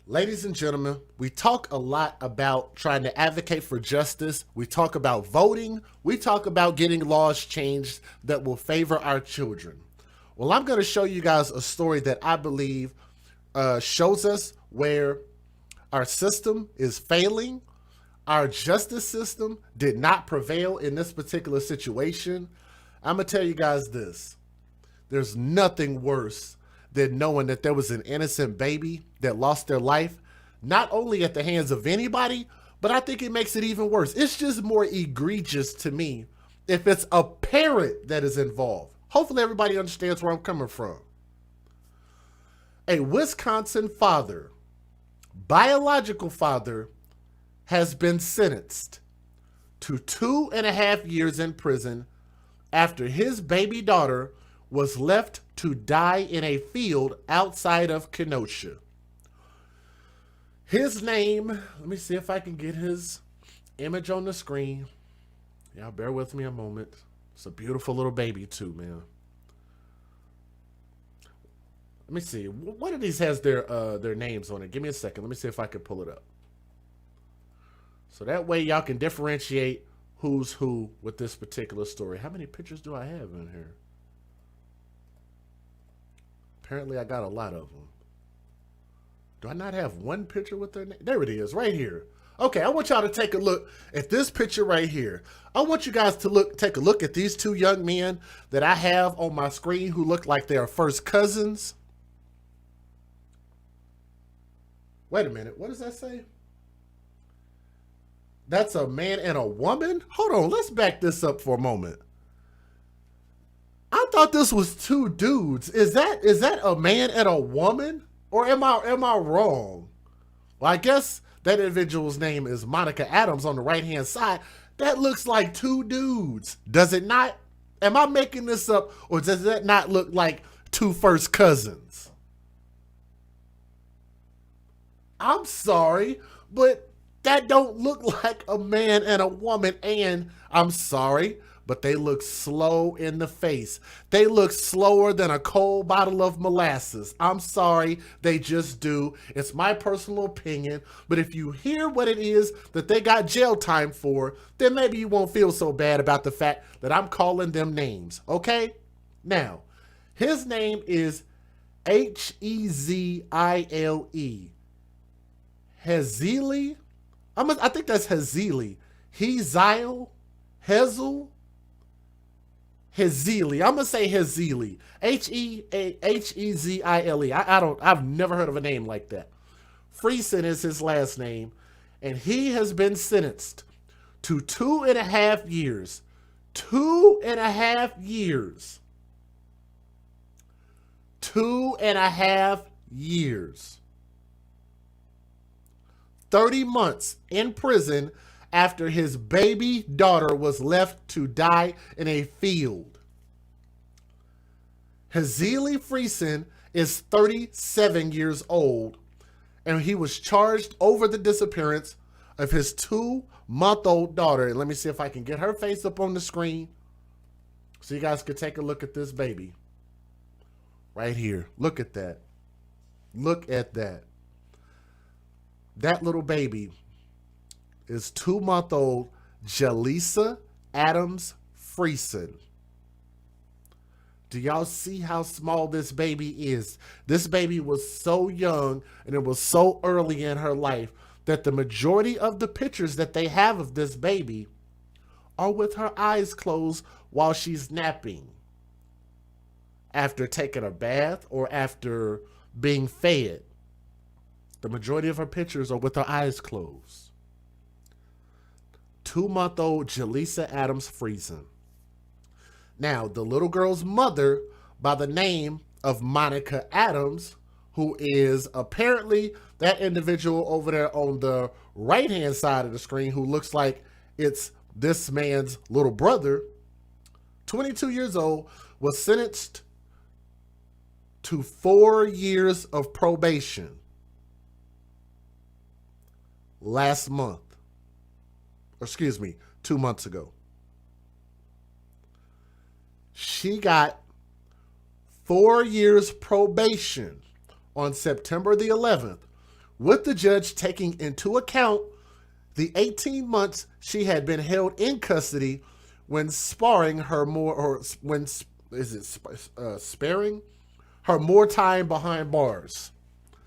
Ladies and gentlemen, we talk a lot about trying to advocate for justice. We talk about voting. We talk about getting laws changed that will favor our children. Well, I'm going to show you guys a story that I believe shows us where our system is failing. Our justice system did not prevail in this particular situation. I'm going to tell you guys this. There's nothing worse than knowing that there was an innocent baby that lost their life, not only at the hands of anybody, but I think it makes it even worse. It's just more egregious to me if it's a parent that is involved. Hopefully everybody understands where I'm coming from. A Wisconsin father, biological father, has been sentenced to 2.5 years in prison after his baby daughter was left to die in a field outside of Kenosha. His name, let me see if I can get his image on the screen. Y'all bear with me a moment. It's a beautiful little baby too, man. Let me see. One of these has their names on it. Give me a second. Let me see if I can pull it up. So that way y'all can differentiate who's who with this particular story. How many pictures do I have in here? Apparently I got a lot of them. Do I not have one picture with their name? There it is, right here. Okay, I want y'all to take a look at this picture right here. I want you guys to take a look at these two young men that I have on my screen who look like they are first cousins. Wait a minute, what does that say? That's a man and a woman? Hold on, let's back this up for a moment. I thought this was two dudes. Is that a man and a woman? Or am I wrong? Well, I guess that individual's name is Monica Adams on the right-hand side. That looks like two dudes. Does it not? Am I making this up? Or does that not look like two first cousins? I'm sorry, but that don't look like a man and a woman. And I'm sorry, but they look slow in the face. They look slower than a cold bottle of molasses. I'm sorry, they just do. It's my personal opinion, but if you hear what it is that they got jail time for, then maybe you won't feel so bad about the fact that I'm calling them names, okay? Now, his name is Hezile. Hezile? I think that's Hezile. Hezile? Hezile. I'm gonna say Hezile. Hezile. I've never heard of a name like that. Frison is his last name, and he has been sentenced to 2.5 years. 2.5 years. 2.5 years. 30 months in prison after his baby daughter was left to die in a field. Hezile Frison is 37 years old, and he was charged over the disappearance of his 2-month-old daughter. And let me see if I can get her face up on the screen so you guys can take a look at this baby. Right here. Look at that. Look at that. That little baby is 2-month-old Jalisa Adams-Frison. Do y'all see how small this baby is? This baby was so young and it was so early in her life that the majority of the pictures that they have of this baby are with her eyes closed while she's napping, after taking a bath or after being fed. The majority of her pictures are with her eyes closed. 2-month-old Jalisa Adams-Frison. Now, the little girl's mother, by the name of Monica Adams, who is apparently that individual over there on the right-hand side of the screen who looks like it's this man's little brother, 22 years old, was sentenced to 4 years of probation last month. Excuse me, 2 months ago. She got 4 years probation on September the 11th with the judge taking into account the 18 months she had been held in custody when sparing her more, or when, is it sparing her more time behind bars.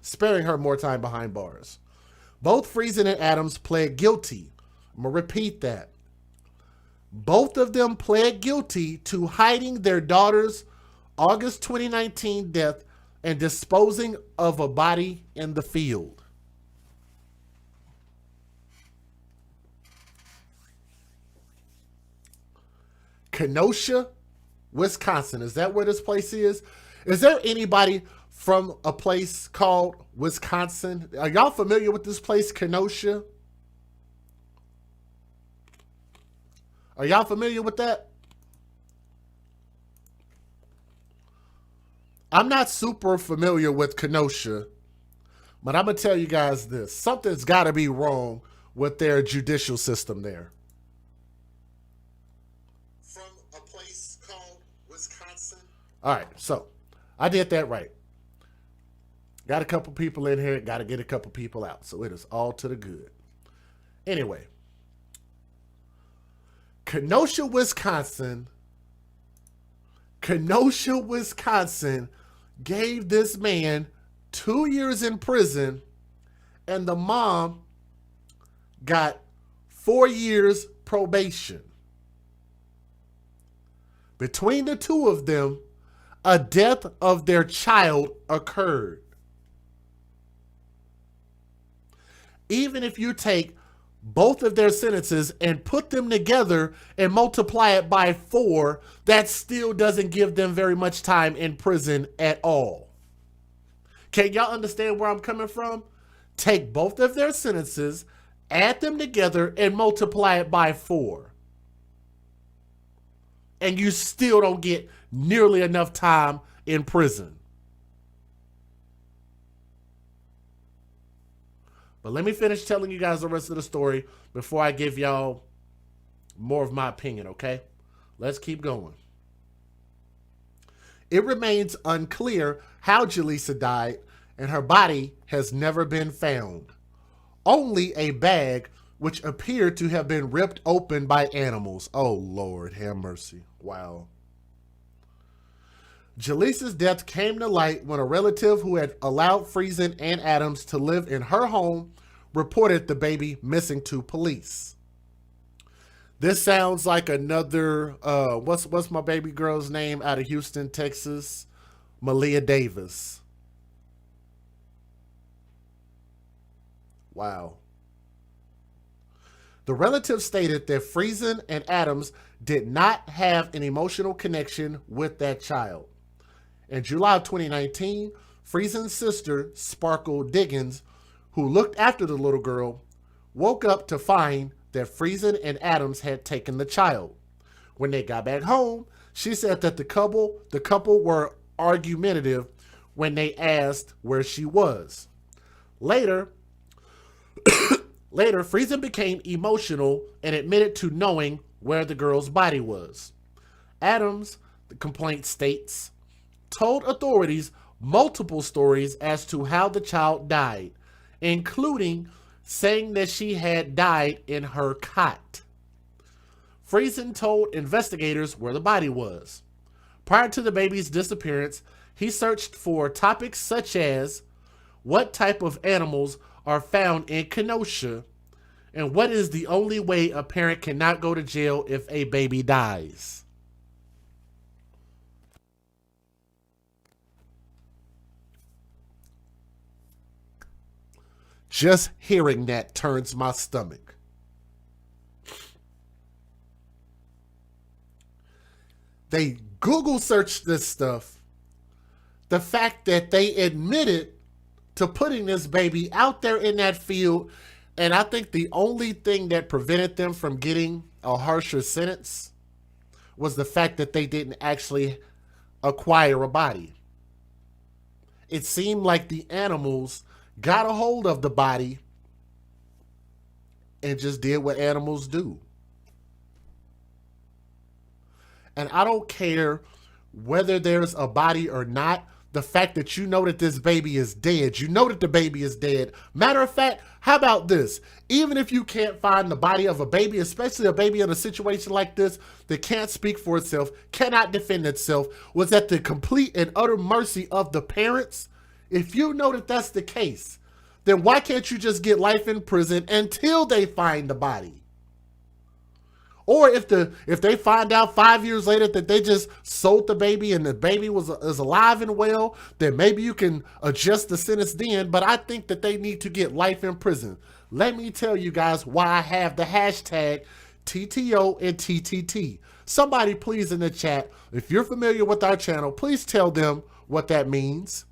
Sparing her more time behind bars. Both Frison and Adams pled guilty. I'm going to repeat that. Both of them pled guilty to hiding their daughter's August 2019 death and disposing of a body in the field. Kenosha, Wisconsin. Is that where this place is? Is there anybody from a place called Wisconsin? Are y'all familiar with this place, Kenosha? Are y'all familiar with that? I'm not super familiar with Kenosha, but I'm going to tell you guys this. Something's got to be wrong with their judicial system there. From a place called Wisconsin. All right, so I did that right. Got a couple people in here, got to get a couple people out. So it is all to the good. Anyway, Kenosha, Wisconsin gave this man 2 years in prison, and the mom got 4 years probation. Between the two of them, a death of their child occurred. Even if you take both of their sentences and put them together and multiply it by 4, that still doesn't give them very much time in prison at all. Can y'all understand where I'm coming from? Take both of their sentences, add them together, and multiply it by 4. And you still don't get nearly enough time in prison. But let me finish telling you guys the rest of the story before I give y'all more of my opinion, okay? Let's keep going. It remains unclear how Jaleesa died, and her body has never been found. Only a bag which appeared to have been ripped open by animals. Oh, Lord, have mercy. Wow. Jaleesa's death came to light when a relative who had allowed Frison and Adams to live in her home reported the baby missing to police. This sounds like another, what's my baby girl's name out of Houston, Texas? Malia Davis. Wow. The relative stated that Frison and Adams did not have an emotional connection with that child. In July of 2019, Frison's sister, Sparkle Diggins, who looked after the little girl, woke up to find that Frison and Adams had taken the child. When they got back home, she said that the couple were argumentative when they asked where she was. Later, Frison became emotional and admitted to knowing where the girl's body was. Adams, the complaint states, told authorities multiple stories as to how the child died, including saying that she had died in her cot. Frison told investigators where the body was. Prior to the baby's disappearance, he searched for topics such as what type of animals are found in Kenosha and what is the only way a parent cannot go to jail if a baby dies. Just hearing that turns my stomach. They Google searched this stuff. The fact that they admitted to putting this baby out there in that field, and I think the only thing that prevented them from getting a harsher sentence was the fact that they didn't actually acquire a body. It seemed like the animals got a hold of the body and just did what animals do. And I don't care whether there's a body or not. the fact that you know that this baby is dead. You know that the baby is dead. Matter of fact, how about this? Even if you can't find the body of a baby, especially a baby in a situation like this that can't speak for itself, cannot defend itself, was at the complete and utter mercy of the parents. If you know that that's the case, then why can't you just get life in prison until they find the body? Or if they find out 5 years later that they just sold the baby and the baby is alive and well, then maybe you can adjust the sentence then. But I think that they need to get life in prison. Let me tell you guys why I have the hashtag TTO and TTT. Somebody please in the chat, if you're familiar with our channel, please tell them what that means.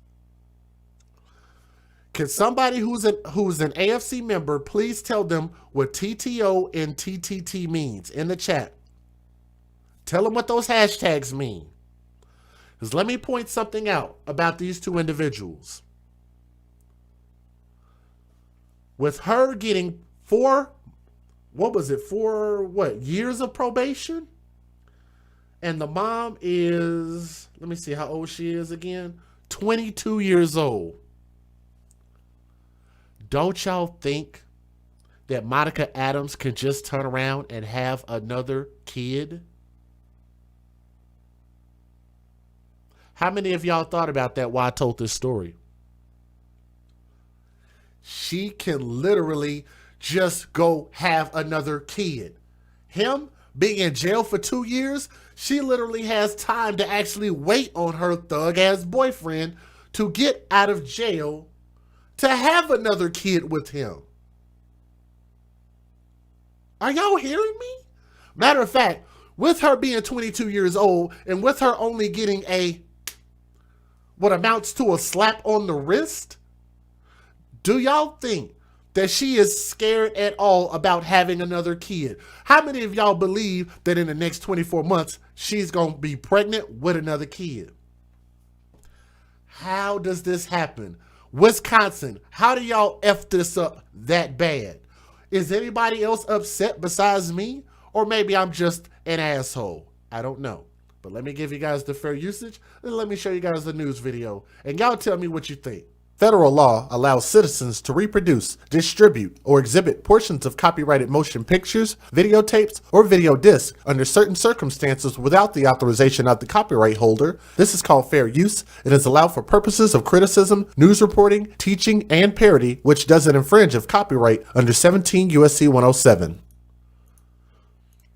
Can somebody who's an AFC member please tell them what TTO and TTT means in the chat? Tell them what those hashtags mean. Because let me point something out about these two individuals. With her getting 4 years of probation? And the mom is, let me see how old she is again, 22 years old. Don't y'all think that Monica Adams can just turn around and have another kid? How many of y'all thought about that while I told this story? She can literally just go have another kid. Him being in jail for 2 years, she literally has time to actually wait on her thug-ass boyfriend to get out of jail to have another kid with him. Are y'all hearing me? Matter of fact, with her being 22 years old and with her only getting what amounts to a slap on the wrist, do y'all think that she is scared at all about having another kid? How many of y'all believe that in the next 24 months, she's going to be pregnant with another kid? How does this happen? Wisconsin, how do y'all F this up that bad? Is anybody else upset besides me? Or maybe I'm just an asshole. I don't know. But let me give you guys the fair usage and let me show you guys the news video. And y'all tell me what you think. Federal law allows citizens to reproduce, distribute, or exhibit portions of copyrighted motion pictures, videotapes, or video discs under certain circumstances without the authorization of the copyright holder. This is called fair use. It is allowed for purposes of criticism, news reporting, teaching, and parody, which doesn't infringe of copyright under 17 U.S.C. 107.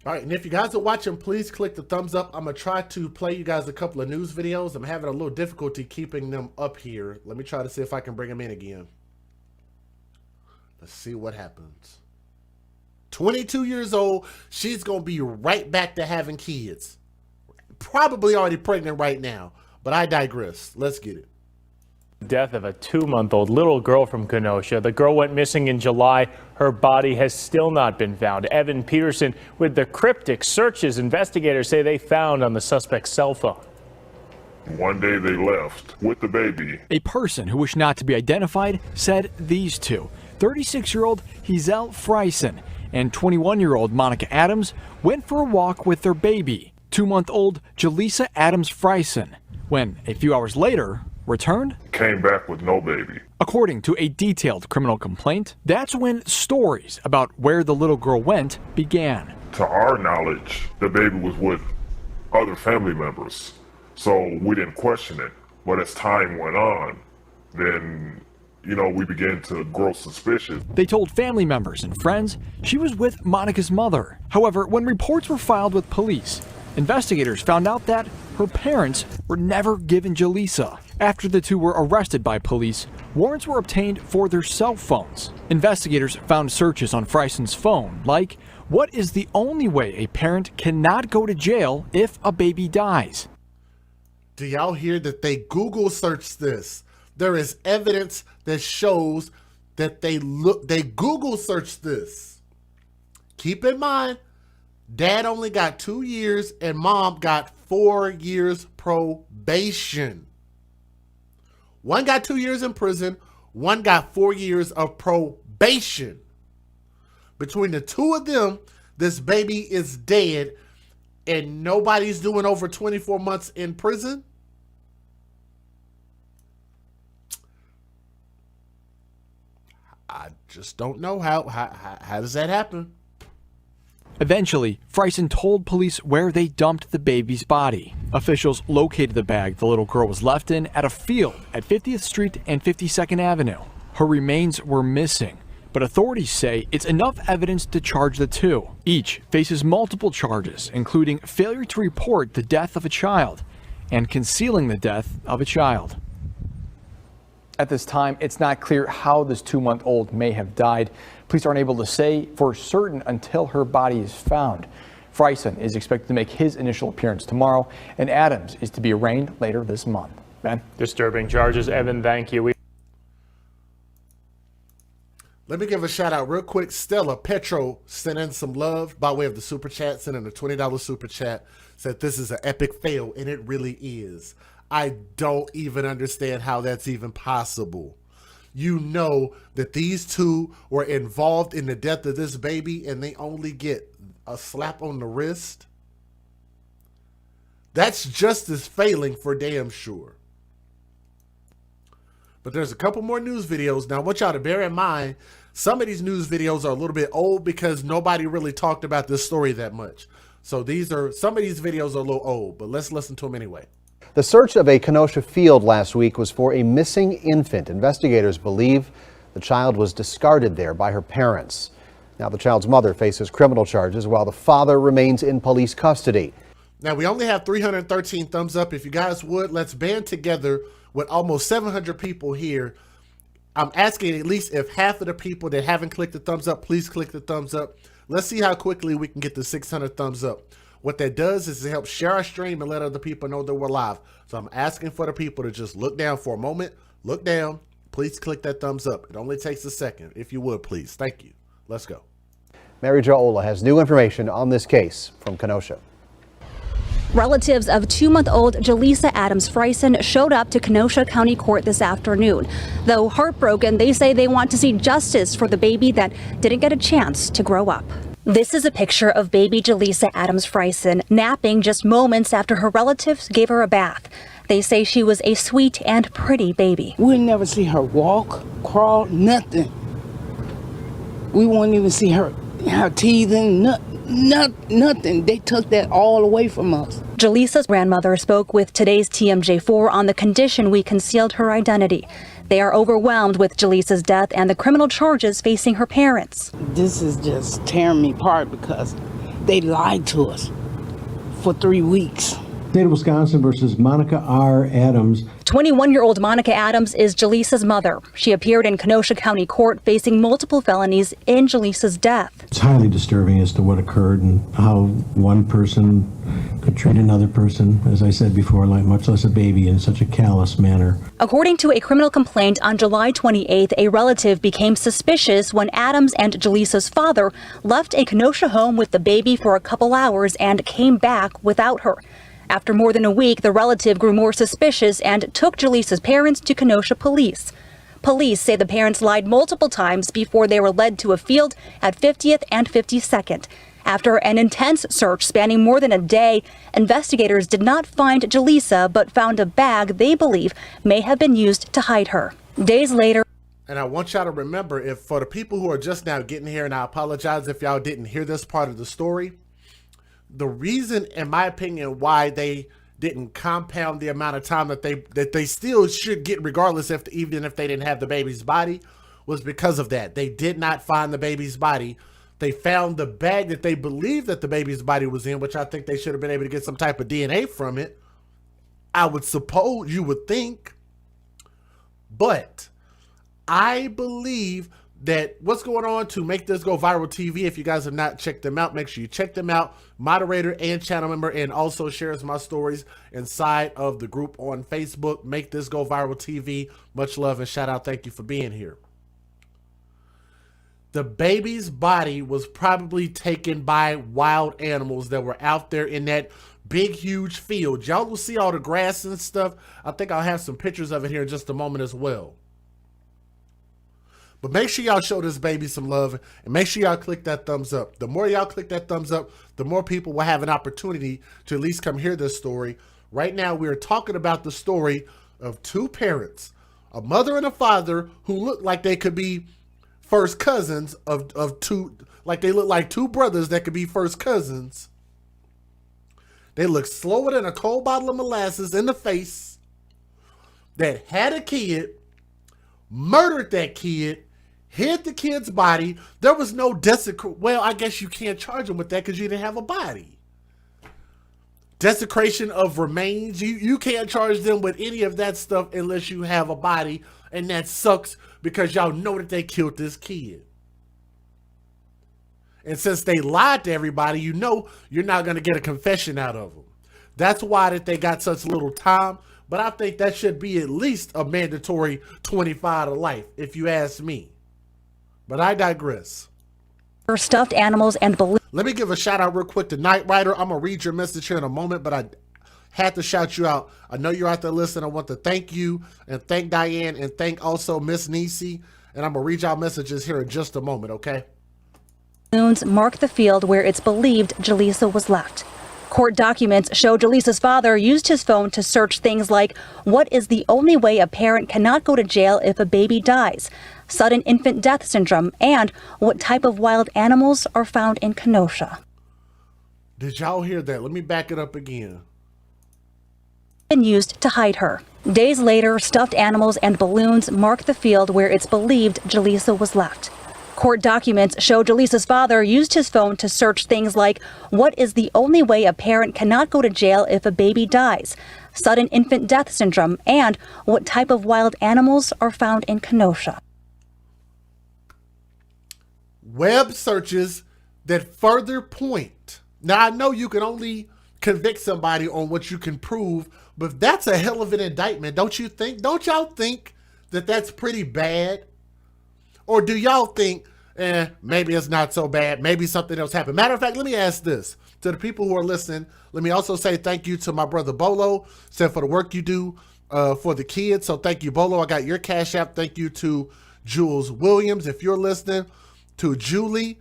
All right, and if you guys are watching, please click the thumbs up. I'm going to try to play you guys a couple of news videos. I'm having a little difficulty keeping them up here. Let me try to see if I can bring them in again. Let's see what happens. 22 years old. She's going to be right back to having kids. Probably already pregnant right now, but I digress. Let's get it. Death of a 2-month-old little girl from Kenosha. The girl went missing in July. Her body has still not been found. Evan Peterson with the cryptic searches investigators say they found on the suspect's cell phone. One day they left with the baby. A person who wished not to be identified said these two, 36-year-old Adams-Frison and 21-year-old Monica Adams, went for a walk with their baby, 2-month-old Jaleesa Adams-Frison, when a few hours later returned, came back with no baby. According to a detailed criminal complaint, that's when stories about where the little girl went began. To our knowledge, the baby was with other family members, so we didn't question it. But as time went on, then, we began to grow suspicious. They told family members and friends she was with Monica's mother. However, when reports were filed with police, investigators found out that her parents were never given Jaleesa. After the two were arrested by police, warrants were obtained for their cell phones. Investigators found searches on Frison's phone, like, what is the only way a parent cannot go to jail if a baby dies? Do y'all hear that they Google searched this? There is evidence that shows that they Google searched this. Keep in mind, Dad only got 2 years and Mom got 4 years probation. One got 2 years in prison, one got 4 years of probation. Between the two of them, this baby is dead and nobody's doing over 24 months in prison. I just don't know how does that happen? Eventually, Frison told police where they dumped the baby's body. Officials located the bag the little girl was left in at a field at 50th Street and 52nd Avenue. Her remains were missing, but authorities say it's enough evidence to charge the two. Each faces multiple charges, including failure to report the death of a child and concealing the death of a child. At this time, it's not clear how this 2-month-old may have died. Police aren't able to say for certain until her body is found. Frison is expected to make his initial appearance tomorrow, and Adams is to be arraigned later this month. Ben? Disturbing charges. Evan, thank you. Let me give a shout out real quick. Stella Petro sent in some love by way of the super chat, sent in a $20 super chat, said this is an epic fail, and it really is. I don't even understand how that's even possible. You know that these two were involved in the death of this baby and they only get a slap on the wrist. That's justice failing for damn sure. But there's a couple more news videos. Now I want y'all to bear in mind, some of these news videos are a little bit old because nobody really talked about this story that much. So some of these videos are a little old, but let's listen to them anyway. The search of a Kenosha field last week was for a missing infant. Investigators believe the child was discarded there by her parents. Now the child's mother faces criminal charges while the father remains in police custody. Now we only have 313 thumbs up. If you guys would, let's band together with almost 700 people here. I'm asking at least if half of the people that haven't clicked the thumbs up, please click the thumbs up. Let's see how quickly we can get to 600 thumbs up. What that does is it helps share our stream and let other people know that we're live. So I'm asking for the people to just look down for a moment. Look down. Please click that thumbs up. It only takes a second. If you would, please. Thank you. Let's go. Mary Jo Ola has new information on this case from Kenosha. Relatives of 2-month-old Jaleesa Adams-Frison showed up to Kenosha County Court this afternoon. Though heartbroken, they say they want to see justice for the baby that didn't get a chance to grow up. This is a picture of baby Jaleesa Adams-Frison napping just moments after her relatives gave her a bath. They say she was a sweet and pretty baby. We'll never see her walk, crawl, nothing. We won't even see her teething, nothing. They took that all away from us. Jaleesa's grandmother spoke with today's TMJ4 on the condition we concealed her identity. They are overwhelmed with Jaleesa's death and the criminal charges facing her parents. This is just tearing me apart because they lied to us for 3 weeks. State of Wisconsin versus Monica R. Adams. 21-year-old Monica Adams is Jaleesa's mother. She appeared in Kenosha County Court facing multiple felonies in Jaleesa's death. It's highly disturbing as to what occurred and how one person could treat another person, as I said before, like much less a baby, in such a callous manner. According to a criminal complaint on July 28th, a relative became suspicious when Adams and Jaleesa's father left a Kenosha home with the baby for a couple hours and came back without her. After more than a week, the relative grew more suspicious and took Jaleesa's parents to Kenosha police. Police say the parents lied multiple times before they were led to a field at 50th and 52nd. After an intense search spanning more than a day, investigators did not find Jaleesa but found a bag they believe may have been used to hide her. Days later, and I want y'all to remember, if for the people who are just now getting here, and I apologize if y'all didn't hear this part of the story, the reason, in my opinion, why they didn't compound the amount of time that they still should get, regardless even if they didn't have the baby's body, was because of that. They did not find the baby's body. They found the bag that they believed that the baby's body was in, which I think they should have been able to get some type of DNA from it. I would suppose, you would think. But I believe that what's going on to make this go viral TV, if you guys have not checked them out, make sure you check them out. Moderator and channel member, and also shares my stories inside of the group on Facebook. Make this go viral TV. Much love and shout out. Thank you for being here. The baby's body was probably taken by wild animals that were out there in that big, huge field. Y'all will see all the grass and stuff. I think I'll have some pictures of it here in just a moment as well. But make sure y'all show this baby some love, and make sure y'all click that thumbs up. The more y'all click that thumbs up, the more people will have an opportunity to at least come hear this story. Right now, we are talking about the story of two parents, a mother and a father, who look like they could be first cousins of two, like they look like two brothers that could be first cousins. They look slower than a cold bottle of molasses in the face, that had a kid, murdered that kid, hid the kid's body. There was no desecration. Well, I guess you can't charge them with that because you didn't have a body. Desecration of remains. You can't charge them with any of that stuff unless you have a body. And that sucks because y'all know that they killed this kid. And since they lied to everybody, you know you're not going to get a confession out of them. That's why that they got such little time. But I think that should be at least a mandatory 25 to life, if you ask me. But I digress. Stuffed animals and balloons. Let me give a shout out real quick to Night Rider. I'm going to read your message here in a moment, but I had to shout you out. I know you're out there listening. I want to thank you and thank Diane and thank also Miss Nisi. And I'm going to read y'all messages here in just a moment, okay? Balloons mark the field where it's believed Jaleesa was left. Court documents show Jaleesa's father used his phone to search things like, what is the only way a parent cannot go to jail if a baby dies, sudden infant death syndrome, and what type of wild animals are found in Kenosha. Did y'all hear that? Let me back it up again. Been used to hide her. Days later, stuffed animals and balloons mark the field where it's believed Jaleesa was left. Court documents show Jaleesa's father used his phone to search things like, what is the only way a parent cannot go to jail if a baby dies, sudden infant death syndrome, and what type of wild animals are found in Kenosha. Web searches that further point. Now, I know you can only convict somebody on what you can prove, but that's a hell of an indictment, don't you think? Don't y'all think that that's pretty bad? Or do y'all think, maybe it's not so bad, maybe something else happened? Matter of fact, let me ask this to the people who are listening. Let me also say thank you to my brother Bolo, said for the work you do for the kids. So thank you, Bolo. I got your Cash App. Thank you to Jules Williams, if you're listening, to Julie,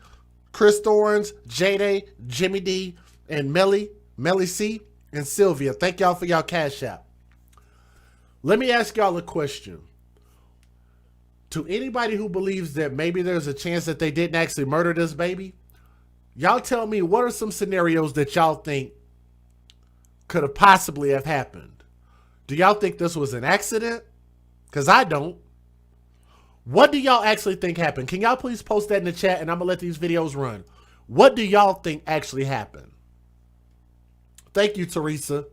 Chris Thorns, Jade, Jimmy D, and Melly C, and Sylvia. Thank y'all for y'all Cash App. Let me ask y'all a question. To anybody who believes that maybe there's a chance that they didn't actually murder this baby, y'all tell me what are some scenarios that y'all think could have possibly have happened? Do y'all think this was an accident? Because I don't. What do y'all actually think happened? Can y'all please post that in the chat and I'm going to let these videos run. What do y'all think actually happened? Thank you, Teresa.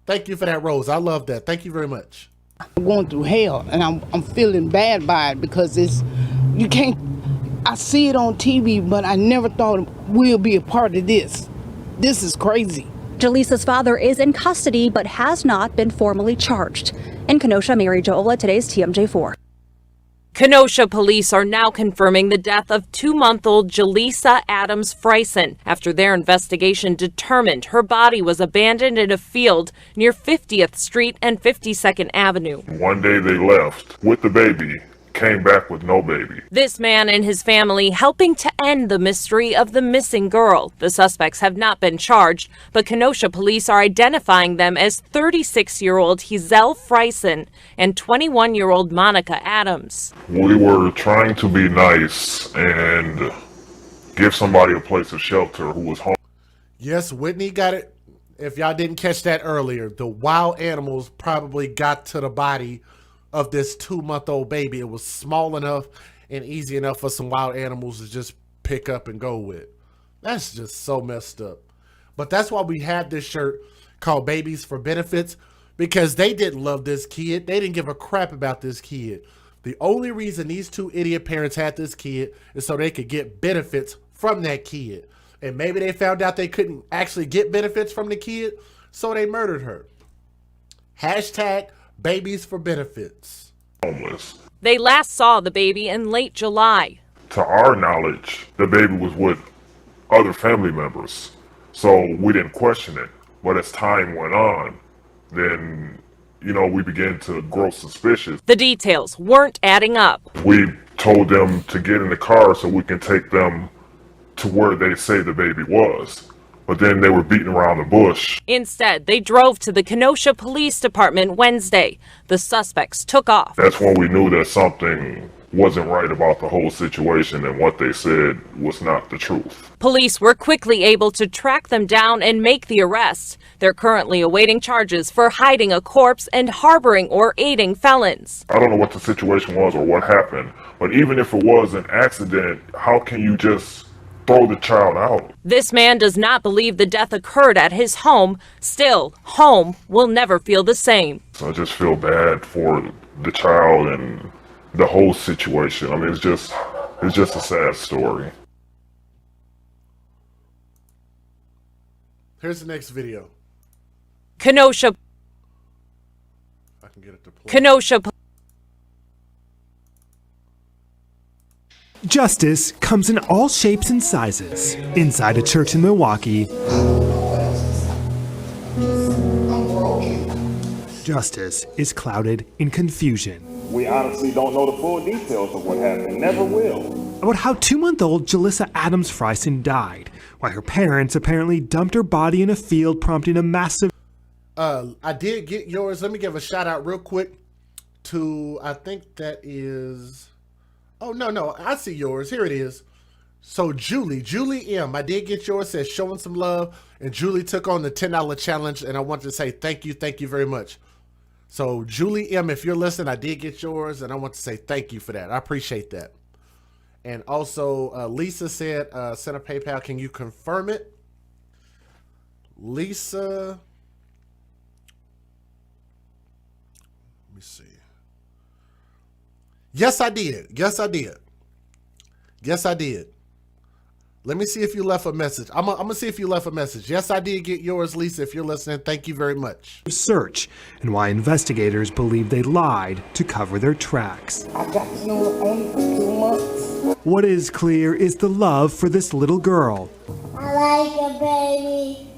Thank you for that rose. I love that. Thank you very much. I'm going through hell and I'm feeling bad by it because you can't, I see it on TV, but I never thought we'll be a part of this. This is crazy. Jaleesa's father is in custody but has not been formally charged. In Kenosha, Mary Jo Ola, today's TMJ4. Kenosha police are now confirming the death of 2-month-old Jaleesa Adams-Frison after their investigation determined her body was abandoned in a field near 50th Street and 52nd Avenue. One day they left with the baby, came back with no baby. This man and his family helping to end the mystery of the missing girl. The suspects have not been charged, but Kenosha police are identifying them as 36-year-old Hazel Frison and 21-year-old Monica Adams. We were trying to be nice and give somebody a place of shelter who was home. Yes, Whitney got it. If y'all didn't catch that earlier, the wild animals probably got to the body of this 2-month-old baby. It was small enough and easy enough for some wild animals to just pick up and go with. That's just so messed up. But that's why we have this shirt called Babies for Benefits, because they didn't love this kid. They didn't give a crap about this kid. The only reason these two idiot parents had this kid is so they could get benefits from that kid. And maybe they found out they couldn't actually get benefits from the kid, so they murdered her. Hashtag Babies for Benefits. Homeless. They last saw the baby in late July. To our knowledge, the baby was with other family members, so we didn't question it. But as time went on, then, we began to grow suspicious. The details weren't adding up. We told them to get in the car so we can take them to where they say the baby was. But then they were beating around the bush. Instead, they drove to the Kenosha Police Department Wednesday. The suspects took off. That's when we knew that something wasn't right about the whole situation and what they said was not the truth. Police were quickly able to track them down and make the arrest. They're currently awaiting charges for hiding a corpse and harboring or aiding felons. I don't know what the situation was or what happened, but even if it was an accident, how can you just throw the child out? This man does not believe the death occurred at his home. Still, home will never feel the same. So I just feel bad for the child and the whole situation. I mean, it's just a sad story. Here's the next video. Kenosha. I can get it to play. Kenosha. Justice comes in all shapes and sizes. Inside a church in Milwaukee, justice is clouded in confusion. We honestly don't know the full details of what happened, never will. About how 2-month-old Jalissa Adams-Frison died, why her parents apparently dumped her body in a field, prompting a massive... I did get yours. Let me give a shout out real quick to, I think that is... Oh, no, I see yours. Here it is. So Julie M, I did get yours, says showing some love, and Julie took on the $10 challenge, and I want to say thank you very much. So Julie M, if you're listening, I did get yours, and I want to say thank you for that. I appreciate that. And also, Lisa said, send a PayPal. Can you confirm it? Lisa, let me see. Yes, I did. Yes, I did. Yes, I did. Let me see if you left a message. I'm gonna see if you left a message. Yes, I did get yours, Lisa. If you're listening, thank you very much. Search, and why investigators believe they lied to cover their tracks. I got to know her only for 2 months. What is clear is the love for this little girl. I like a baby.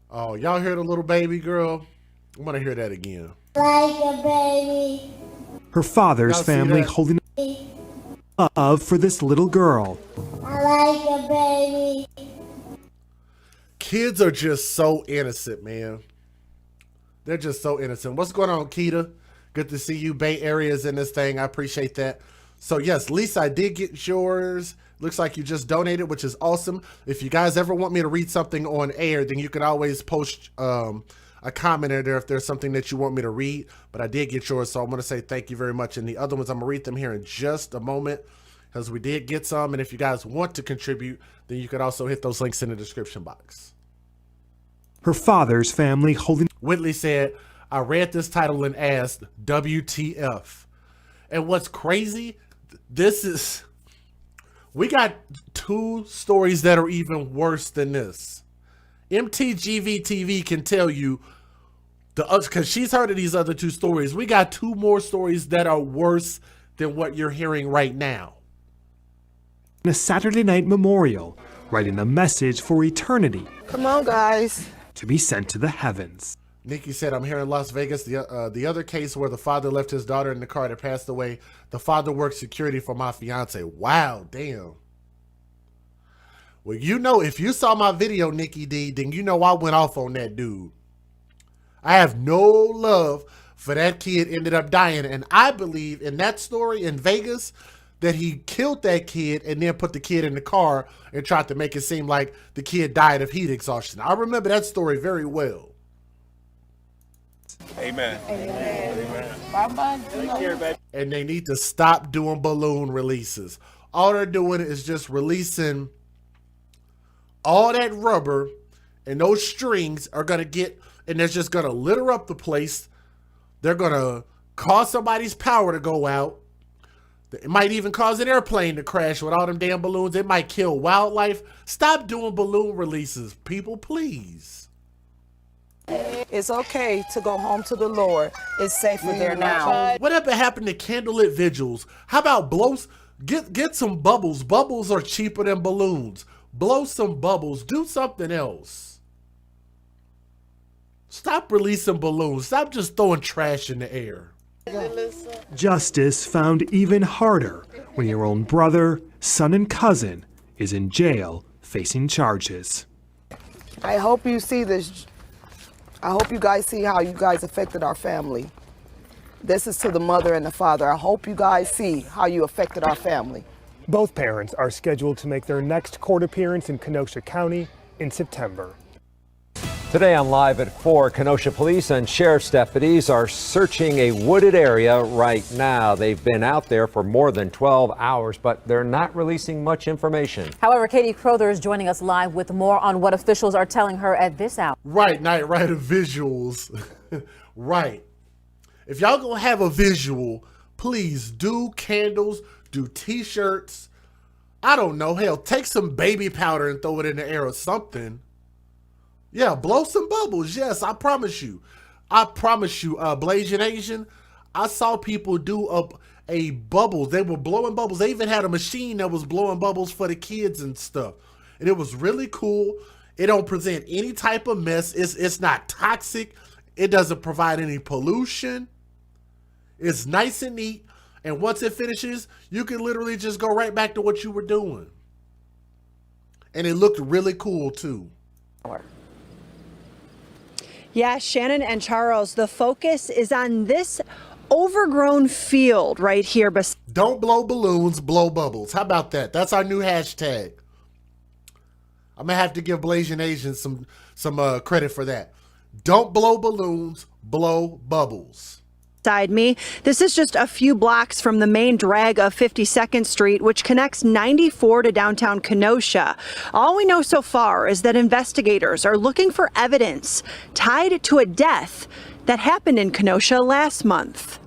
Oh, y'all hear the little baby girl? I'm gonna hear that again. Like a baby. Her father's family holding love for this little girl. I like a baby. Kids are just so innocent, man. They're just so innocent. What's going on, Keita? Good to see you. Bay Area's in this thing. I appreciate that. So yes, Lisa, I did get yours. Looks like you just donated, which is awesome. If you guys ever want me to read something on air, then you can always post a comment in there if there's something that you want me to read. But I did get yours, so I want to say thank you very much. And the other ones, I'm going to read them here in just a moment, because we did get some. And if you guys want to contribute, then you could also hit those links in the description box. Her father's family holding... Whitley said, I read this title and asked, WTF. And what's crazy, this is... We got 2 stories that are even worse than this. MTGV TV can tell you, because she's heard of these other 2 stories. We got 2 more stories that are worse than what you're hearing right now. A Saturday night memorial, writing a message for eternity. Come on, guys. To be sent to the heavens. Nikki said, I'm here in Las Vegas. The other case where the father left his daughter in the car that passed away. The father worked security for my fiance. Wow, damn. Well, you know, if you saw my video, Nikki D, then you know I went off on that dude. I have no love for that kid ended up dying. And I believe in that story in Vegas that he killed that kid and then put the kid in the car and tried to make it seem like the kid died of heat exhaustion. I remember that story very well. Amen. Amen. Bye-bye. Take care, baby. And they need to stop doing balloon releases. All they're doing is just releasing all that rubber, and those strings are going to get, and they're just going to litter up the place. They're going to cause somebody's power to go out. It might even cause an airplane to crash with all them damn balloons. It might kill wildlife. Stop doing balloon releases, people, please. It's okay to go home to the Lord. It's safer there now. Whatever happened to candlelit vigils? How about blows? Get some bubbles. Bubbles are cheaper than balloons. Blow some bubbles. Do something else. Stop releasing balloons. Stop just throwing trash in the air. Justice found even harder when your own brother, son, and cousin is in jail facing charges. I hope you see this. I hope you guys see how you guys affected our family. This is to the mother and the father. I hope you guys see how you affected our family. Both parents are scheduled to make their next court appearance in Kenosha County in September. Today on Live at 4, Kenosha police and sheriff's deputies are searching a wooded area right now. They've been out there for more than 12 hours, but they're not releasing much information. However, Katie Crowther is joining us live with more on what officials are telling her at this hour. Right, Night Rider visuals. Right. If y'all gonna have a visual, please do candles, do t-shirts. I don't know, hell, take some baby powder and throw it in the air or something. Yeah, blow some bubbles. Yes, I promise you. I promise you, Blasian Asian, I saw people do a bubble. They were blowing bubbles. They even had a machine that was blowing bubbles for the kids and stuff. And it was really cool. It don't present any type of mess. It's not toxic. It doesn't provide any pollution. It's nice and neat. And once it finishes, you can literally just go right back to what you were doing. And it looked really cool too. Yeah, Shannon and Charles, the focus is on this overgrown field right here. Don't blow balloons, blow bubbles. How about that? That's our new hashtag. I'm gonna have to give Blasian Asian some credit for that. Don't blow balloons, blow bubbles. Beside me, this is just a few blocks from the main drag of 52nd Street, which connects 94 to downtown Kenosha. All we know so far is that investigators are looking for evidence tied to a death that happened in Kenosha last month.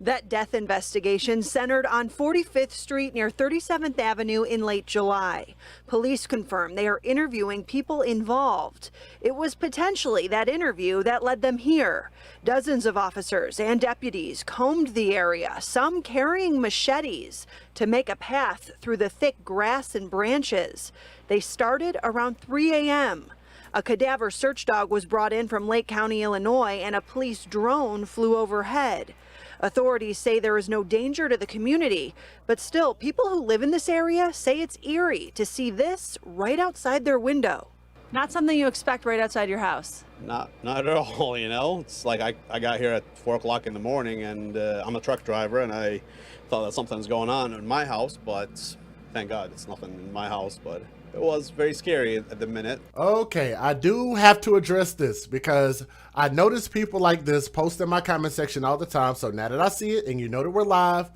That death investigation centered on 45th Street near 37th Avenue in late July. Police confirm they are interviewing people involved. It was potentially that interview that led them here. Dozens of officers and deputies combed the area, some carrying machetes to make a path through the thick grass and branches. They started around 3 a.m. A cadaver search dog was brought in from Lake County, Illinois, and a police drone flew overhead. Authorities say there is no danger to the community, but still, people who live in this area say it's eerie to see this right outside their window. Not something you expect right outside your house. Not at all, you know. It's like I got here at 4 o'clock in the morning, and I'm a truck driver, and I thought that something's going on in my house, but thank God it's nothing in my house, but it was very scary at the minute. Okay, I do have to address this because I notice people like this post in my comment section all the time. So now that I see it and you know that we're live,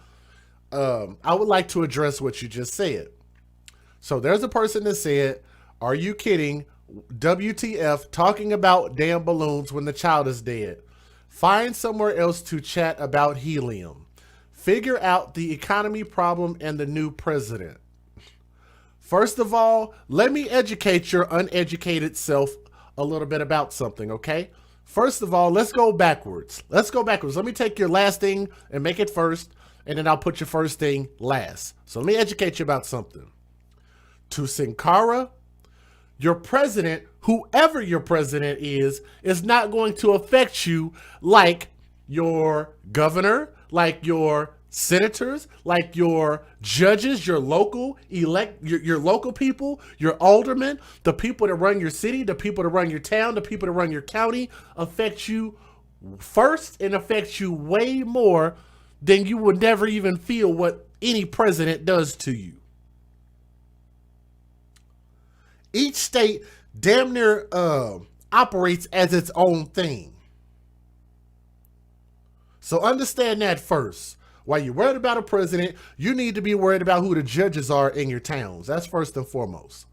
I would like to address what you just said. So there's a person that said, "Are you kidding? WTF talking about damn balloons when the child is dead. Find somewhere else to chat about helium. Figure out the economy problem and the new president." First of all, let me educate your uneducated self a little bit about something, okay? First of all, let's go backwards. Let me take your last thing and make it first, and then I'll put your first thing last. So let me educate you about something. To Sankara, your president, whoever your president is not going to affect you like your governor, like your senators, like your judges, your local your local people, your aldermen, the people that run your city, the people that run your town, the people that run your county, affect you first and affect you way more than you would never even feel what any president does to you. Each state damn near operates as its own thing. So understand that first. While you're worried about a president, you need to be worried about who the judges are in your towns. That's first and foremost.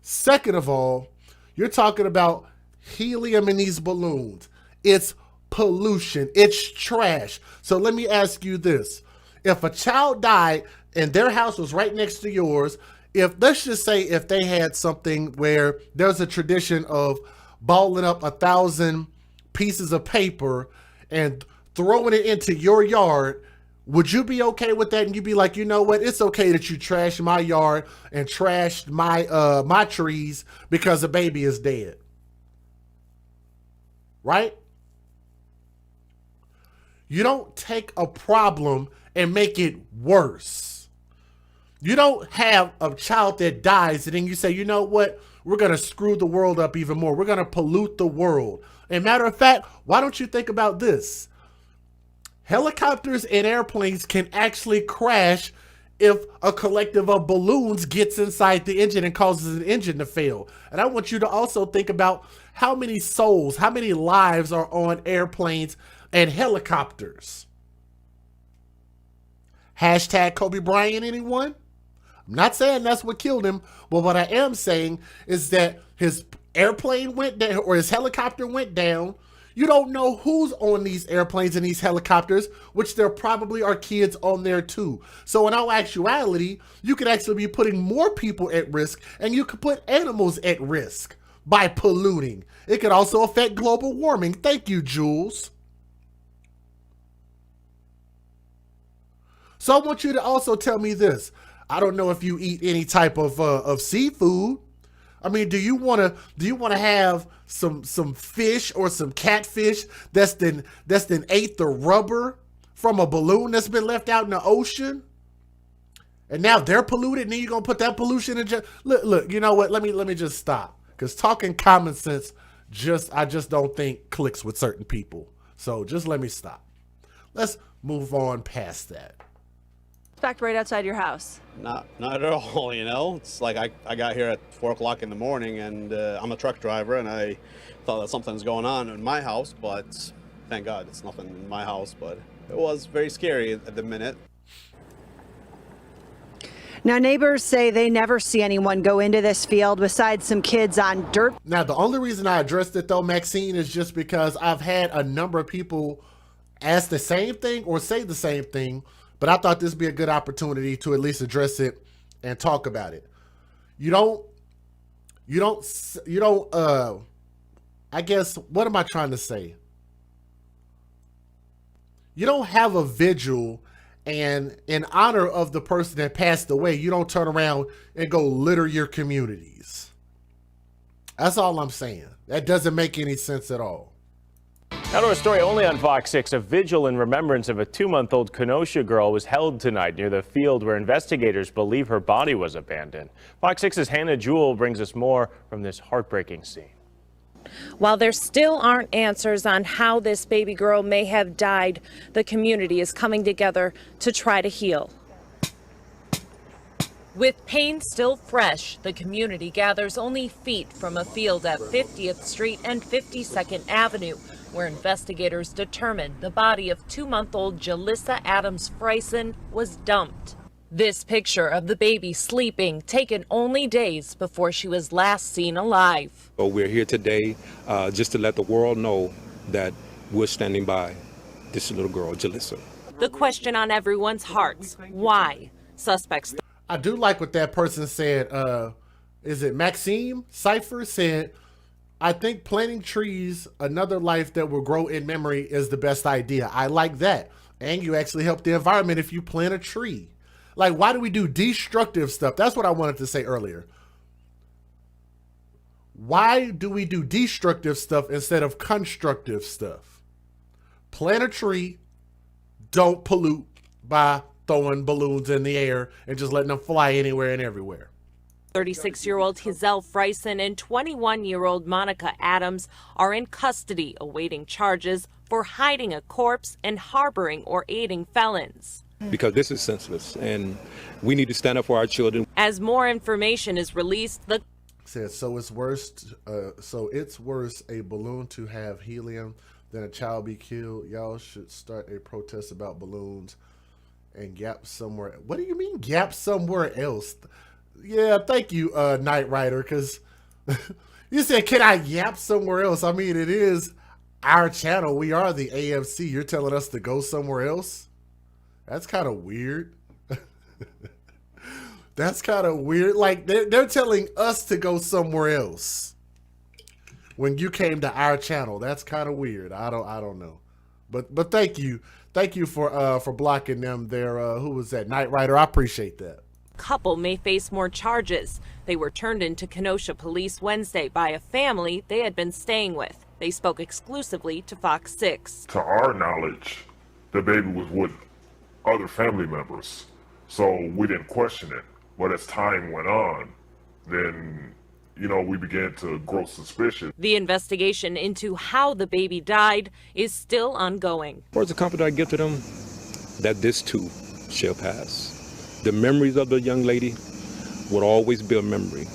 Second of all, you're talking about helium in these balloons. It's pollution. It's trash. So let me ask you this. If a child died and their house was right next to yours, let's just say if they had something where there's a tradition of balling up 1,000 pieces of paper and throwing it into your yard, would you be okay with that? And you'd be like, you know what? It's okay that you trashed my yard and trashed my trees because a baby is dead. Right? You don't take a problem and make it worse. You don't have a child that dies and then you say, you know what? We're going to screw the world up even more. We're going to pollute the world. And matter of fact, why don't you think about this? Helicopters and airplanes can actually crash if a collective of balloons gets inside the engine and causes an engine to fail. And I want you to also think about how many souls, how many lives are on airplanes and helicopters. Hashtag Kobe Bryant, anyone? I'm not saying that's what killed him, but what I am saying is that his airplane went down or his helicopter went down. You don't know who's on these airplanes and these helicopters, which there probably are kids on there too. So in all actuality, you could actually be putting more people at risk, and you could put animals at risk by polluting. It could also affect global warming. Thank you, Jules. So I want you to also tell me this. I don't know if you eat any type of seafood. I mean, do you want to have some fish or some catfish that's then ate the rubber from a balloon that's been left out in the ocean, and now they're polluted, and then you're gonna put that pollution in? Look, you know what? Let me just stop, because talking common sense I just don't think clicks with certain people. So just let me stop. Let's move on past that. Back right outside your house. Not at all, you know. It's like I got here at 4 o'clock in the morning, and I'm a truck driver, and I thought that something's going on in my house, but thank God it's nothing in my house, but it was very scary at the minute. Now, neighbors say they never see anyone go into this field besides some kids on dirt. Now, the only reason I addressed it, though, Maxine, is just because I've had a number of people ask the same thing or say the same thing, but I thought this would be a good opportunity to at least address it and talk about it. I guess, what am I trying to say? You don't have a vigil, and in honor of the person that passed away, you don't turn around and go litter your communities. That's all I'm saying. That doesn't make any sense at all. Now to a story only on Fox 6. A vigil in remembrance of a 2-month-old Kenosha girl was held tonight near the field where investigators believe her body was abandoned. Fox 6's Hannah Jewell brings us more from this heartbreaking scene. While there still aren't answers on how this baby girl may have died, the community is coming together to try to heal. With pain still fresh, the community gathers only feet from a field at 50th Street and 52nd Avenue, where investigators determined the body of 2-month-old Jalissa Adams-Frison was dumped. This picture of the baby sleeping, taken only days before she was last seen alive. So we're here today just to let the world know that we're standing by this little girl, Jalissa. The question on everyone's hearts, why? Suspects. I do like what that person said. Is it Maxime Cypher said, I think planting trees, another life that will grow in memory, is the best idea. I like that. And you actually help the environment if you plant a tree. Like, why do we do destructive stuff? That's what I wanted to say earlier. Why do we do destructive stuff instead of constructive stuff? Plant a tree, don't pollute by throwing balloons in the air and just letting them fly anywhere and everywhere. 36-year-old Adams-Frison and 21-year-old Monica Adams are in custody awaiting charges for hiding a corpse and harboring or aiding felons. Because this is senseless, and we need to stand up for our children. As more information is released, the said, so it's worse a balloon to have helium than a child be killed. Y'all should start a protest about balloons and gap somewhere. What do you mean gap somewhere else? Yeah, thank you, Knight Rider, because you said, can I yap somewhere else? I mean, it is our channel. We are the AMC. You're telling us to go somewhere else? That's kind of weird. That's kind of weird. Like, they're telling us to go somewhere else when you came to our channel. That's kind of weird. I don't know. But thank you. Thank you for blocking them there. Who was that? Knight Rider. I appreciate that. Couple may face more charges. They were turned into Kenosha police Wednesday by a family they had been staying with. They spoke exclusively to Fox 6. To our knowledge, the baby was with other family members, so we didn't question it. But as time went on, then, you know, we began to grow suspicious. The investigation into how the baby died is still ongoing. Words of comfort I give to them, that this too shall pass. The memories of the young lady would always be a memory,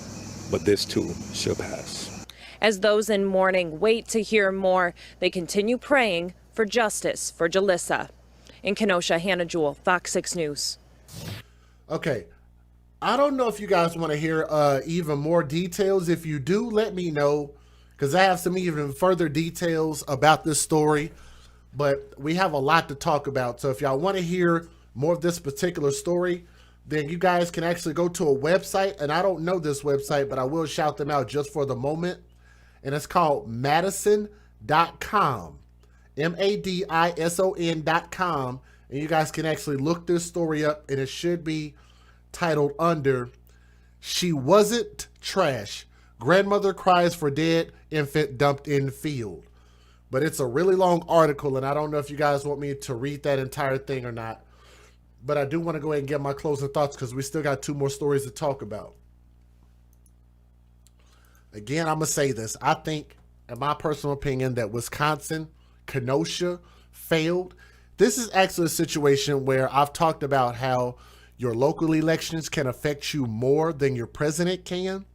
but this too shall pass. As those in mourning wait to hear more, they continue praying for justice for Jalissa. In Kenosha, Hannah Jewell, Fox 6 News. Okay. I don't know if you guys want to hear even more details. If you do, let me know, because I have some even further details about this story. But we have a lot to talk about. So if y'all want to hear more of this particular story, then you guys can actually go to a website. And I don't know this website, but I will shout them out just for the moment. And it's called Madison.com. Madison.com. And you guys can actually look this story up, and it should be titled under "She Wasn't Trash. Grandmother Cries for Dead Infant Dumped in Field." But it's a really long article, and I don't know if you guys want me to read that entire thing or not. But I do want to go ahead and get my closing thoughts, because we still got two more stories to talk about. Again, I'm going to say this. I think, in my personal opinion, that Wisconsin, Kenosha, failed. This is actually a situation where I've talked about how your local elections can affect you more than your president can.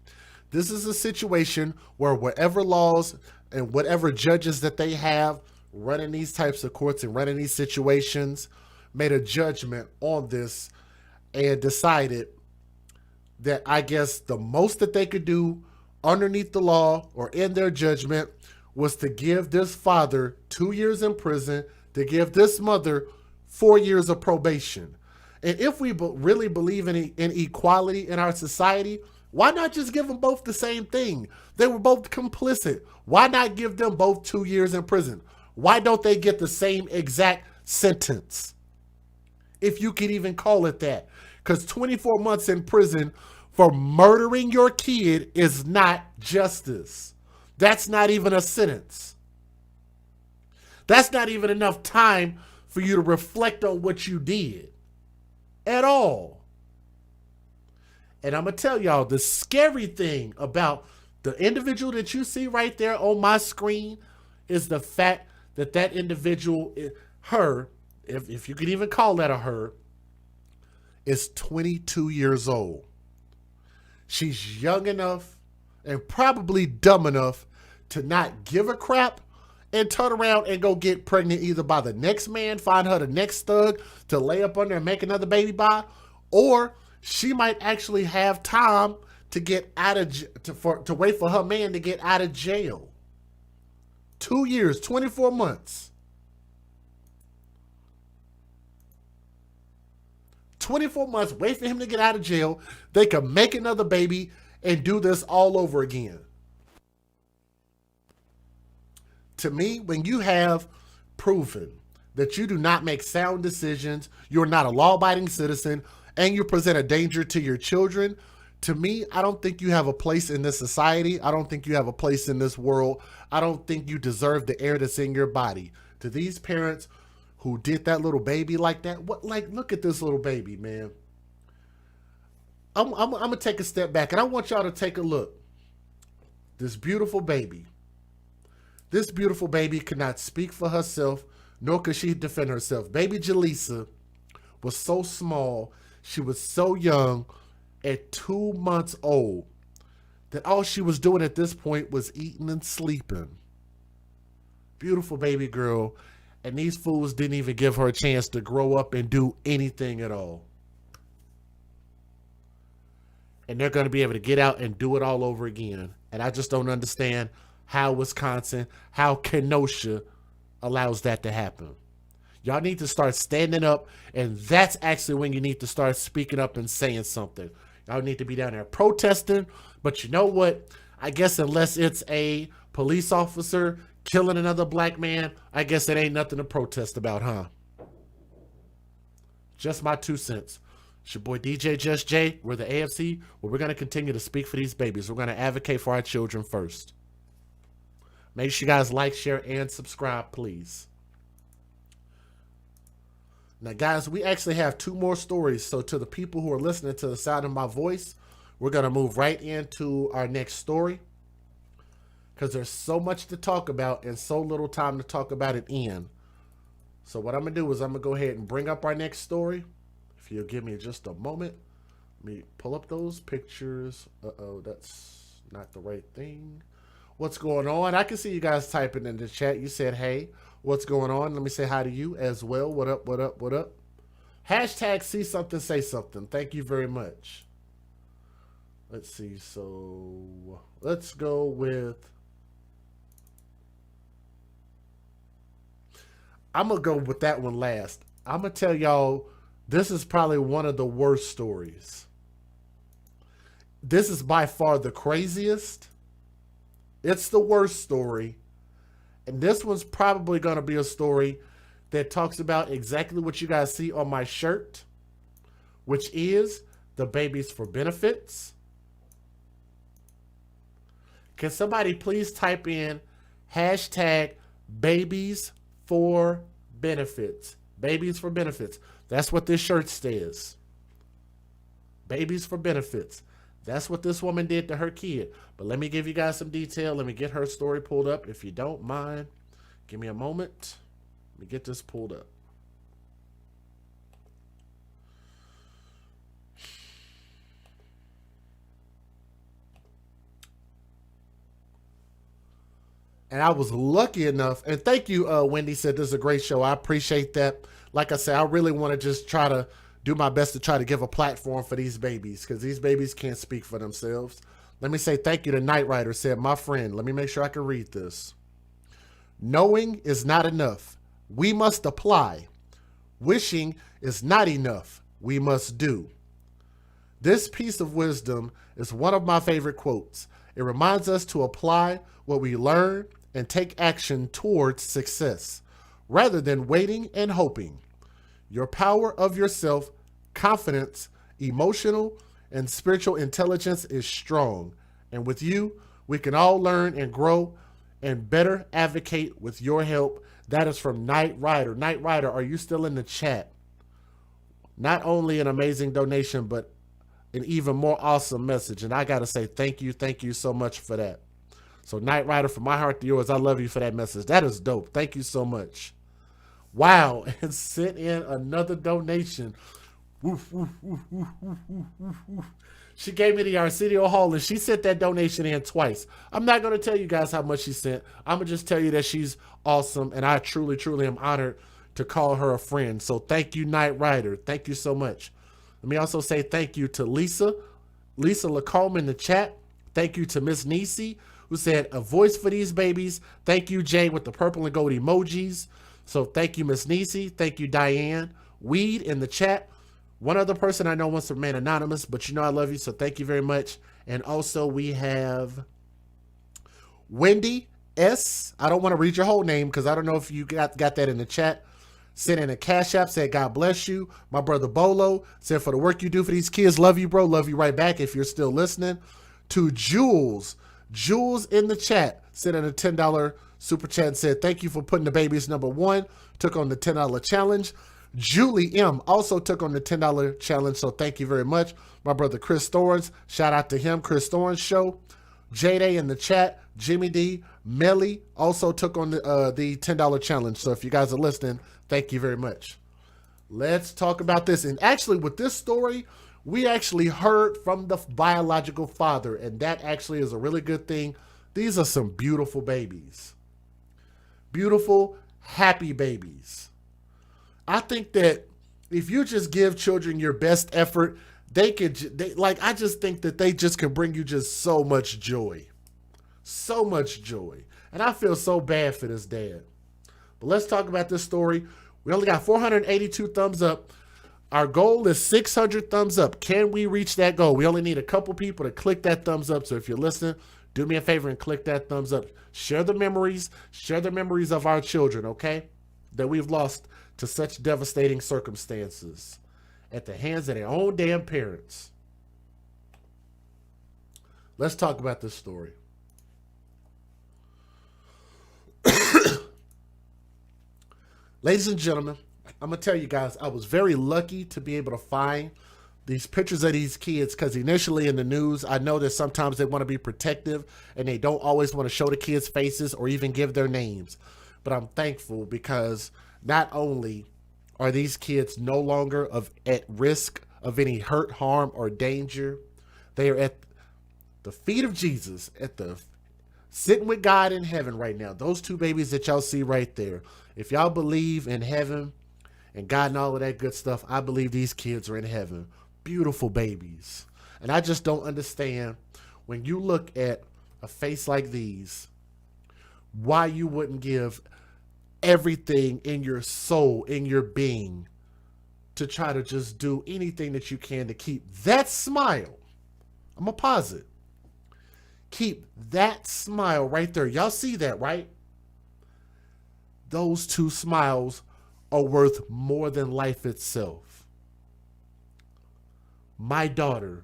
This is a situation where whatever laws and whatever judges that they have running these types of courts and running these situations made a judgment on this and decided that I guess the most that they could do underneath the law or in their judgment was to give this father 2 years in prison, to give this mother 4 years of probation. And if we really believe in equality in our society, why not just give them both the same thing? They were both complicit. Why not give them both 2 years in prison? Why don't they get the same exact sentence? If you could even call it that. Because 24 months in prison for murdering your kid is not justice. That's not even a sentence. That's not even enough time for you to reflect on what you did at all. And I'm going to tell y'all, the scary thing about the individual that you see right there on my screen is the fact that that individual, her, if you could even call that a her, is 22 years old. She's young enough and probably dumb enough to not give a crap and turn around and go get pregnant either by the next man, find her the next thug to lay up under and make another baby by, or she might actually have time to get out of to wait for her man to get out of jail. 2 years, 24 months. 24 months, wait for him to get out of jail. They can make another baby and do this all over again. To me, when you have proven that you do not make sound decisions, you're not a law-abiding citizen, and you present a danger to your children, to me, I don't think you have a place in this society. I don't think you have a place in this world. I don't think you deserve the air that's in your body. To these parents who did that little baby like that, look at this little baby, man. I'm going to take a step back, and I want y'all to take a look. This beautiful baby. This beautiful baby could not speak for herself, nor could she defend herself. Baby Jalissa was so small, she was so young, at 2 months old, that all she was doing at this point was eating and sleeping. Beautiful baby girl, and these fools didn't even give her a chance to grow up and do anything at all. And they're going to be able to get out and do it all over again. And I just don't understand how Wisconsin, how Kenosha allows that to happen. Y'all need to start standing up, and that's actually when you need to start speaking up and saying something. Y'all need to be down there protesting, but you know what? I guess unless it's a police officer killing another black man, I guess it ain't nothing to protest about, huh? Just my 2 cents. It's your boy DJ Just J. We're the AFC, where we're going to continue to speak for these babies. We're going to advocate for our children first. Make sure you guys like, share, and subscribe, please. Now, guys, we actually have 2 more stories. So to the people who are listening to the sound of my voice, we're going to move right into our next story because there's so much to talk about and so little time to talk about it in. So what I'm going to do is I'm going to go ahead and bring up our next story. If you'll give me just a moment. Let me pull up those pictures. Uh-oh, that's not the right thing. What's going on? I can see you guys typing in the chat. You said, hey, what's going on? Let me say hi to you as well. What up, what up, what up? Hashtag see something, say something. Thank you very much. Let's see. So let's go with... I'm going to go with that one last. I'm going to tell y'all, this is probably one of the worst stories. This is by far the craziest. It's the worst story. And this one's probably going to be a story that talks about exactly what you guys see on my shirt, which is the babies for benefits. Can somebody please type in hashtag babies for benefits? Babies for benefits. That's what this shirt says. Babies for benefits. That's what this woman did to her kid. But let me give you guys some detail. Let me get her story pulled up. If you don't mind, give me a moment. Let me get this pulled up. And I was lucky enough, and thank you, Wendy said this is a great show. I appreciate that. Like I said, I really want to just try to do my best to try to give a platform for these babies because these babies can't speak for themselves. Let me say thank you to Night Rider, said, my friend, let me make sure I can read this. Knowing is not enough. We must apply. Wishing is not enough. We must do. This piece of wisdom is one of my favorite quotes. It reminds us to apply what we learn and take action towards success, rather than waiting and hoping. Your power of yourself, confidence, emotional, and spiritual intelligence is strong. And with you, we can all learn and grow and better advocate with your help. That is from Night Rider. Night Rider, are you still in the chat? Not only an amazing donation, but an even more awesome message. And I got to say thank you so much for that. So Night Rider, from my heart to yours, I love you for that message. That is dope. Thank you so much. Wow. And sent in another donation. Woof, woof, woof, woof, woof, woof, woof, woof. She gave me the Arsenio Hall and she sent that donation in twice. I'm not going to tell you guys how much she sent. I'm going to just tell you that she's awesome. And I truly, truly am honored to call her a friend. So thank you, Night Rider. Thank you so much. Let me also say thank you to Lisa Lacombe in the chat. Thank you to Miss Nisi, who said a voice for these babies. Thank you, Jay, with the purple and gold emojis. So thank you, Miss Nisi. Thank you, Diane. Weed in the chat. One other person I know wants to remain anonymous, but you know I love you, so thank you very much. And also we have Wendy S. I don't want to read your whole name because I don't know if you got that in the chat. Sent in a Cash App, said, God bless you. My brother Bolo said, for the work you do for these kids, love you, bro. Love you right back if you're still listening. To Jules in the chat, sent in a $10 super chat and said, thank you for putting the babies #1. Took on the $10 challenge. Julie M. also took on the $10 challenge, so thank you very much. My brother Chris Thorns, shout out to him, Chris Thorns Show. J-Day in the chat, Jimmy D, Melly also took on the $10 challenge. So if you guys are listening, thank you very much. Let's talk about this. And actually with this story, we actually heard from the biological father, and that actually is a really good thing. These are some beautiful babies. Beautiful, happy babies. I think that if you just give children your best effort, I just think that they just can bring you just so much joy. So much joy. And I feel so bad for this dad. But let's talk about this story. We only got 482 thumbs up. Our goal is 600 thumbs up. Can we reach that goal? We only need a couple people to click that thumbs up. So if you're listening, do me a favor and click that thumbs up. Share the memories of our children, okay? That we've lost to such devastating circumstances at the hands of their own damn parents. Let's talk about this story. Ladies and gentlemen, I'm going to tell you guys, I was very lucky to be able to find these pictures of these kids, because initially in the news, I know that sometimes they want to be protective and they don't always want to show the kids' faces or even give their names. But I'm thankful because not only are these kids no longer at risk of any hurt, harm, or danger, they are at the feet of Jesus, sitting with God in heaven right now. Those two babies that y'all see right there. If y'all believe in heaven and God and all of that good stuff, I believe these kids are in heaven. Beautiful babies. And I just don't understand, when you look at a face like these, why you wouldn't give everything in your soul, in your being, to try to just do anything that you can to keep that smile. I'm going to pause it. Keep that smile right there. Y'all see that, right? Those two smiles are worth more than life itself. My daughter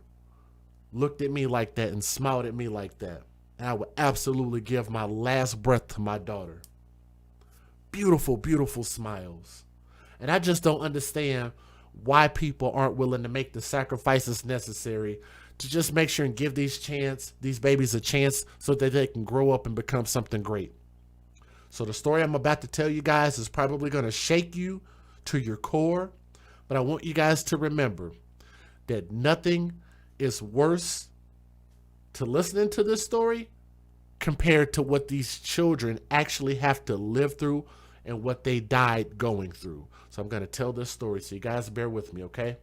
looked at me like that and smiled at me like that. And I would absolutely give my last breath to my daughter. Beautiful, beautiful smiles. And I just don't understand why people aren't willing to make the sacrifices necessary to just make sure and give these babies a chance so that they can grow up and become something great. So the story I'm about to tell you guys is probably going to shake you to your core, but I want you guys to remember that nothing is worse to listening to this story compared to what these children actually have to live through and what they died going through. So I'm going to tell this story, so you guys bear with me, okay?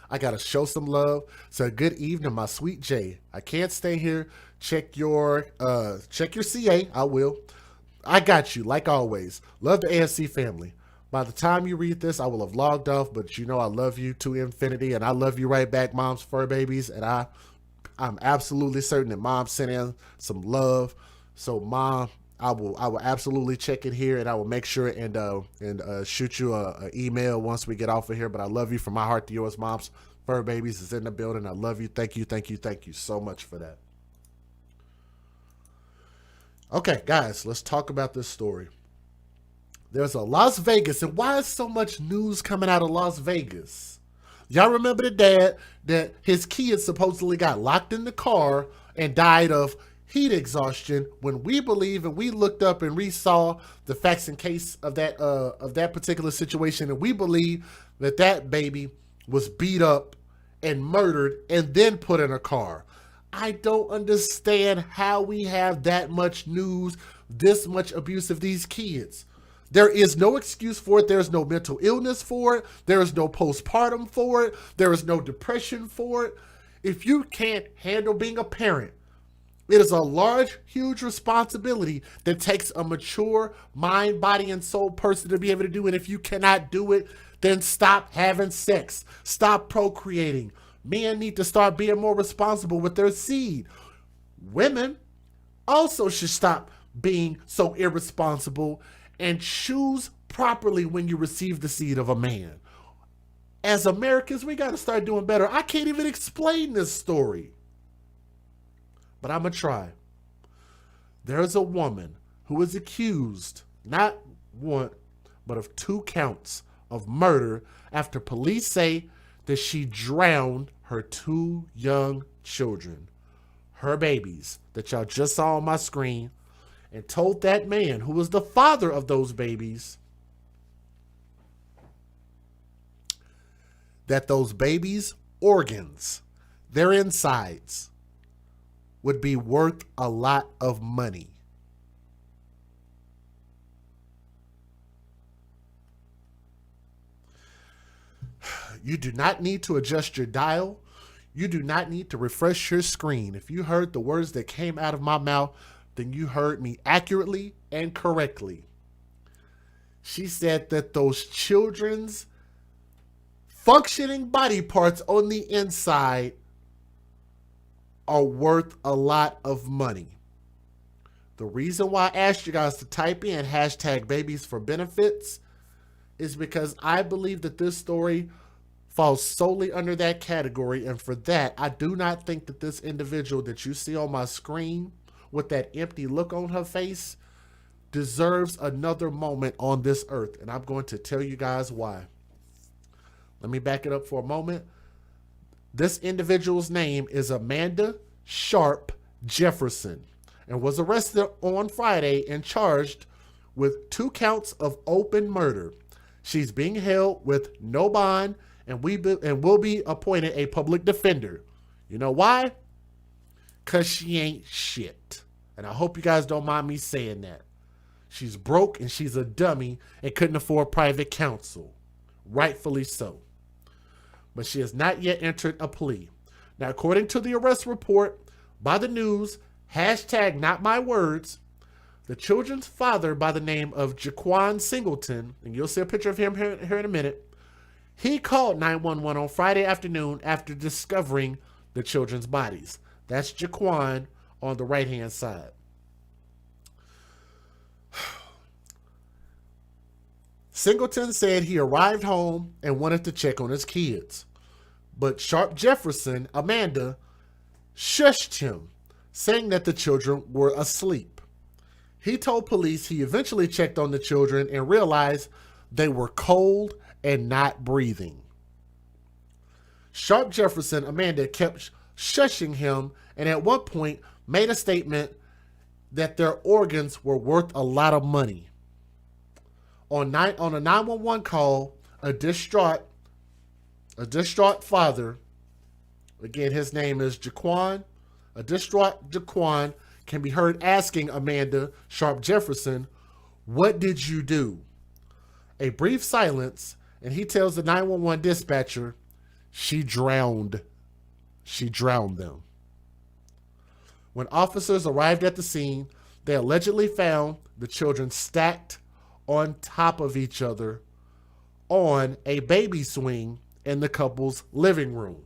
I got to show some love. So good evening, my sweet Jay. I can't stay here. Check your CA. I will. I got you, like always. Love the ASC family. By the time you read this, I will have logged off, but you know I love you to infinity, and I love you right back, Mom's fur babies. And I'm absolutely certain that Mom sent in some love. So, Mom, I will absolutely check it here, and I will make sure and shoot you a email once we get off of here. But I love you from my heart to yours. Mom's fur babies is in the building. I love you. Thank you so much for that. Okay, guys, let's talk about this story. There's a Las Vegas, and why is so much news coming out of Las Vegas? Y'all remember the dad that his kids supposedly got locked in the car and died of heat exhaustion, when we believe, and we looked up and we saw the facts and case of that particular situation, and we believe that baby was beat up and murdered and then put in a car. I don't understand how we have that much news, this much abuse of these kids. There is no excuse for it. There's no mental illness for it. There is no postpartum for it. There is no depression for it. If you can't handle being a parent, it is a large, huge responsibility that takes a mature mind, body, and soul person to be able to do it. If you cannot do it, then stop having sex. Stop procreating. Men need to start being more responsible with their seed. Women also should stop being so irresponsible and choose properly when you receive the seed of a man. As Americans, we got to start doing better. I can't even explain this story, but I'm going to try. There's a woman who is accused, not one, but of 2 counts of murder after police say that she drowned her 2 young children, her babies that y'all just saw on my screen, and told that man, who was the father of those babies, that those babies' organs, their insides, would be worth a lot of money. You do not need to adjust your dial. You do not need to refresh your screen. If you heard the words that came out of my mouth, then you heard me accurately and correctly. She said that those children's functioning body parts on the inside are worth a lot of money. The reason why I asked you guys to type in #babies4benefits is because I believe that this story falls solely under that category. And for that, I do not think that this individual that you see on my screen with that empty look on her face deserves another moment on this earth. And I'm going to tell you guys why. Let me back it up for a moment. This individual's name is Amanda Sharp-Jefferson and was arrested on Friday and charged with 2 counts of open murder. She's being held with no bond and will be appointed a public defender. You know why? Because she ain't shit. And I hope you guys don't mind me saying that. She's broke and she's a dummy and couldn't afford private counsel. Rightfully so. But she has not yet entered a plea. Now, according to the arrest report by the news, hashtag not my words, the children's father by the name of Jaquan Singleton, and you'll see a picture of him here in a minute, he called 911 on Friday afternoon after discovering the children's bodies. That's Jaquan on the right-hand side. Singleton said he arrived home and wanted to check on his kids. But Sharp-Jefferson, Amanda, shushed him, saying that the children were asleep. He told police he eventually checked on the children and realized they were cold and not breathing. Sharp-Jefferson, Amanda, kept shushing him and at one point made a statement that their organs were worth a lot of money. On a 911 call, a distraught father, again, his name is Jaquan, a distraught Jaquan can be heard asking Amanda Sharp-Jefferson, "What did you do?" A brief silence, and he tells the 911 dispatcher, "She drowned. She drowned them." When officers arrived at the scene, they allegedly found the children stacked on top of each other on a baby swing in the couple's living room.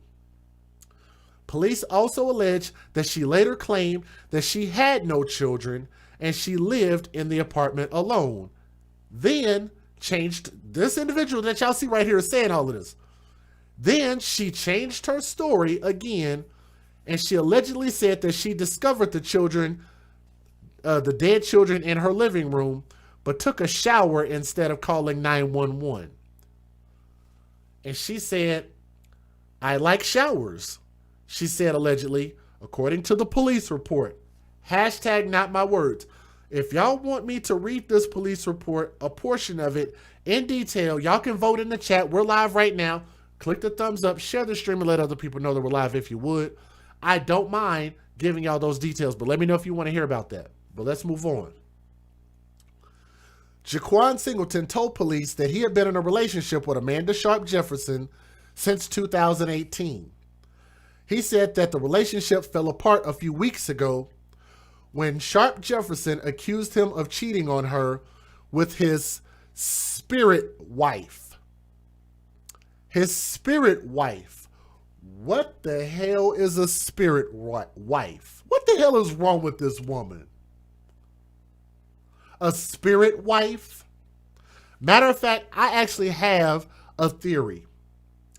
Police also alleged that she later claimed that she had no children and she lived in the apartment alone. Then changed, this individual that y'all see right here is saying all of this. Then she changed her story again and she allegedly said that she discovered the children, the dead children in her living room, but took a shower instead of calling 911. And she said, "I like showers," she said allegedly, according to the police report. Hashtag not my words. If y'all want me to read this police report, a portion of it in detail, y'all can vote in the chat. We're live right now. Click the thumbs up, share the stream, and let other people know that we're live if you would. I don't mind giving y'all those details, but let me know if you want to hear about that. But let's move on. Jaquan Singleton told police that he had been in a relationship with Amanda Sharp-Jefferson since 2018. He said that the relationship fell apart a few weeks ago when Sharp-Jefferson accused him of cheating on her with his spirit wife. His spirit wife. What the hell is a spirit wife? What the hell is wrong with this woman? A spirit wife? Matter of fact, I actually have a theory.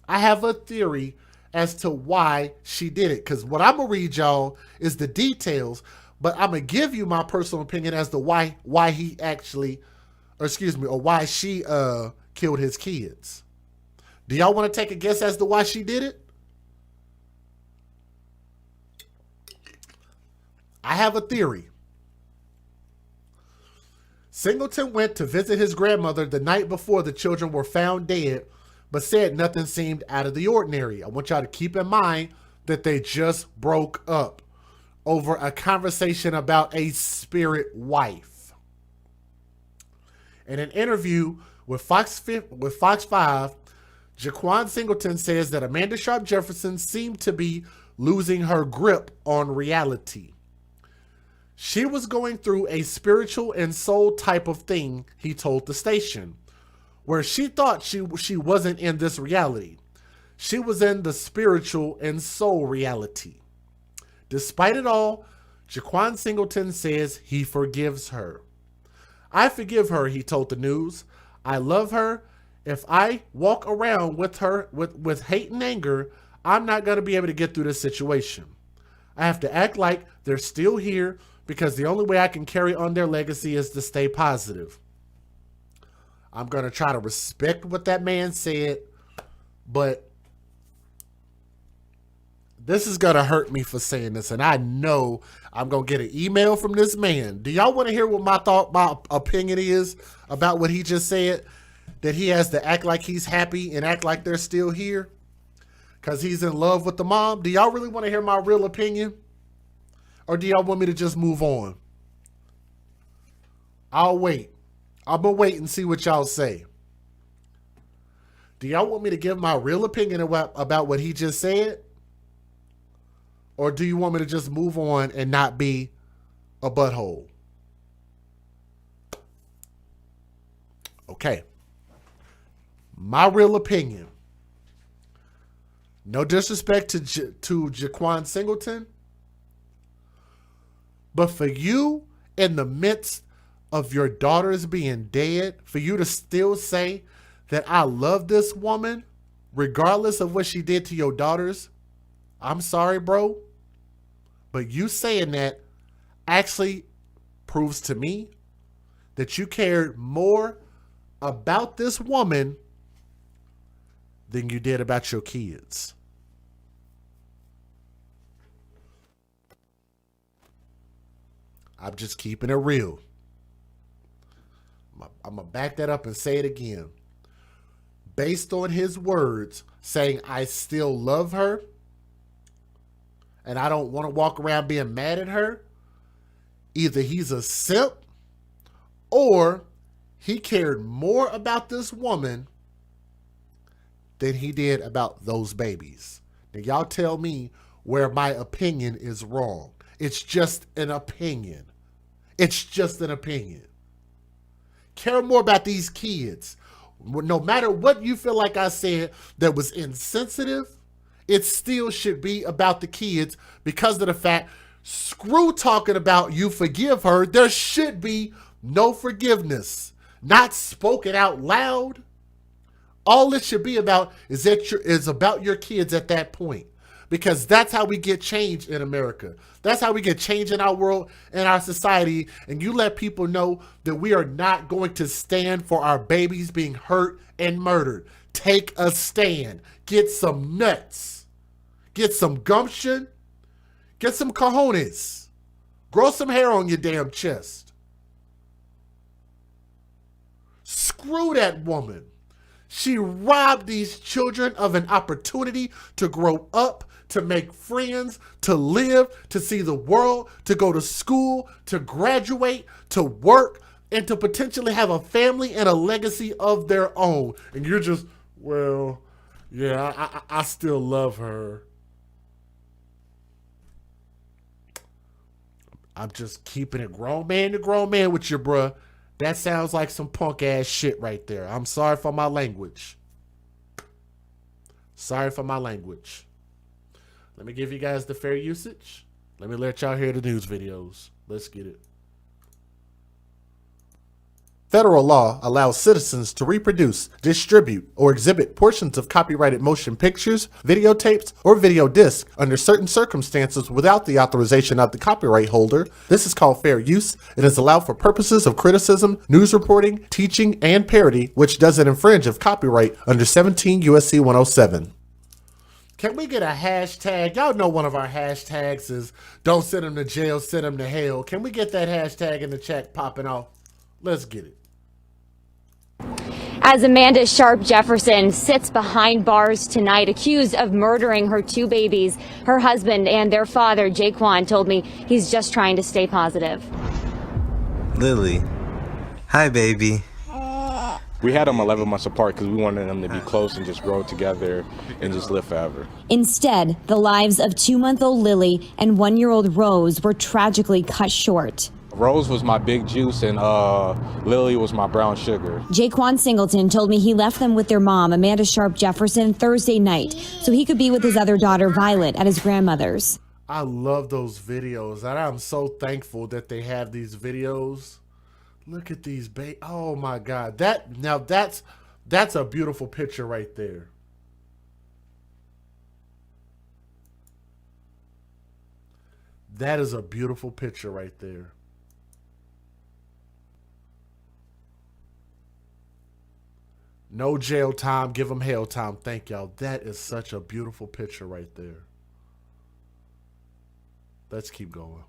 I have a theory as to why she did it. Because what I'm going to read y'all is the details, but I'm going to give you my personal opinion as to why he actually, or why she killed his kids. Do y'all want to take a guess as to why she did it? I have a theory. Singleton went to visit his grandmother the night before the children were found dead, but said nothing seemed out of the ordinary. I want y'all to keep in mind that they just broke up over a conversation about a spirit wife. In an interview with Fox 5, Jaquan Singleton says that Amanda Sharp-Jefferson seemed to be losing her grip on reality. She was going through a spiritual and soul type of thing, he told the station, where she thought she wasn't in this reality. She was in the spiritual and soul reality. Despite it all, Jaquan Singleton says he forgives her. "I forgive her," he told the news. "I love her. If I walk around with her with hate and anger, I'm not going to be able to get through this situation. I have to act like they're still here because the only way I can carry on their legacy is to stay positive." I'm going to try to respect what that man said, but This is going to hurt me for saying this, and I know I'm going to get an email from this man. Do y'all want to hear what my opinion is about what he just said? That he has to act like he's happy and act like they're still here because he's in love with the mom? Do y'all really want to hear my real opinion? Or do y'all want me to just move on? I'll wait. I'm going to wait and see what y'all say. Do y'all want me to give my real opinion about what he just said? Or do you want me to just move on and not be a butthole? Okay. My real opinion. No disrespect to Jaquan Singleton. But for you, in the midst of your daughters being dead, for you to still say that I love this woman, regardless of what she did to your daughters, I'm sorry, bro. But you saying that actually proves to me that you cared more about this woman than you did about your kids. I'm just keeping it real. I'm going to back that up and say it again. Based on his words saying, I still love her, and I don't want to walk around being mad at her, either he's a simp or he cared more about this woman than he did about those babies. Now, y'all tell me where my opinion is wrong. It's just an opinion. It's just an opinion. Care more about these kids. No matter what you feel like I said that was insensitive, it still should be about the kids because of the fact, screw talking about you forgive her. There should be no forgiveness, not spoken out loud. All it should be about is about your kids at that point, because that's how we get change in America. That's how we get change in our world and our society. And you let people know that we are not going to stand for our babies being hurt and murdered. Take a stand. Get some nuts. Get some gumption. Get some cojones. Grow some hair on your damn chest. Screw that woman. She robbed these children of an opportunity to grow up, to make friends, to live, to see the world, to go to school, to graduate, to work, and to potentially have a family and a legacy of their own. And you're just, well, yeah, I still love her. I'm just keeping it grown man to grown man with you, bruh. That sounds like some punk ass shit right there. I'm sorry for my language. Sorry for my language. Let me give you guys the fair usage. Let me let y'all hear the news videos. Let's get it. Federal law allows citizens to reproduce, distribute, or exhibit portions of copyrighted motion pictures, videotapes, or video discs under certain circumstances without the authorization of the copyright holder. This is called fair use. It is allowed for purposes of criticism, news reporting, teaching, and parody, which doesn't infringe of copyright under 17 U.S.C. 107. Can we get a hashtag? Y'all know one of our hashtags is don't send them to jail, send them to hell. Can we get that hashtag in the chat popping off? Let's get it. As Amanda Sharp-Jefferson sits behind bars tonight, accused of murdering her two babies, her husband and their father, Jaquan, told me he's just trying to stay positive. Lily. Hi, baby. We had them 11 months apart because we wanted them to be close and just grow together and just live forever. Instead, the lives of 2-month-old Lily and 1-year-old Rose were tragically cut short. Rose was my big juice and Lily was my brown sugar. Jaquan Singleton told me he left them with their mom, Amanda Sharp-Jefferson, Thursday night so he could be with his other daughter, Violet, at his grandmother's. I love those videos, and I'm so thankful that they have these videos. Look at these oh my God. That's a beautiful picture right there. That is a beautiful picture right there. No jail time, give them hell time. Thank y'all. That is such a beautiful picture right there. Let's keep going.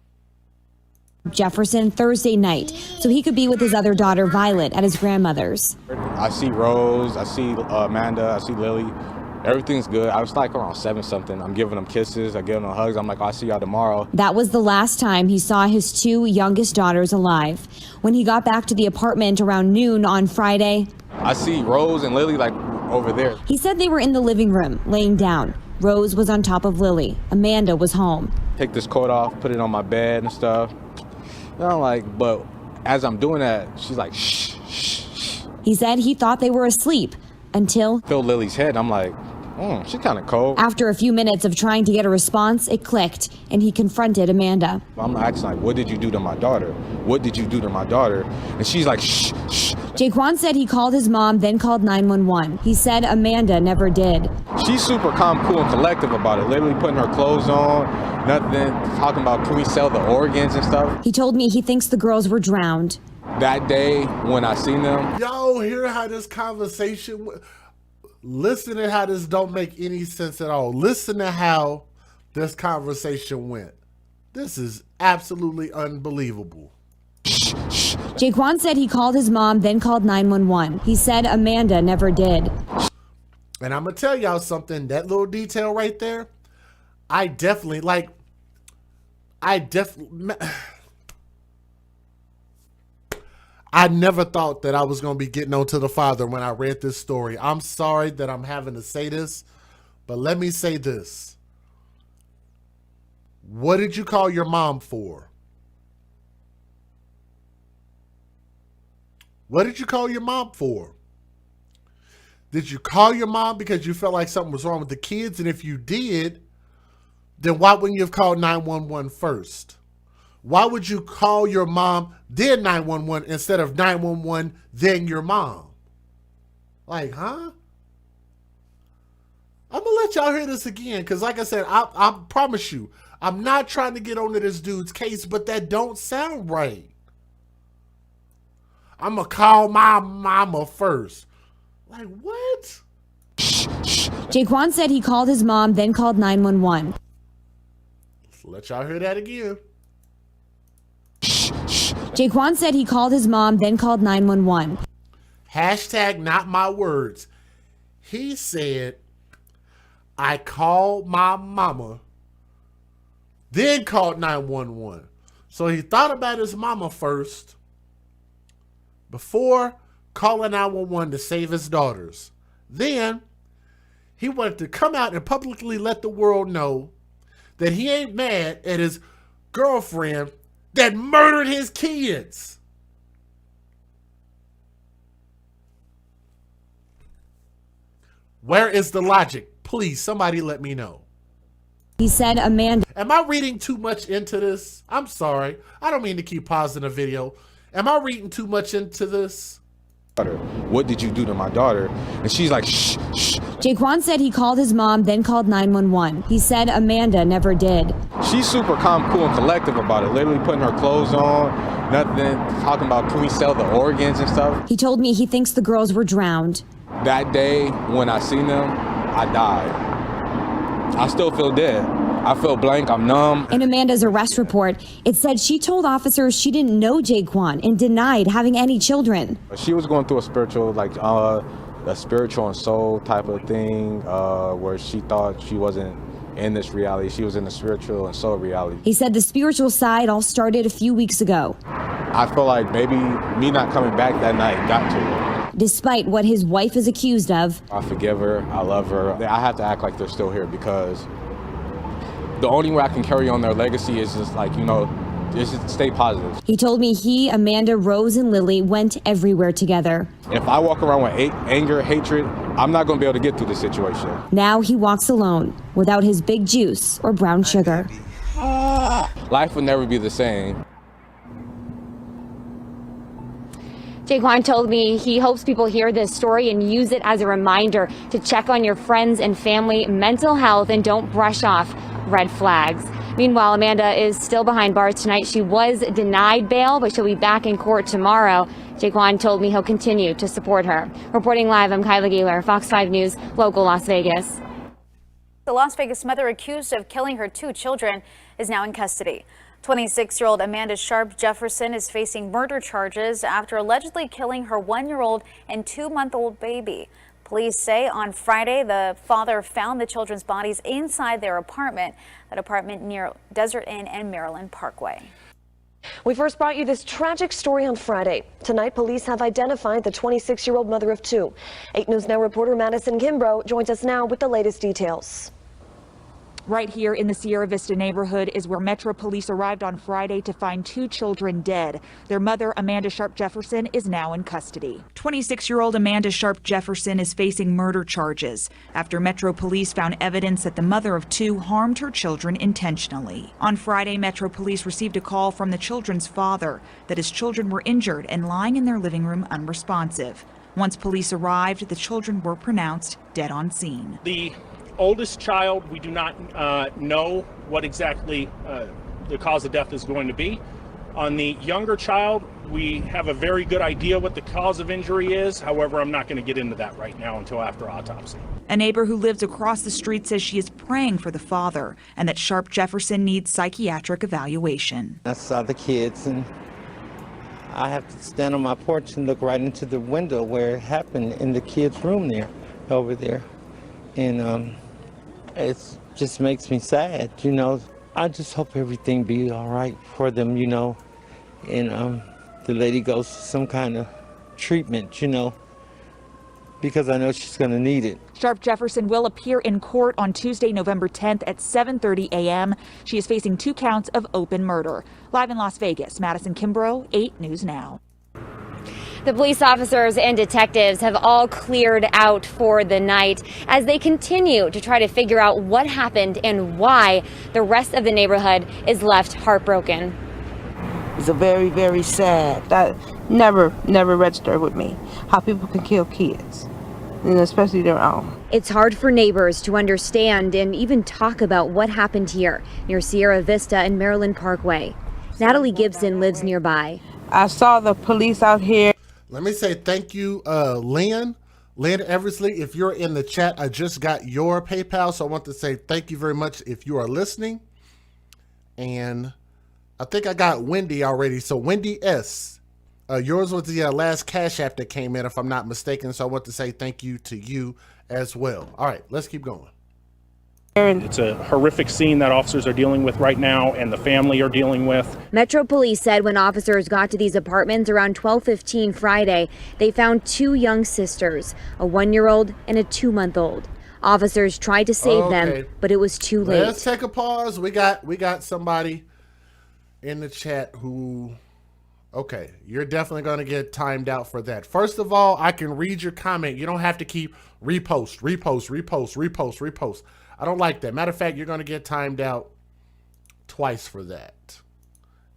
Jefferson Thursday night so he could be with his other daughter Violet at his grandmother's. I see Rose, I see Amanda, I see Lily. Everything's good. I was like around 7 something. I'm giving them kisses, I give them hugs. I'm like, I'll see y'all tomorrow. That was the last time he saw his 2 youngest daughters alive. When he got back to the apartment around noon on Friday, I see Rose and Lily like over there. He said they were in the living room, laying down. Rose was on top of Lily. Amanda was home. Take this coat off, put it on my bed and stuff. And I'm like, but as I'm doing that, she's like, shh, shh, shh. He said he thought they were asleep until Feel Lily's head. I'm like, she's kind of cold. After a few minutes of trying to get a response, it clicked, and he confronted Amanda. I'm asking, like, what did you do to my daughter? What did you do to my daughter? And she's like, shh, shh. Jaquan said he called his mom, then called 911. He said Amanda never did. She's super calm, cool, and collective about it. Literally putting her clothes on, nothing, talking about can we sell the organs and stuff. He told me he thinks the girls were drowned. That day when I seen them. Yo, hear how this conversation went. Listen to how this don't make any sense at all. Listen to how this conversation went. This is absolutely unbelievable. Jaquan said he called his mom, then called 911. He said Amanda never did. And I'm going to tell y'all something. That little detail right there, I never thought that I was going to be getting on to the father when I read this story. I'm sorry that I'm having to say this, but let me say this. What did you call your mom for? What did you call your mom for? Did you call your mom because you felt like something was wrong with the kids? And if you did, then why wouldn't you have called 911 first? Why would you call your mom, then 911, instead of 911, then your mom? Like, huh? I'm going to let y'all hear this again, because like I said, I promise you, I'm not trying to get onto this dude's case, but that don't sound right. I'm going to call my mama first. Like, what? Jaquan said he called his mom, then called 911. Let's let y'all hear that again. Jaquan said he called his mom, then called 911. Hashtag not my words. He said, I called my mama, then called 911. So he thought about his mama first before calling 911 to save his daughters. Then he wanted to come out and publicly let the world know that he ain't mad at his girlfriend that murdered his kids. Where is the logic? Please, somebody let me know. He said Amanda. Am I reading too much into this? I'm sorry. I don't mean to keep pausing the video. Am I reading too much into this? What did you do to my daughter? And she's like, shh, shh. Jaquan said he called his mom, then called 911. He said Amanda never did. She's super calm, cool, and collective about it. Literally putting her clothes on, nothing, talking about can we sell the organs and stuff. He told me he thinks the girls were drowned. That day when I seen them, I died. I still feel dead. I feel blank, I'm numb. In Amanda's arrest report, it said she told officers she didn't know Jaquan and denied having any children. She was going through a spiritual, a spiritual and soul type of thing, where she thought she wasn't in this reality. She was in the spiritual and soul reality. He said the spiritual side all started a few weeks ago. I feel like maybe me not coming back that night got to her. Despite what his wife is accused of. I forgive her, I love her. I have to act like they're still here because the only way I can carry on their legacy is just just stay positive. He told me he, Amanda, Rose, and Lily went everywhere together. If I walk around with anger, hatred, I'm not going to be able to get through this situation. Now he walks alone, without his big juice or brown sugar. Life will never be the same. Jaquan told me he hopes people hear this story and use it as a reminder to check on your friends and family mental health and don't brush off red flags. Meanwhile, Amanda is still behind bars tonight. She was denied bail, but she'll be back in court tomorrow. Jaquan told me he'll continue to support her. Reporting live, I'm Kyla Gaylor, Fox 5 News, local Las Vegas. The Las Vegas mother accused of killing her 2 children is now in custody. 26-year-old Amanda Sharp-Jefferson is facing murder charges after allegedly killing her 1-year-old and 2-month-old baby. Police say on Friday the father found the children's bodies inside their apartment, that apartment near Desert Inn and Maryland Parkway. We first brought you this tragic story on Friday. Tonight, police have identified the 26-year-old mother of 2. 8 News Now reporter Madison Kimbrough joins us now with the latest details. Right here in the Sierra Vista neighborhood is where Metro Police arrived on Friday to find 2 children dead. Their mother, Amanda Sharp-Jefferson, is now in custody. 26-year-old Amanda Sharp-Jefferson is facing murder charges after Metro Police found evidence that the mother of 2 harmed her children intentionally. On Friday, Metro Police received a call from the children's father that his children were injured and lying in their living room unresponsive. Once police arrived, the children were pronounced dead on scene. The oldest child, we do not know what exactly the cause of death is going to be. On the younger child, we have a very good idea what the cause of injury is. However, I'm not going to get into that right now until after autopsy. A neighbor who lives across the street says she is praying for the father and that Sharp-Jefferson needs psychiatric evaluation. I saw the kids and I have to stand on my porch and look right into the window where it happened in the kids' room there, over there. And it just makes me sad, you know. I just hope everything be all right for them, you know. And the lady goes to some kind of treatment, you know, because I know she's going to need it. Sharp-Jefferson will appear in court on Tuesday, November 10th at 7:30 a.m. She is facing 2 counts of open murder. Live in Las Vegas, Madison Kimbrough, 8 News Now. The police officers and detectives have all cleared out for the night as they continue to try to figure out what happened and why the rest of the neighborhood is left heartbroken. It's a very, very sad. That never registered with me, how people can kill kids, and especially their own. It's hard for neighbors to understand and even talk about what happened here near Sierra Vista and Maryland Parkway. Natalie Gibson lives nearby. I saw the police out here. Let me say thank you, Lynn Eversley. If you're in the chat, I just got your PayPal, so I want to say thank you very much if you are listening. And I think I got Wendy already. So Wendy S., yours was the last Cash App that came in, if I'm not mistaken. So I want to say thank you to you as well. All right, let's keep going. It's a horrific scene that officers are dealing with right now and the family are dealing with. Metro Police said when officers got to these apartments around 12:15 Friday, they found 2 young sisters, a 1-year-old and a 2-month-old. Officers tried to save them, but it was too late. Let's take a pause. We got somebody in the chat who, okay, you're definitely going to get timed out for that. First of all, I can read your comment. You don't have to keep repost. I don't like that. Matter of fact, you're going to get timed out twice for that.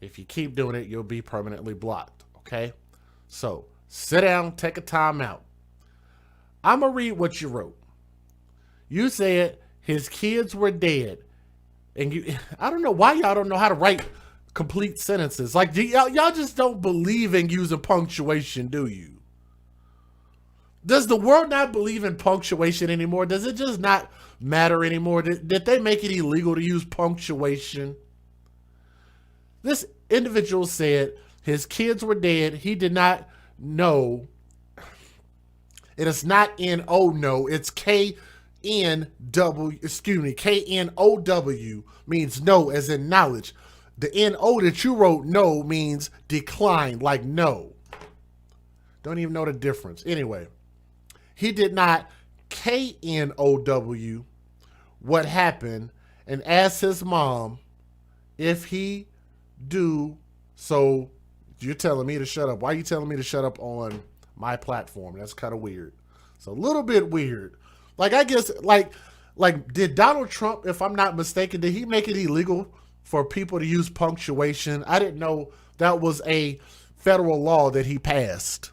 If you keep doing it, you'll be permanently blocked, okay? So sit down, take a time out. I'm going to read what you wrote. You said his kids were dead. And I don't know why y'all don't know how to write complete sentences. Like, y'all just don't believe in using punctuation, do you? Does the world not believe in punctuation anymore? Does it just not matter anymore? Did they make it illegal to use punctuation? This individual said his kids were dead. He did not know. It is not N-O, it's K-N-W, excuse me, K-N-O-W means no, as in knowledge. The N-O that you wrote, no, means decline, like no. Don't even know the difference. Anyway. He did not K-N-O-W what happened and asked his mom if he do. So you're telling me to shut up. Why are you telling me to shut up on my platform? That's kind of weird. It's a little bit weird. Like, I guess, like did Donald Trump, if I'm not mistaken, did he make it illegal for people to use punctuation? I didn't know that was a federal law that he passed.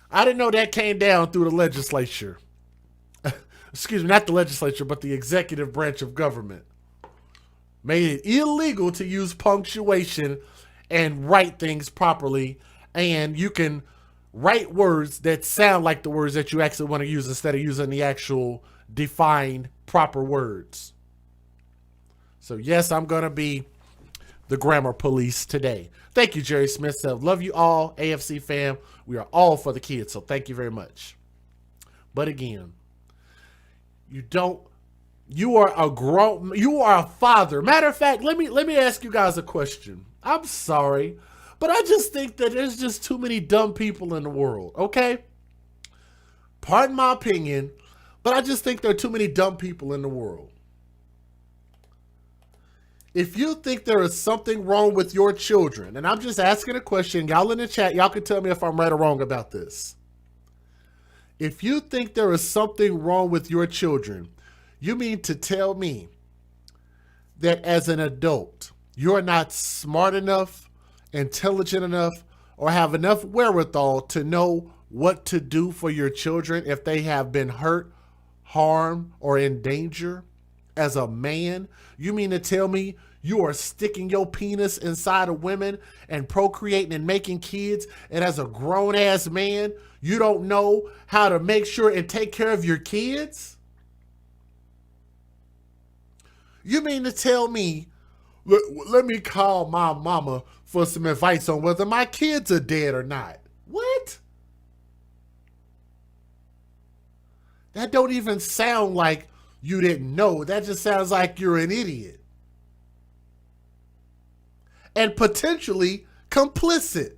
I didn't know that came down through the legislature. Excuse me, not the legislature, but the executive branch of government. Made it illegal to use punctuation and write things properly. And you can write words that sound like the words that you actually want to use instead of using the actual define proper words. So yes, I'm going to be the grammar police today. Thank you, Jerry Smith. So love you all, AFC fam. We are all for the kids, so thank you very much. But again, you are a father. Matter of fact, let me ask you guys a question. I'm sorry, but I just think that there's just too many dumb people in the world, okay? Pardon my opinion, but I just think there are too many dumb people in the world. If you think there is something wrong with your children, and I'm just asking a question, y'all in the chat, y'all can tell me if I'm right or wrong about this. If you think there is something wrong with your children, you mean to tell me that as an adult, you're not smart enough, intelligent enough, or have enough wherewithal to know what to do for your children if they have been hurt, harmed, or in danger? As a man, you mean to tell me you are sticking your penis inside of women and procreating and making kids, and as a grown-ass man, you don't know how to make sure and take care of your kids? You mean to tell me, let me call my mama for some advice on whether my kids are dead or not? What? That don't even sound like you didn't know. That just sounds like you're an idiot. And potentially complicit.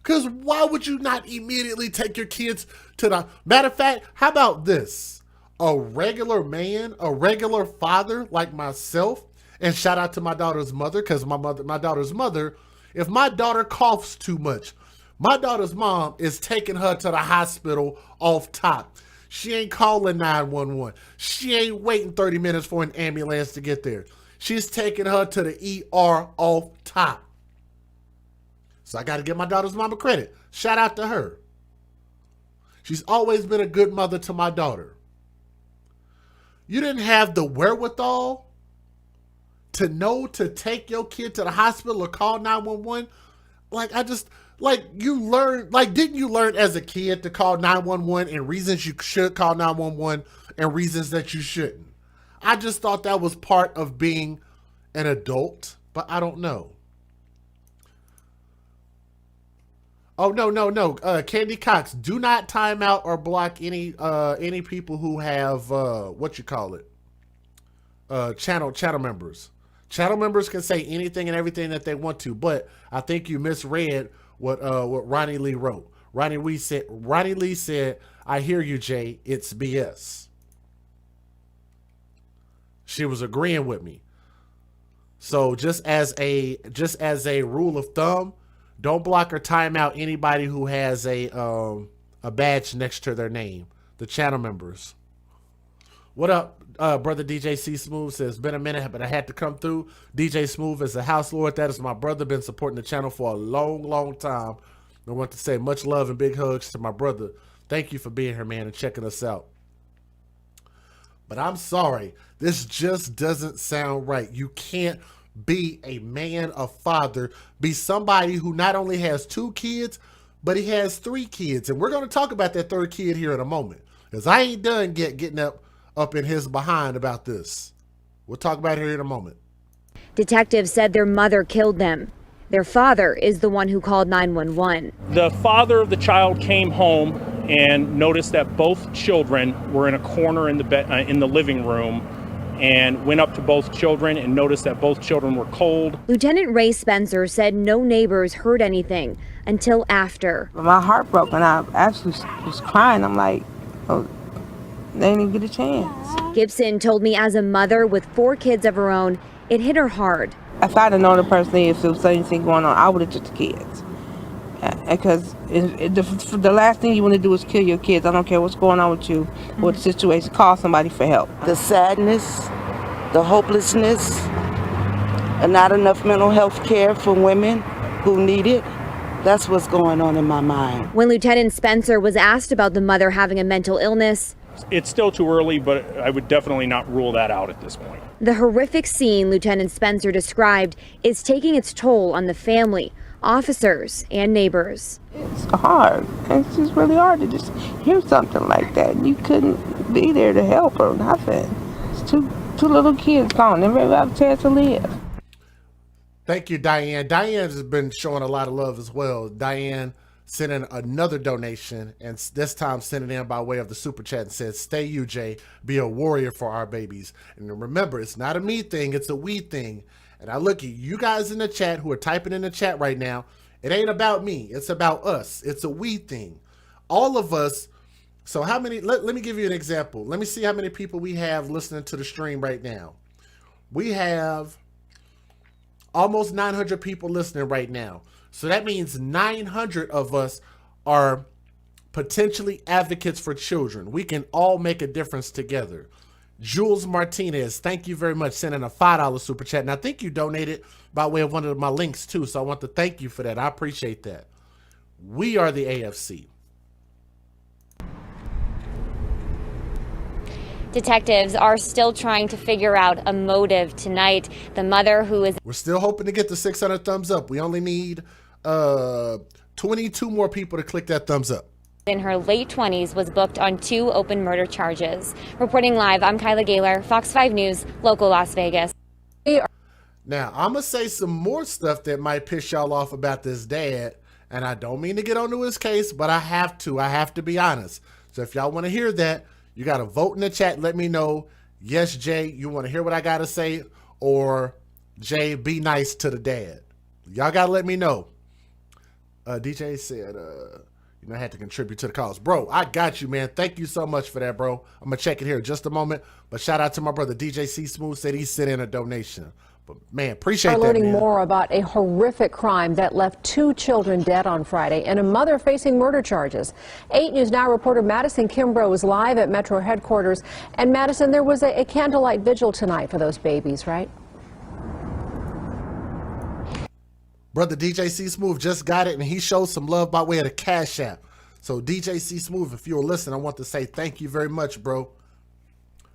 Because why would you not immediately take your kids to the... Matter of fact, how about this? A regular man, a regular father like myself, and shout out to my daughter's mother, because my daughter's mother, if my daughter coughs too much, my daughter's mom is taking her to the hospital off top. She ain't calling 911. She ain't waiting 30 minutes for an ambulance to get there. She's taking her to the ER off top. So I got to give my daughter's mama credit. Shout out to her. She's always been a good mother to my daughter. You didn't have the wherewithal to know to take your kid to the hospital or call 911? You learned, didn't you learn as a kid to call 911 and reasons you should call 911 and reasons that you shouldn't? I just thought that was part of being an adult, but I don't know. Oh, no. Candy Cox, do not time out or block any people who have, channel members. Channel members can say anything and everything that they want to, but I think you misread what Ronnie Lee wrote. Ronnie Lee said, I hear you, Jay, it's BS. She was agreeing with me. So just as a rule of thumb, don't block or time out anybody who has a badge next to their name. The channel members. What up, brother DJ C Smooth says, been a minute, but I had to come through. DJ Smooth is a house lord. That is my brother. Been supporting the channel for a long, long time. I want to say much love and big hugs to my brother. Thank you for being here, man, and checking us out. But I'm sorry, this just doesn't sound right. You can't be a man, a father, be somebody who not only has 2 kids, but he has 3 kids. And we're going to talk about that 3rd kid here in a moment, because I ain't done getting up in his behind about this. We'll talk about it here in a moment. Detectives said their mother killed them. Their father is the one who called 911. The father of the child came home and noticed that both children were in a corner in the living room, and went up to both children and noticed that both children were cold. Lieutenant Ray Spencer said no neighbors heard anything until after. My heart broke and I actually was crying. I'm like, oh, they didn't even get a chance. Gibson told me as a mother with 4 kids of her own, it hit her hard. If I'd have known the person, if there was anything going on, I would have took the kids. Because the last thing you want to do is kill your kids. I don't care what's going on with you, what the situation. Call somebody for help. The sadness, the hopelessness, and not enough mental health care for women who need it. That's what's going on in my mind. When Lieutenant Spencer was asked about the mother having a mental illness, It's still too early, but I would definitely not rule that out at this point. the horrific scene Lieutenant Spencer described is taking its toll on the family. officers and neighbors. It's hard. It's just really hard to just hear something like that. You couldn't be there to help or nothing. It's two little kids gone. They never have a chance to live. Thank you, Diane. Diane has been showing a lot of love as well. Diane sent in another donation, and this time sent it in by way of the super chat and said, "Stay UJ, be a warrior for our babies." And remember, it's not a me thing, it's a we thing. And I look at you guys in the chat who are typing in the chat right now. It ain't about me, it's about us. It's a we thing. All of us. So how many, let me give you an example. Let me see how many people we have listening to the stream right now. We have almost 900 people listening right now. So that means 900 of us are potentially advocates for children. We can all make a difference together. Jules Martinez, thank you very much, sending a $5 super chat. And I think you donated by way of one of my links too. So I want to thank you for that. I appreciate that. We are the AFC. Detectives are still trying to figure out a motive tonight. The mother, who is... We're still hoping to get the 600 thumbs up. We only need 22 more people to click that thumbs up. In her late 20s, was booked on 2 open murder charges. Reporting live, I'm Kyla Gaylor, Fox 5 News, local Las Vegas. Now, I'm going to say some more stuff that might piss y'all off about this dad. And I don't mean to get onto his case, but I have to. I have to be honest. So if y'all want to hear that, you got to vote in the chat. Let me know. Yes, Jay, you want to hear what I got to say? Or, Jay, be nice to the dad. Y'all got to let me know. DJ said, I had to contribute to the cause. Bro, I got you, man. Thank you so much for that, bro. I'm going to check it here in just a moment. But shout out to my brother, DJ C Smooth, said he sent in a donation. But, man, appreciate that, man. Learning more about a horrific crime that left 2 children dead on Friday and a mother facing murder charges. 8 News Now reporter Madison Kimbrough is live at Metro headquarters. And, Madison, there was a candlelight vigil tonight for those babies, right? Brother DJ C Smooth just got it, and he showed some love by way of the Cash App. So DJ C Smooth, if you're listening, I want to say thank you very much, bro.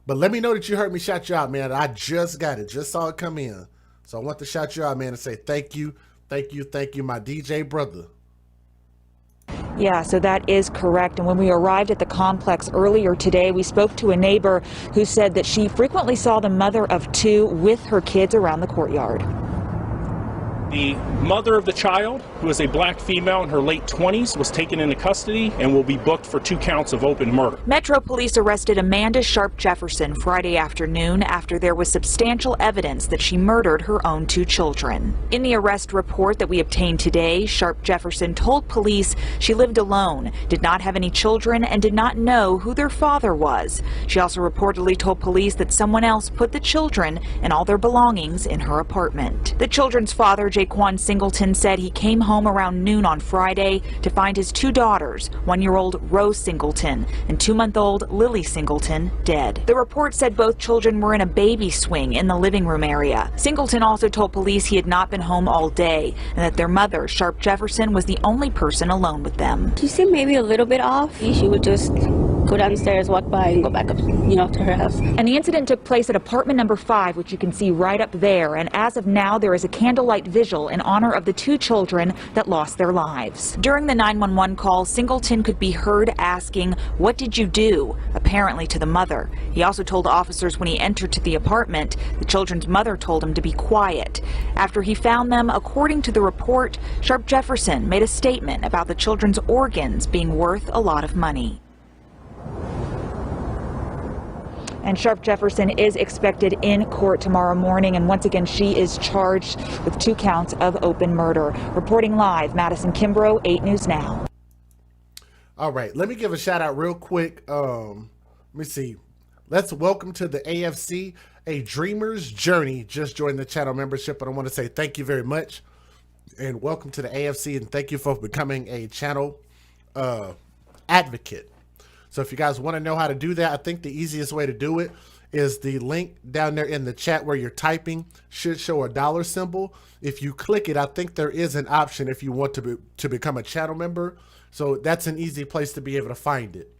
But let me know that you heard me shout you out, man. I just got it. Just saw it come in. So I want to shout you out, man, and say thank you, thank you, thank you, my DJ brother. Yeah, so that is correct. And when we arrived at the complex earlier today, we spoke to a neighbor who said that she frequently saw the mother of 2 with her kids around the courtyard. The mother of the child, who is a black female in her late 20s, was taken into custody and will be booked for 2 counts of open murder. Metro Police arrested Amanda Sharp-Jefferson Friday afternoon after there was substantial evidence that she murdered her own 2 children. In the arrest report that we obtained today, Sharp-Jefferson told police she lived alone, did not have any children, and did not know who their father was. She also reportedly told police that someone else put the children and all their belongings in her apartment. The children's father, Jaquan Singleton, said he came home around noon on Friday to find his 2 daughters, 1-year-old Rose Singleton and 2-month-old Lily Singleton, dead. The report said both children were in a baby swing in the living room area. Singleton also told police he had not been home all day and that their mother, Sharp-Jefferson, was the only person alone with them. She seemed maybe a little bit off. She would just go downstairs, walk by, and go back up, to her house. And the incident took place at apartment number 5, which you can see right up there. And as of now, there is a candlelight vigil in honor of the 2 children that lost their lives. During the 911 call, Singleton could be heard asking, "What did you do?" apparently to the mother. He also told officers when he entered to the apartment, the children's mother told him to be quiet. After he found them, according to the report, Sharp-Jefferson made a statement about the children's organs being worth a lot of money. And Sharp-Jefferson is expected in court tomorrow morning, and once again she is charged with 2 counts of open murder. Reporting live, Madison Kimbrough, 8 News Now. All right, let me give a shout out real quick. Let me see. Let's welcome to the AFC, A Dreamer's Journey. Just joined the channel membership, but I want to say thank you very much. And welcome to the AFC, and thank you for becoming a channel advocate. So if you guys want to know how to do that, I think the easiest way to do it is the link down there in the chat where you're typing should show a dollar symbol. If you click it, I think there is an option if you want to become a channel member. So that's an easy place to be able to find it.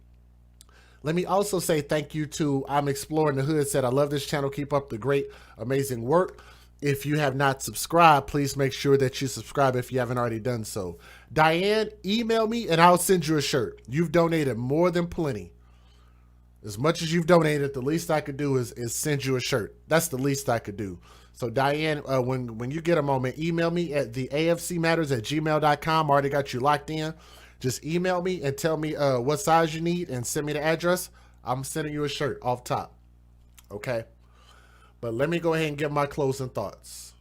Let me also say thank you to I'm Exploring the Hood, said, "I love this channel. Keep up the great, amazing work." If you have not subscribed, please make sure that you subscribe if you haven't already done so. Diane, email me and I'll send you a shirt. You've donated more than plenty. As much as you've donated, the least I could do is send you a shirt. That's the least I could do. So Diane, when you get a moment, email me at theafcmatters@gmail.com. I already got you locked in. Just email me and tell me what size you need and send me the address. I'm sending you a shirt off top. Okay? But let me go ahead and give my closing thoughts.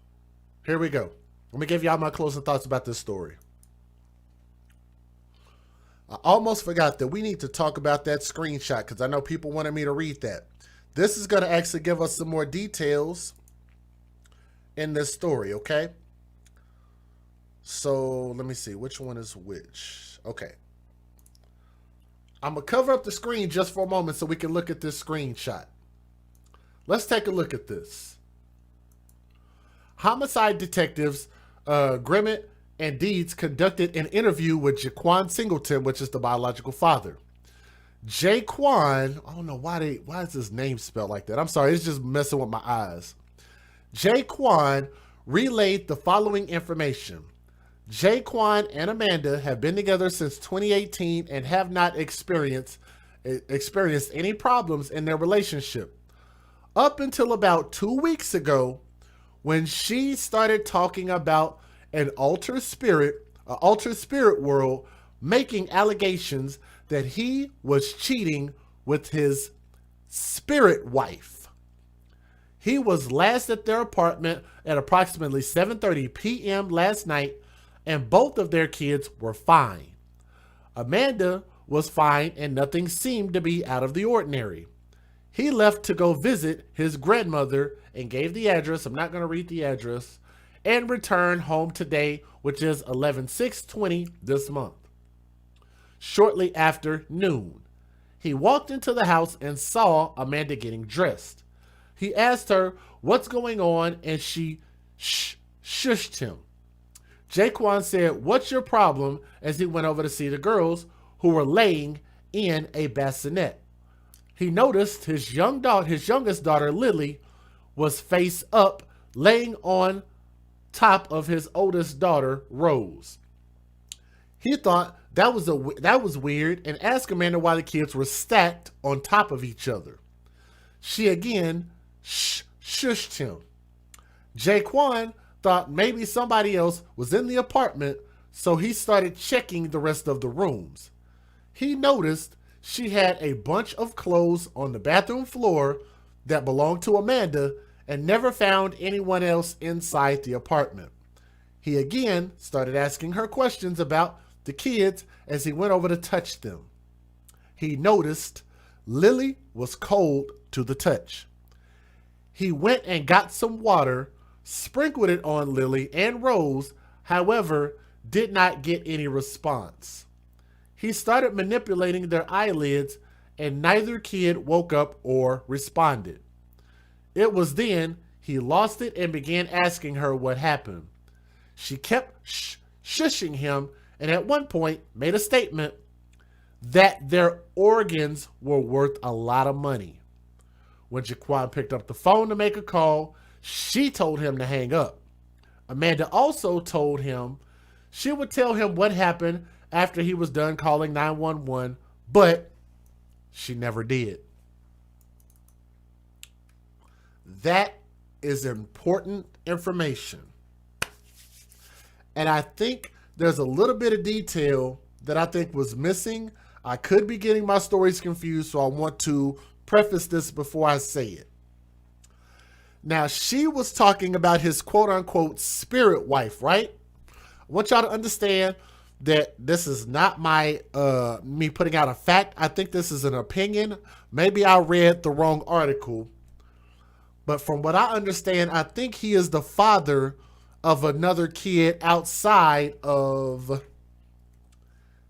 Here we go. Let me give y'all my closing thoughts about this story. I almost forgot that we need to talk about that screenshot because I know people wanted me to read that. This is going to actually give us some more details in this story, okay? So let me see. Which one is which? Okay. I'm going to cover up the screen just for a moment so we can look at this screenshot. Let's take a look at this. Homicide detectives Grimmett and Deeds conducted an interview with Jaquan Singleton, which is the biological father. Jaquan, I don't know why is his name spelled like that? I'm sorry, it's just messing with my eyes. Jaquan relayed the following information. Jaquan and Amanda have been together since 2018 and have not experienced any problems in their relationship. Up until about 2 weeks ago, when she started talking about an altered spirit world, making allegations that he was cheating with his spirit wife. He was last at their apartment at approximately 7:30 p.m. last night, and both of their kids were fine. Amanda was fine, and nothing seemed to be out of the ordinary. He left to go visit his grandmother and gave the address. I'm not going to read the address. And returned home today, which is 11/6/20 this month. Shortly after noon, he walked into the house and saw Amanda getting dressed. He asked her what's going on, and she shushed him. Jaquan said, "What's your problem?" as he went over to see the girls who were laying in a bassinet. He noticed his youngest daughter, Lily, was face up, laying on top of his oldest daughter, Rose. He thought that was weird and asked Amanda why the kids were stacked on top of each other. She again shushed him. Jaquan thought maybe somebody else was in the apartment, so he started checking the rest of the rooms. He noticed she had a bunch of clothes on the bathroom floor that belonged to Amanda and never found anyone else inside the apartment. He again started asking her questions about the kids as he went over to touch them. He noticed Lily was cold to the touch. He went and got some water, sprinkled it on Lily and Rose, however, did not get any response. He started manipulating their eyelids, and neither kid woke up or responded. It was then he lost it and began asking her what happened. She kept shushing him and at one point made a statement that their organs were worth a lot of money. When Jaquan picked up the phone to make a call, she told him to hang up. Amanda also told him she would tell him what happened after he was done calling 911, but she never did. That is important information. And I think there's a little bit of detail that I think was missing. I could be getting my stories confused, so I want to preface this before I say it. Now, she was talking about his quote-unquote spirit wife, right? I want y'all to understand that this is not my me putting out a fact. I think this is an opinion. Maybe I read the wrong article. But from what I understand, I think he is the father of another kid outside of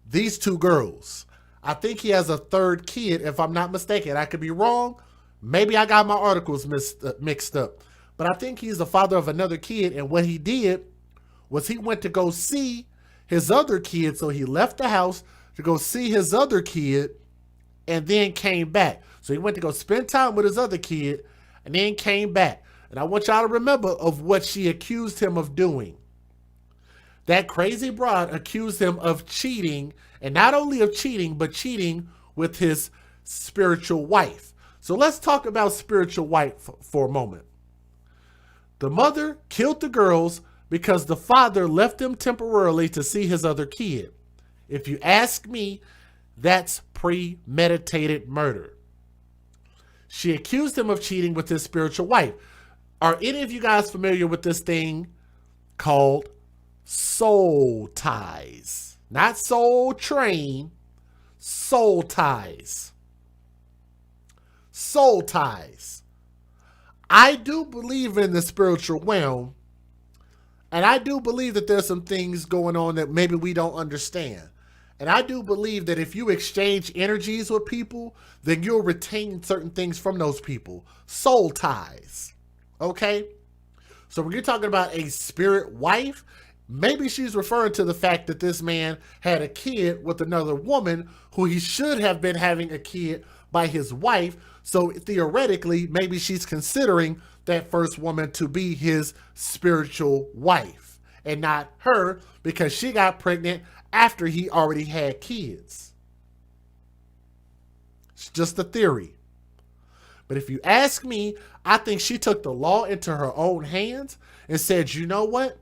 these two girls. I think he has a third kid, if I'm not mistaken. I could be wrong. Maybe I got my articles mixed up. But I think he's the father of another kid. And what he did was he went to go see his other kid. So he left the house to go see his other kid and then came back. So he went to go spend time with his other kid and then came back. And I want y'all to remember of what she accused him of doing. That crazy broad accused him of cheating, and not only of cheating, but cheating with his spiritual wife. So let's talk about spiritual wife for a moment. The mother killed the girls because the father left them temporarily to see his other kid. If you ask me, that's premeditated murder. She accused him of cheating with his spiritual wife. Are any of you guys familiar with this thing called soul ties? Not soul train, soul ties. Soul ties. I do believe in the spiritual realm, and I do believe that there's some things going on that maybe we don't understand. And I do believe that if you exchange energies with people, then you'll retain certain things from those people. Soul ties. Okay? So when you're talking about a spirit wife, maybe she's referring to the fact that this man had a kid with another woman who he should have been having a kid by his wife. So theoretically, maybe she's considering that first woman to be his spiritual wife and not her because she got pregnant after he already had kids. It's just a theory. But if you ask me, I think she took the law into her own hands and said, you know what?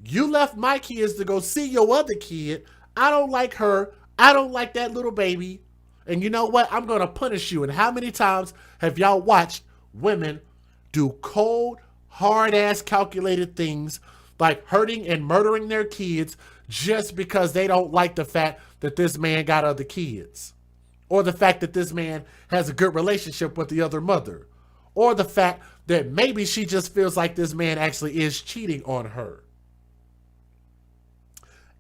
You left my kids to go see your other kid. I don't like her. I don't like that little baby. And you know what? I'm going to punish you. And how many times have y'all watched women do cold, hard-ass calculated things like hurting and murdering their kids just because they don't like the fact that this man got other kids? Or the fact that this man has a good relationship with the other mother? Or the fact that maybe she just feels like this man actually is cheating on her?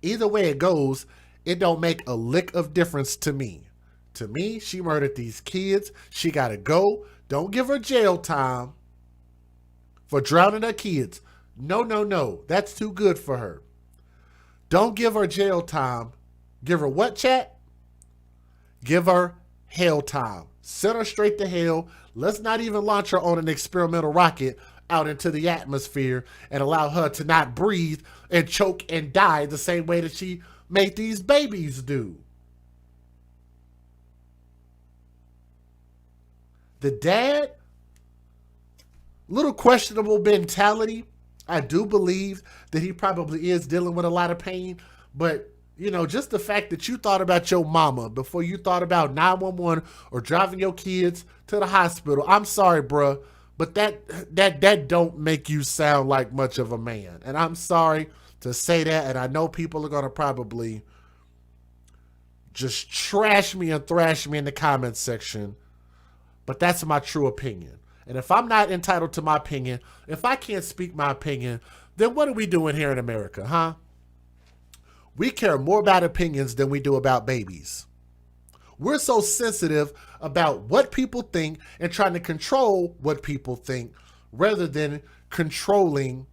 Either way it goes, it don't make a lick of difference to me. To me, she murdered these kids. She got to go. Don't give her jail time for drowning her kids. No, no, no. That's too good for her. Don't give her jail time. Give her what, chat? Give her hell time. Send her straight to hell. Let's not even launch her on an experimental rocket out into the atmosphere and allow her to not breathe and choke and die the same way that she made these babies do. The dad, little questionable mentality. I do believe that he probably is dealing with a lot of pain, but you know, just the fact that you thought about your mama before you thought about 911 or driving your kids to the hospital. I'm sorry, bruh, but that don't make you sound like much of a man. And I'm sorry to say that, and I know people are going to probably just trash me and thrash me in the comments section, but that's my true opinion. And if I'm not entitled to my opinion, if I can't speak my opinion, then what are we doing here in America, huh? We care more about opinions than we do about babies. We're so sensitive about what people think and trying to control what people think rather than controlling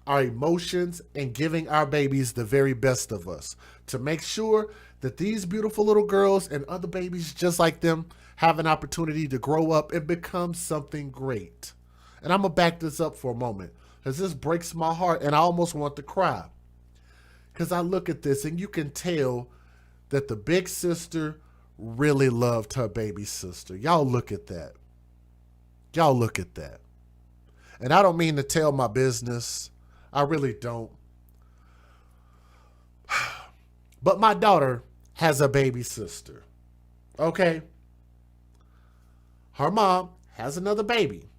our emotions and giving our babies the very best of us to make sure that these beautiful little girls and other babies just like them have an opportunity to grow up and become something great. And I'm going to back this up for a moment because this breaks my heart and I almost want to cry. Because I look at this and you can tell that the big sister really loved her baby sister. Y'all look at that. Y'all look at that. And I don't mean to tell my business. I really don't. But my daughter has a baby sister. Okay? Her mom has another baby.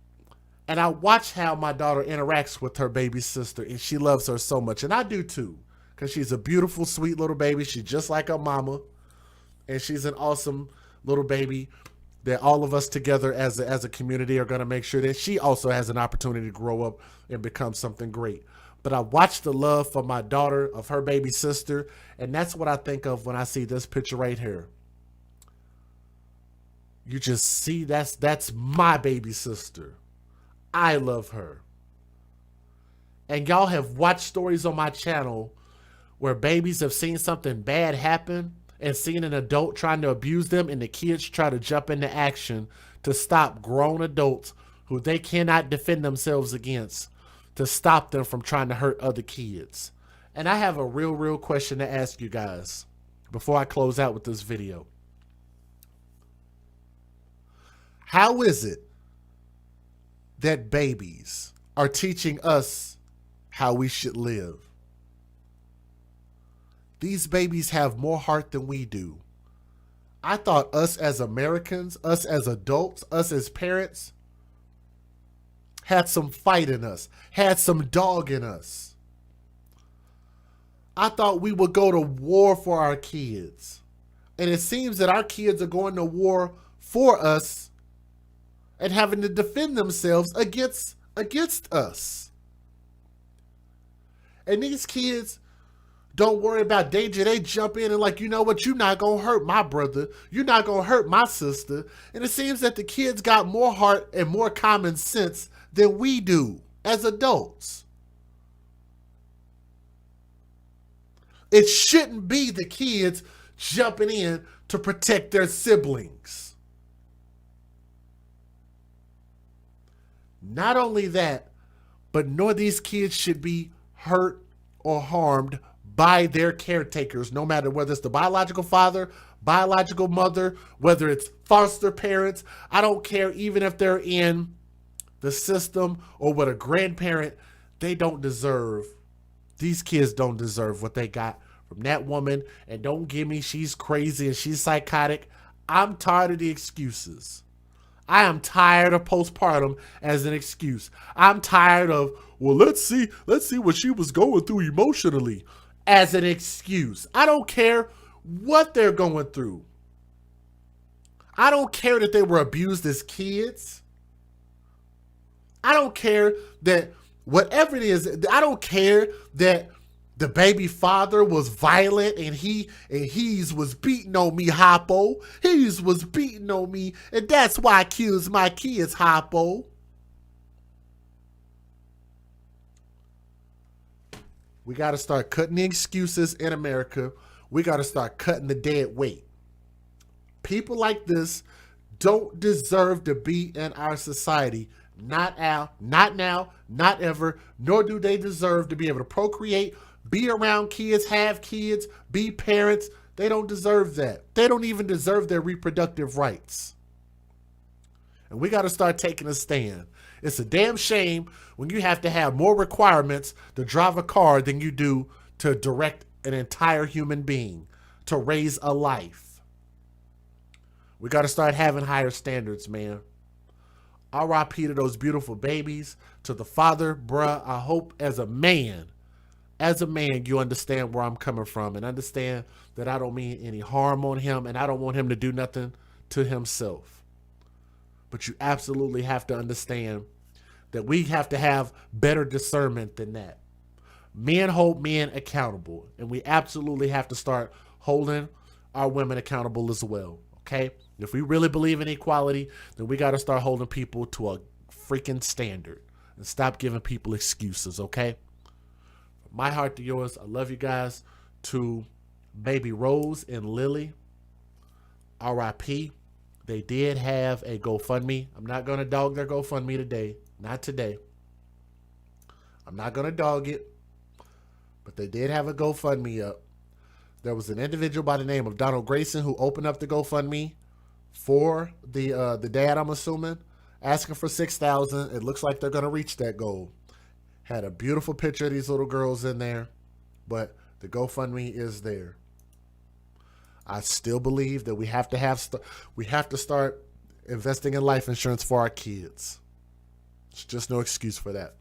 And I watch how my daughter interacts with her baby sister and she loves her so much. And I do too. Because she's a beautiful, sweet little baby. She's just like her mama. And she's an awesome little baby that all of us together as a community are going to make sure that she also has an opportunity to grow up and become something great. But I watch the love for my daughter, of her baby sister. And that's what I think of when I see this picture right here. You just see that's my baby sister. I love her. And y'all have watched stories on my channel where babies have seen something bad happen and seen an adult trying to abuse them and the kids try to jump into action to stop grown adults who they cannot defend themselves against to stop them from trying to hurt other kids. And I have a real question to ask you guys before I close out with this video. How is it that babies are teaching us how we should live? These babies have more heart than we do. I thought us as Americans, us as adults, us as parents, had some fight in us, had some dog in us. I thought we would go to war for our kids. And it seems that our kids are going to war for us and having to defend themselves against us. And these kids don't worry about danger. They jump in and like, you know what? You're not going to hurt my brother. You're not going to hurt my sister. And it seems that the kids got more heart and more common sense than we do as adults. It shouldn't be the kids jumping in to protect their siblings. Not only that, but nor these kids should be hurt or harmed by their caretakers, no matter whether it's the biological father, biological mother, whether it's foster parents. I don't care, even if they're in the system or with a grandparent. They don't deserve, these kids don't deserve what they got from that woman. And don't give me she's crazy and she's psychotic. I'm tired of the excuses. I am tired of postpartum as an excuse. I'm tired of, well, let's see what she was going through emotionally as an excuse. I don't care what they're going through. I don't care that they were abused as kids. I don't care that whatever it is, I don't care that the baby father was violent and he's was beating on me, Hoppo. He's was beating on me, and that's why I kills my kids, Hoppo. We got to start cutting the excuses in America. We got to start cutting the dead weight. People like this don't deserve to be in our society. Not now, not ever, nor do they deserve to be able to procreate, be around kids, have kids, be parents. They don't deserve that. They don't even deserve their reproductive rights. And we got to start taking a stand. It's a damn shame when you have to have more requirements to drive a car than you do to direct an entire human being, to raise a life. We got to start having higher standards, man. R.I.P. to those beautiful babies, to the father, bruh. I hope as a man, you understand where I'm coming from and understand that I don't mean any harm on him and I don't want him to do nothing to himself. But you absolutely have to understand that we have to have better discernment than that. Men hold men accountable, and we absolutely have to start holding our women accountable as well, okay? If we really believe in equality, then we got to start holding people to a freaking standard and stop giving people excuses, okay? From my heart to yours, I love you guys. To baby Rose and Lily, R.I.P. They did have a GoFundMe. I'm not going to dog their GoFundMe today. Not today. I'm not going to dog it. But they did have a GoFundMe up. There was an individual by the name of Donald Grayson who opened up the GoFundMe for the dad, I'm assuming, asking for $6,000. It looks like they're going to reach that goal. Had a beautiful picture of these little girls in there, but the GoFundMe is there. I still believe that we have to start investing in life insurance for our kids. There's just no excuse for that.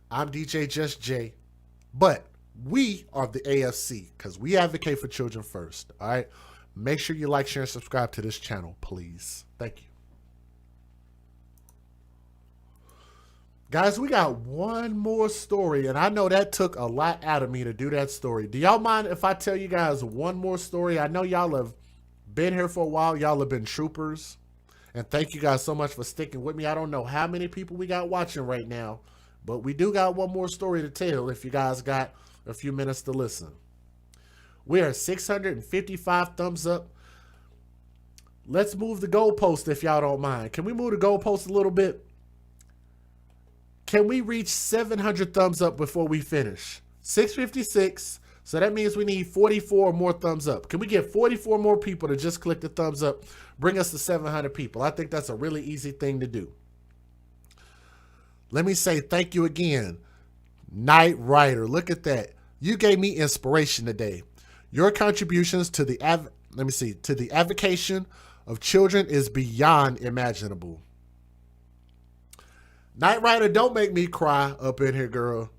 I'm DJ Just J, but we are the AFC because we advocate for children first. All right. Make sure you like, share, and subscribe to this channel, please. Thank you. Guys, we got one more story, and I know that took a lot out of me to do that story. Do y'all mind if I tell you guys one more story? I know y'all have been here for a while. Y'all have been troopers, and thank you guys so much for sticking with me. I don't know how many people we got watching right now, but we do got one more story to tell if you guys got a few minutes to listen. We are 655 thumbs up. let's move the goalpost if y'all don't mind. Can we move the goalpost a little bit? Can we reach 700 thumbs up before we finish? 656. So that means we need 44 more thumbs up. Can we get 44 more people to just click the thumbs up? Bring us to 700 people. I think that's a really easy thing to do. Let me say thank you again. Night Rider, look at that. You gave me inspiration today. Your contributions to the to the advocacy of children is beyond imaginable. Night Rider, don't make me cry up in here, girl.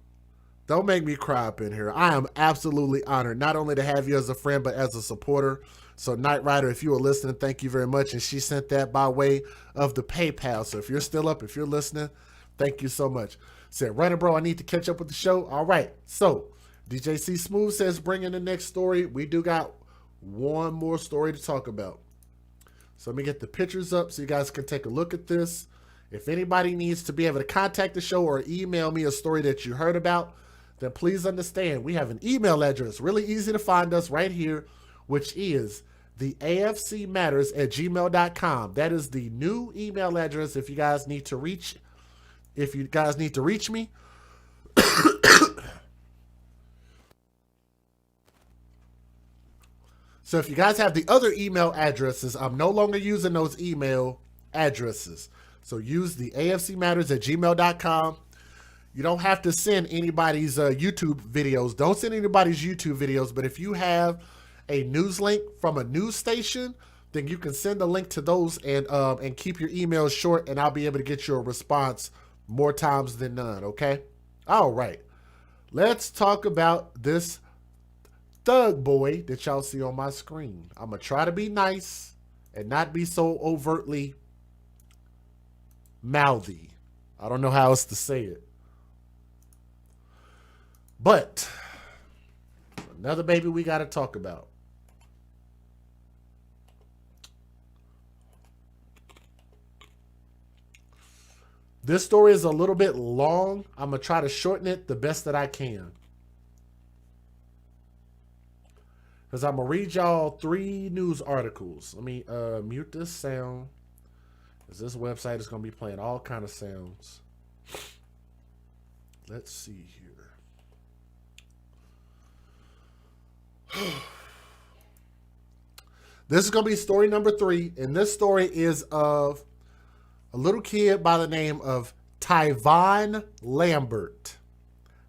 Don't make me cry up in here. I am absolutely honored, not only to have you as a friend, but as a supporter. So Night Rider, if you were listening, thank you very much. And she sent that by way of the PayPal. So if you're still up, if you're listening, thank you so much. Said, Running Bro, I need to catch up with the show. All right. So DJ C Smooth says, bring in the next story. We do got one more story to talk about. So let me get the pictures up so you guys can take a look at this. If anybody needs to be able to contact the show or email me a story that you heard about, then please understand we have an email address, really easy to find us right here, which is the afcmatters@gmail.com. That is the new email address if you guys need to reach me. So if you guys have the other email addresses, I'm no longer using those email addresses. So use the afcmatters@gmail.com. You don't have to send anybody's YouTube videos. Don't send anybody's YouTube videos. But if you have a news link from a news station, then you can send a link to those and keep your emails short, and I'll be able to get you a response more times than none, okay? All right. Let's talk about this thug boy that y'all see on my screen. I'm going to try to be nice and not be so overtly mouthy. I don't know how else to say it. But another baby we got to talk about. This story is a little bit long. I'm going to try to shorten it the best that I can. Because I'm going to read y'all 3 news articles. Let me mute this sound. Because this website is going to be playing all kind of sounds. Let's see here. This is going to be story number 3. And this story is of a little kid by the name of Tyvon Lambert.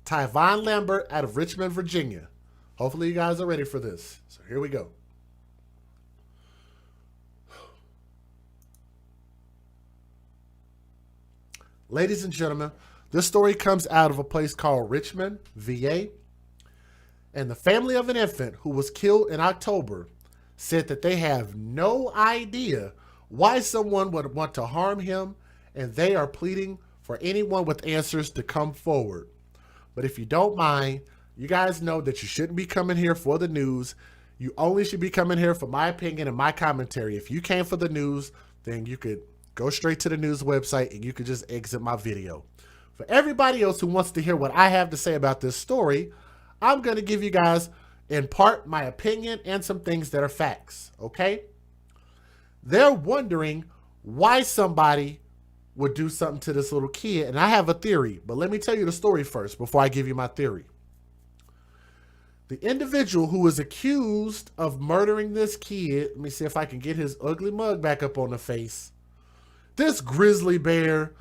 Tyvon Lambert out of Richmond, Virginia. Hopefully you guys are ready for this. So here we go. Ladies and gentlemen, this story comes out of a place called Richmond, VA. And the family of an infant who was killed in October said that they have no idea why someone would want to harm him, and they are pleading for anyone with answers to come forward. But if you don't mind, you guys know that you shouldn't be coming here for the news. You only should be coming here for my opinion and my commentary. If you came for the news, then you could go straight to the news website and you could just exit my video. For everybody else who wants to hear what I have to say about this story, I'm going to give you guys in part my opinion and some things that are facts, okay? They're wondering why somebody would do something to this little kid, and I have a theory, but let me tell you the story first before I give you my theory. The individual who was accused of murdering this kid, let me see if I can get his ugly mug back up on the face. This grizzly bear,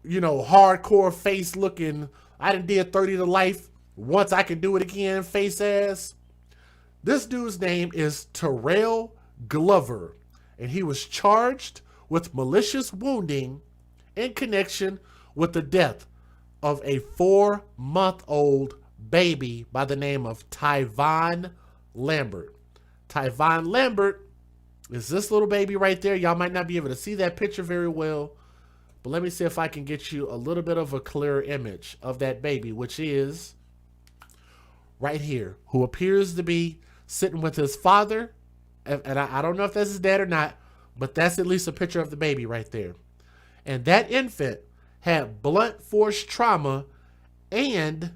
you know, hardcore face looking, I done did 30 to life, once I can do it again, face ass. This dude's name is Terrell Glover, and he was charged with malicious wounding in connection with the death of a 4-month-old baby by the name of Tyvon Lambert. Tyvon Lambert is this little baby right there. Y'all might not be able to see that picture very well, but let me see if I can get you a little bit of a clearer image of that baby, which is right here, who appears to be sitting with his father. And I don't know if that's his dad or not, but that's at least a picture of the baby right there. And that infant had blunt force trauma and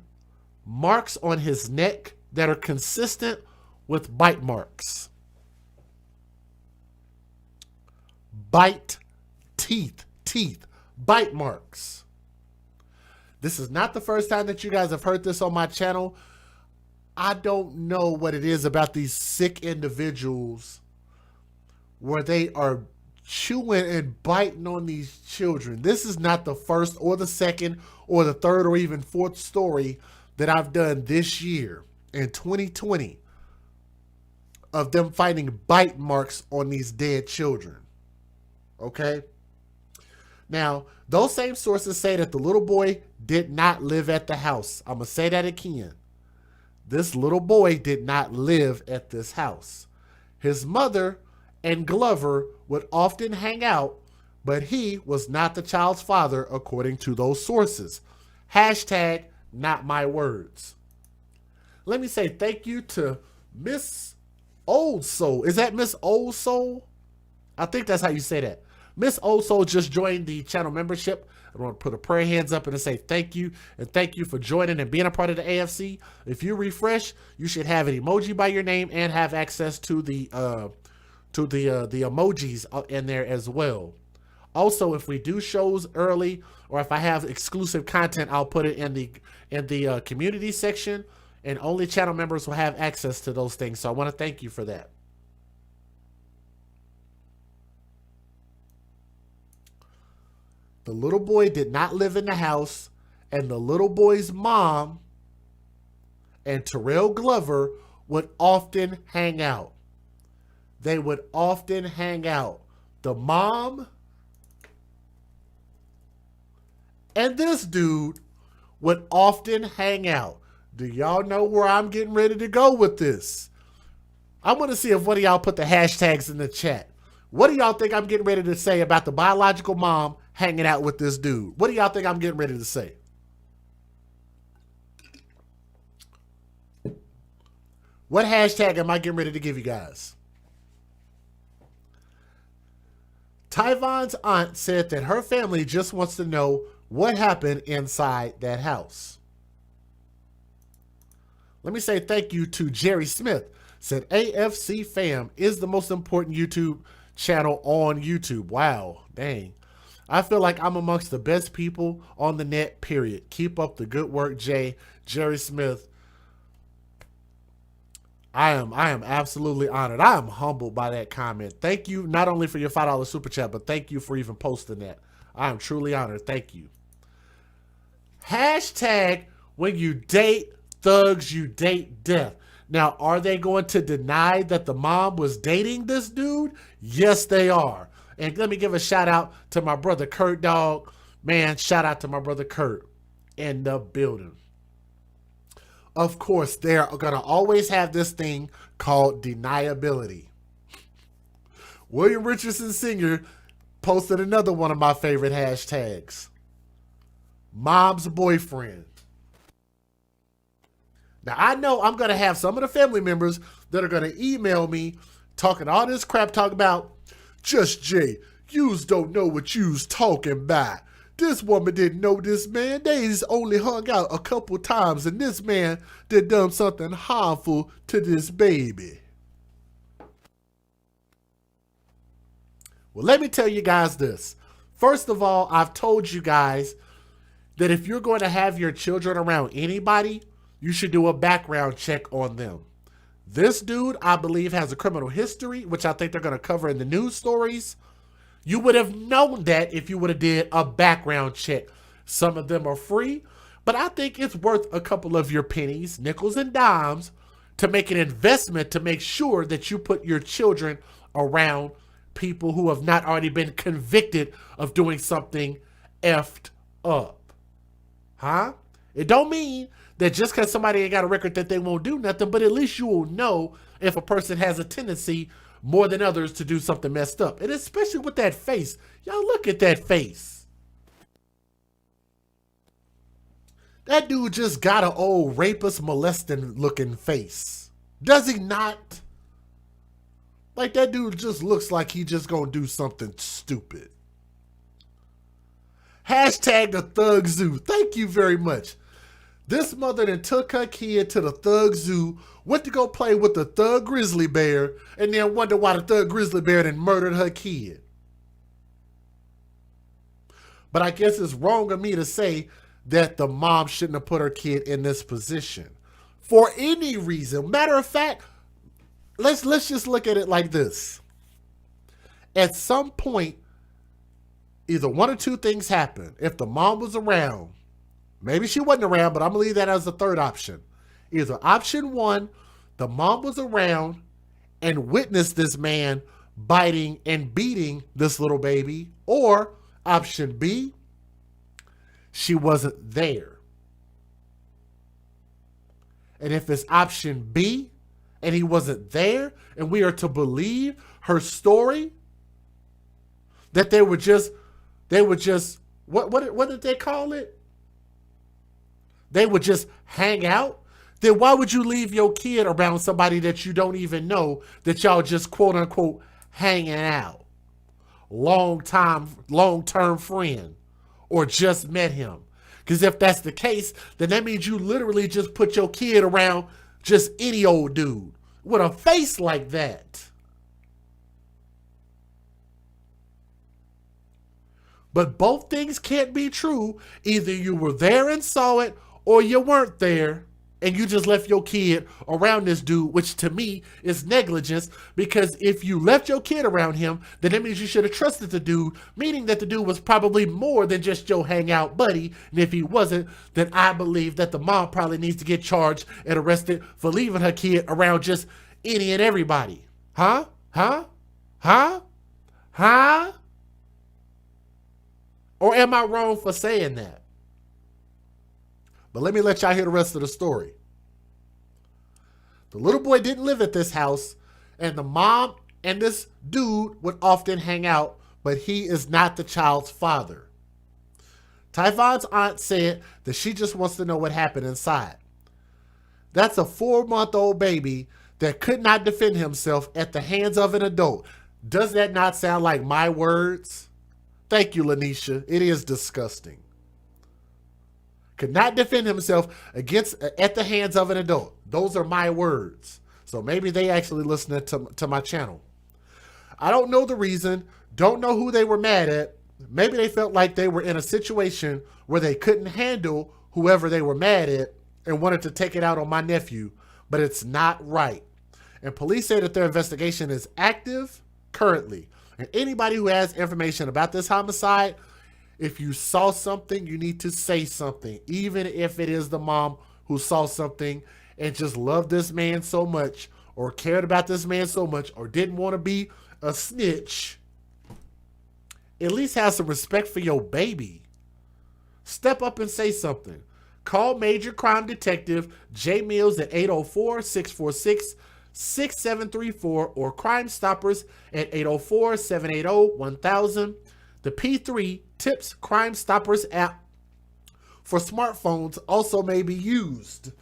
marks on his neck that are consistent with bite marks. bite marks. This is not the first time that you guys have heard this on my channel. I don't know what it is about these sick individuals where they are chewing and biting on these children. This is not the first or the second or the third or even fourth story that I've done this year in 2020 of them finding bite marks on these dead children. Okay? Now, those same sources say that the little boy did not live at the house. I'm going to say that again. This little boy did not live at this house. His mother and Glover would often hang out, but he was not the child's father according to those sources. Hashtag not my words. Let me say thank you to Miss Old Soul. Is that Miss Old Soul? I think that's how you say that. Miss Old Soul just joined the channel membership. I want to put a prayer hands up and say thank you, and thank you for joining and being a part of the AFC. If you refresh, you should have an emoji by your name and have access to the emojis in there as well. Also, if we do shows early or if I have exclusive content, I'll put it in the community section, and only channel members will have access to those things. So I want to thank you for that. The little boy did not live in the house, and the little boy's mom and Terrell Glover would often hang out. They would often hang out. The mom and this dude would often hang out. Do y'all know where I'm getting ready to go with this? I want to see if one of y'all put the hashtags in the chat. What do y'all think I'm getting ready to say about the biological mom hanging out with this dude? What do y'all think I'm getting ready to say? What hashtag am I getting ready to give you guys? Tyvon's aunt said that her family just wants to know what happened inside that house. Let me say thank you to Jerry Smith. Said AFC fam is the most important YouTube channel on YouTube. Wow, dang. I feel like I'm amongst the best people on the net, period. Keep up the good work, Jay. Jerry Smith. I am absolutely honored. I am humbled by that comment. Thank you not only for your $5 super chat, but thank you for even posting that. I am truly honored. Thank you. Hashtag when you date thugs, you date death. Now, are they going to deny that the mom was dating this dude? Yes, they are. And let me give a shout out to my brother Kurt, dog. Man, shout out to my brother Kurt in the building. Of course, they're going to always have this thing called deniability. William Richardson Sr. posted another one of my favorite hashtags. Mom's boyfriend. Now, I know I'm going to have some of the family members that are going to email me talking all this crap, talking about, just Jay, yous don't know what yous talking about. This woman didn't know this man. They just only hung out a couple times, and this man did done something harmful to this baby. Well, let me tell you guys this. First of all, I've told you guys that if you're going to have your children around anybody, you should do a background check on them. This dude, I believe, has a criminal history, which I think they're going to cover in the news stories. You would have known that if you would have did a background check. Some of them are free, but I think it's worth a couple of your pennies, nickels and dimes, to make an investment to make sure that you put your children around people who have not already been convicted of doing something effed up. Huh? It don't mean that just because somebody ain't got a record that they won't do nothing, but at least you will know if a person has a tendency more than others to do something messed up. And especially with that face. Y'all look at that face. That dude just got an old rapist molesting looking face. Does he not? Like, that dude just looks like he just gonna do something stupid. Hashtag the Thug Zoo. Thank you very much. This mother then took her kid to the Thug Zoo, went to go play with the Thug Grizzly Bear, and then wonder why the Thug Grizzly Bear then murdered her kid. But I guess it's wrong of me to say that the mom shouldn't have put her kid in this position for any reason. Matter of fact, let's just look at it like this. At some point, either one or two things happen. If the mom was around, maybe she wasn't around, but I'm going to leave that as the third option. Either option one, the mom was around and witnessed this man biting and beating this little baby, or option B, she wasn't there. And if it's option B and he wasn't there, and we are to believe her story, that they were just what did they call it? They would just hang out. Then why would you leave your kid around somebody that you don't even know, that y'all just quote unquote hanging out? Long-term friend, or just met him? Because if that's the case, then that means you literally just put your kid around just any old dude with a face like that. But both things can't be true. Either you were there and saw it, or you weren't there and you just left your kid around this dude, which to me is negligence, because if you left your kid around him, then that means you should have trusted the dude, meaning that the dude was probably more than just your hangout buddy. And if he wasn't, then I believe that the mom probably needs to get charged and arrested for leaving her kid around just any and everybody. Huh? Or am I wrong for saying that? But let me let y'all hear the rest of the story. The little boy didn't live at this house, and the mom and this dude would often hang out, but he is not the child's father. Tyvon's aunt said that she just wants to know what happened inside. That's a 4-month-old baby that could not defend himself at the hands of an adult. Does that not sound like my words? Thank you, Lanisha. It is disgusting. Could not defend himself at the hands of an adult. Those are my words. So maybe they actually listening to my channel. I don't know the reason. Don't know who they were mad at. Maybe they felt like they were in a situation where they couldn't handle whoever they were mad at and wanted to take it out on my nephew. But it's not right. And police say that their investigation is active currently. And anybody who has information about this homicide, if you saw something, you need to say something, even if it is the mom who saw something and just loved this man so much, or cared about this man so much, or didn't want to be a snitch. At least have some respect for your baby. Step up and say something. Call Major Crime Detective J Mills at 804-646-6734 or Crime Stoppers at 804-780-1000. The P3 Tips Crime Stoppers app for smartphones also may be used.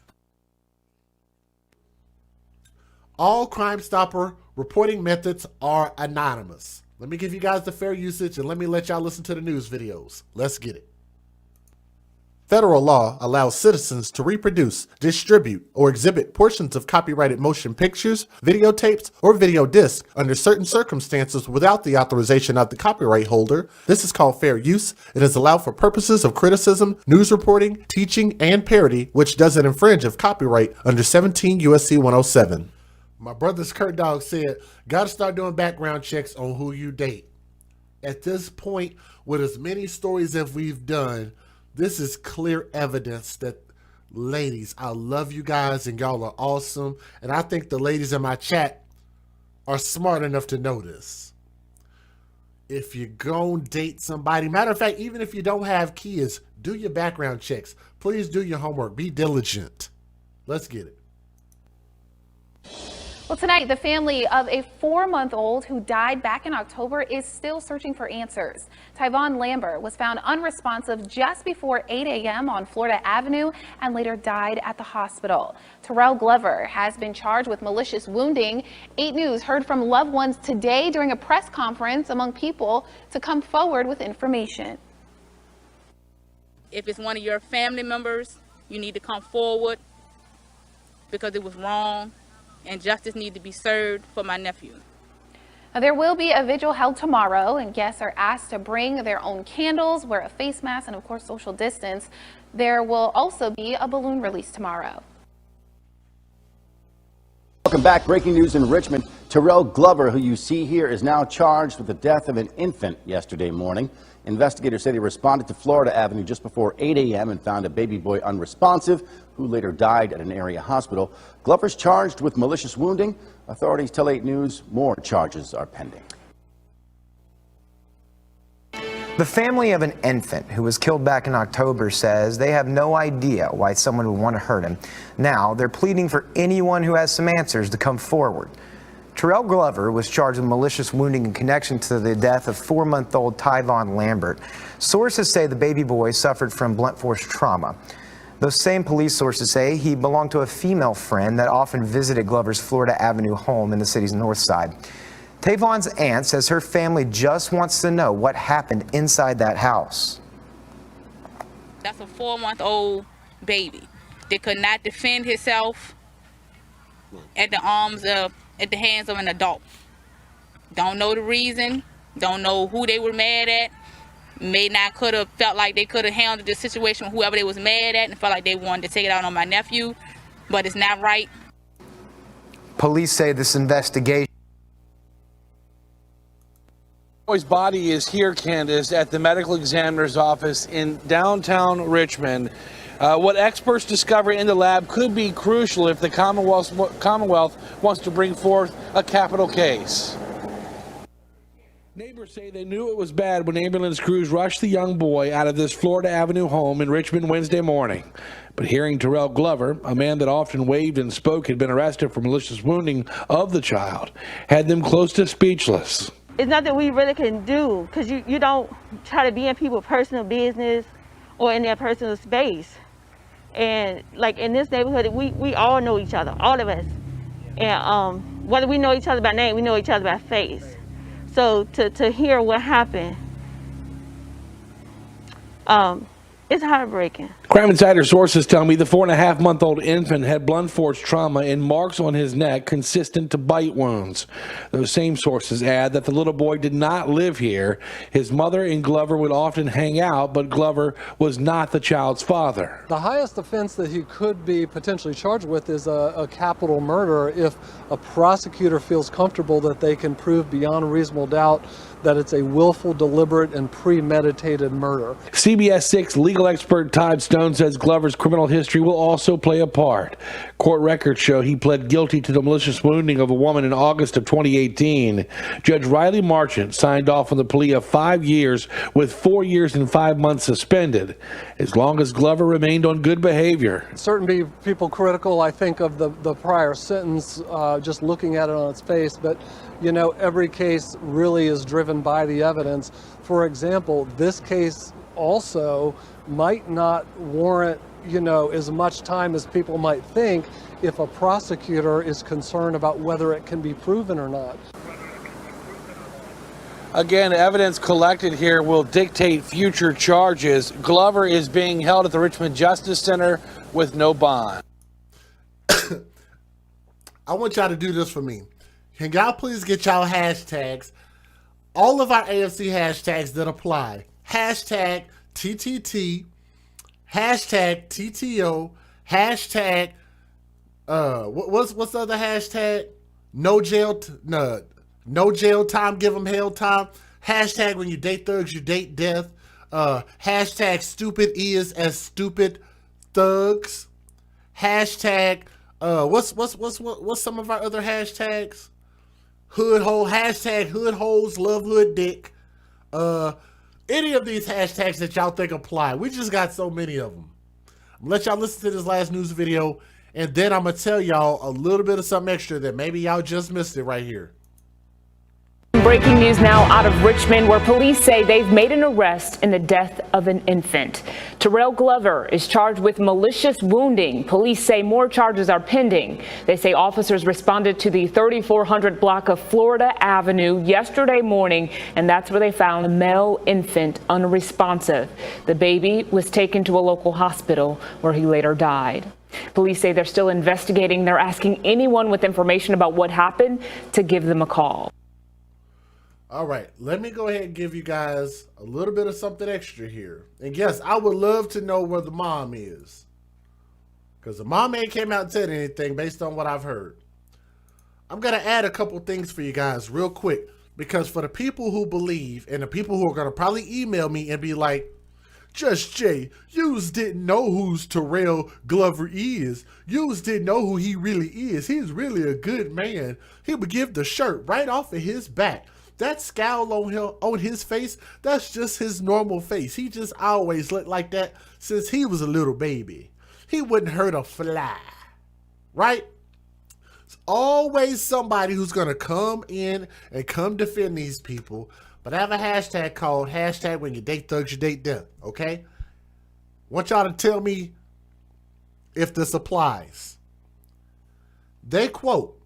All Crime Stopper reporting methods are anonymous. Let me give you guys the fair usage, and let me let y'all listen to the news videos. Let's get it. Federal law allows citizens to reproduce, distribute, or exhibit portions of copyrighted motion pictures, videotapes, or video discs under certain circumstances without the authorization of the copyright holder. This is called fair use. It is allowed for purposes of criticism, news reporting, teaching, and parody, which doesn't infringe of copyright under 17 U.S.C. 107. My brother's Kurt Dog said, gotta start doing background checks on who you date. At this point, with as many stories as we've done, this is clear evidence that, ladies, I love you guys and y'all are awesome. And I think the ladies in my chat are smart enough to know this. If you're going to date somebody, matter of fact, even if you don't have kids, do your background checks. Please do your homework. Be diligent. Let's get it. Well, tonight, the family of a 4-month-old who died back in October is still searching for answers. Tyvon Lambert was found unresponsive just before 8 a.m. on Florida Avenue and later died at the hospital. Terrell Glover has been charged with malicious wounding. 8 News heard from loved ones today during a press conference among people to come forward with information. If it's one of your family members, you need to come forward because it was wrong. And justice needs to be served for my nephew. There will be a vigil held tomorrow, and guests are asked to bring their own candles, wear a face mask, and of course social distance. There will also be a balloon release tomorrow. Welcome back. Breaking news in Richmond. Terrell Glover, who you see here, is now charged with the death of an infant yesterday morning. Investigators say they responded to Florida Avenue just before 8 a.m. and found a baby boy unresponsive, who later died at an area hospital. Glover's charged with malicious wounding. Authorities tell 8 News more charges are pending. The family of an infant who was killed back in October says they have no idea why someone would want to hurt him. Now they're pleading for anyone who has some answers to come forward. Terrell Glover was charged with malicious wounding in connection to the death of 4-month-old Tyvon Lambert. Sources say the baby boy suffered from blunt force trauma. Those same police sources say he belonged to a female friend that often visited Glover's Florida Avenue home in the city's north side. Tyvon's aunt says her family just wants to know what happened inside that house. That's a 4-month-old baby that could not defend himself at the hands of an adult. Don't know the reason, don't know who they were mad at. May not could have felt like they could have handled the situation with whoever they was mad at and felt like they wanted to take it out on my nephew, but it's not right. Police say this investigation. The boy's body is here, Candace, at the medical examiner's office in downtown Richmond. What experts discover in the lab could be crucial if the Commonwealth wants to bring forth a capital case. Neighbors say they knew it was bad when ambulance crews rushed the young boy out of this Florida Avenue home in Richmond Wednesday morning. But hearing Terrell Glover, a man that often waved and spoke, had been arrested for malicious wounding of the child, had them close to speechless. It's nothing we really can do, because you don't try to be in people's personal business or in their personal space. And like in this neighborhood, we all know each other, all of us. And whether we know each other by name, we know each other by face. So to hear what happened, it's heartbreaking. Crime Insider sources tell me the 4.5-month-old infant had blunt force trauma and marks on his neck consistent to bite wounds. Those same sources add that the little boy did not live here. His mother and Glover would often hang out, but Glover was not the child's father. The highest offense that he could be potentially charged with is a capital murder if a prosecutor feels comfortable that they can prove beyond reasonable doubt that it's a willful, deliberate, and premeditated murder. CBS 6 legal expert Todd Stone says Glover's criminal history will also play a part. Court records show he pled guilty to the malicious wounding of a woman in August of 2018. Judge Riley Marchant signed off on the plea of 5 years with 4 years and 5 months suspended, as long as Glover remained on good behavior. Certain people critical, I think, of the prior sentence, just looking at it on its face, but you know, every case really is driven by the evidence. For example, this case also might not warrant, you know, as much time as people might think if a prosecutor is concerned about whether it can be proven or not. Again, evidence collected here will dictate future charges. Glover is being held at the Richmond Justice Center with no bond. I want y'all to do this for me. Can y'all please get y'all hashtags? All of our AFC hashtags that apply. Hashtag TTT, hashtag TTO, hashtag, what's the other hashtag? No jail time, give them hell time. Hashtag when you date thugs, you date death. Hashtag stupid is as stupid thugs. Hashtag, what's some of our other hashtags? Hood hole, hashtag hood holes, love hood dick. Any of these hashtags that y'all think apply. We just got so many of them. I'm gonna let y'all listen to this last news video, and then I'm gonna tell y'all a little bit of something extra that maybe y'all just missed it right here. Breaking news now out of Richmond, where police say they've made an arrest in the death of an infant. Terrell Glover is charged with malicious wounding. Police say more charges are pending. They say officers responded to the 3400 block of Florida Avenue yesterday morning, and that's where they found a male infant unresponsive. The baby was taken to a local hospital where he later died. Police say they're still investigating. They're asking anyone with information about what happened to give them a call. All right, let me go ahead and give you guys a little bit of something extra here. And yes, I would love to know where the mom is, because the mom ain't came out and said anything based on what I've heard. I'm going to add a couple things for you guys real quick, because for the people who believe and the people who are going to probably email me and be like, Just Jay, yous didn't know who's Terrell Glover is. Yous didn't know who he really is. He's really a good man. He would give the shirt right off of his back. That scowl on his face, that's just his normal face. He just always looked like that since he was a little baby. He wouldn't hurt a fly, right? It's always somebody who's going to come in and come defend these people. But I have a hashtag called hashtag when you date thugs, you date them, okay? Want y'all to tell me if this applies. They quote,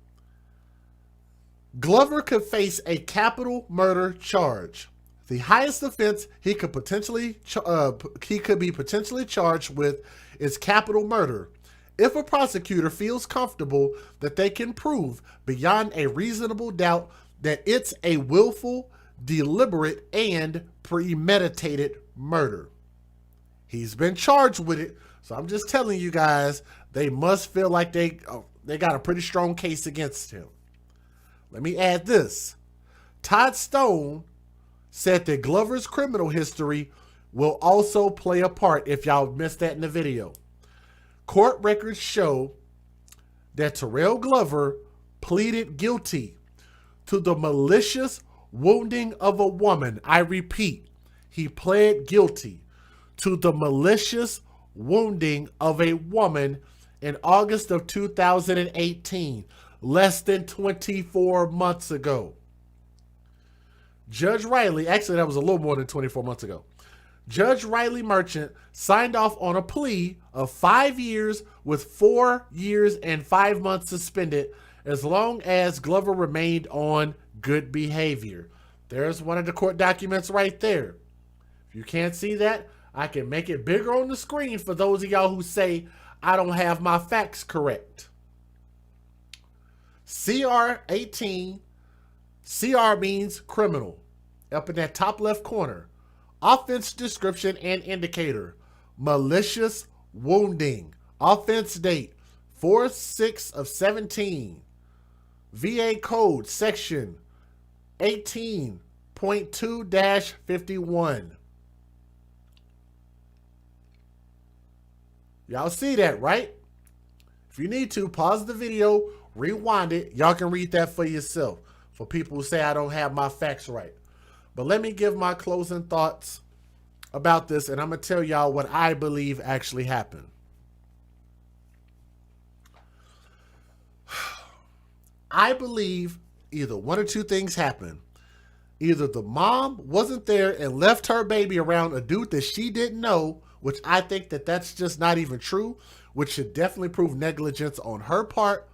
Glover could face a capital murder charge. The highest offense he could be potentially charged with is capital murder, if a prosecutor feels comfortable that they can prove beyond a reasonable doubt that it's a willful, deliberate, and premeditated murder. He's been charged with it, so I'm just telling you guys, they must feel like they got a pretty strong case against him. Let me add this. Todd Stone said that Glover's criminal history will also play a part, if y'all missed that in the video. Court records show that Terrell Glover pleaded guilty to the malicious wounding of a woman. I repeat, he pled guilty to the malicious wounding of a woman in August of 2018, less than 24 months ago. Judge Riley, actually that was a little more than 24 months ago. Judge Riley Merchant signed off on a plea of 5 years with 4 years and 5 months suspended as long as Glover remained on good behavior. There's one of the court documents right there. If you can't see that, I can make it bigger on the screen for those of y'all who say I don't have my facts correct. CR 18, CR means criminal. Up in that top left corner. Offense description and indicator. Malicious wounding. Offense date 4/6 of 17. VA code section 18.2-51. Y'all see that, right? If you need to, pause the video, rewind it. Y'all can read that for yourself. For people who say I don't have my facts right. But let me give my closing thoughts about this, and I'm going to tell y'all what I believe actually happened. I believe either one or two things happened. Either the mom wasn't there and left her baby around a dude that she didn't know, which I think that that's just not even true, which should definitely prove negligence on her part.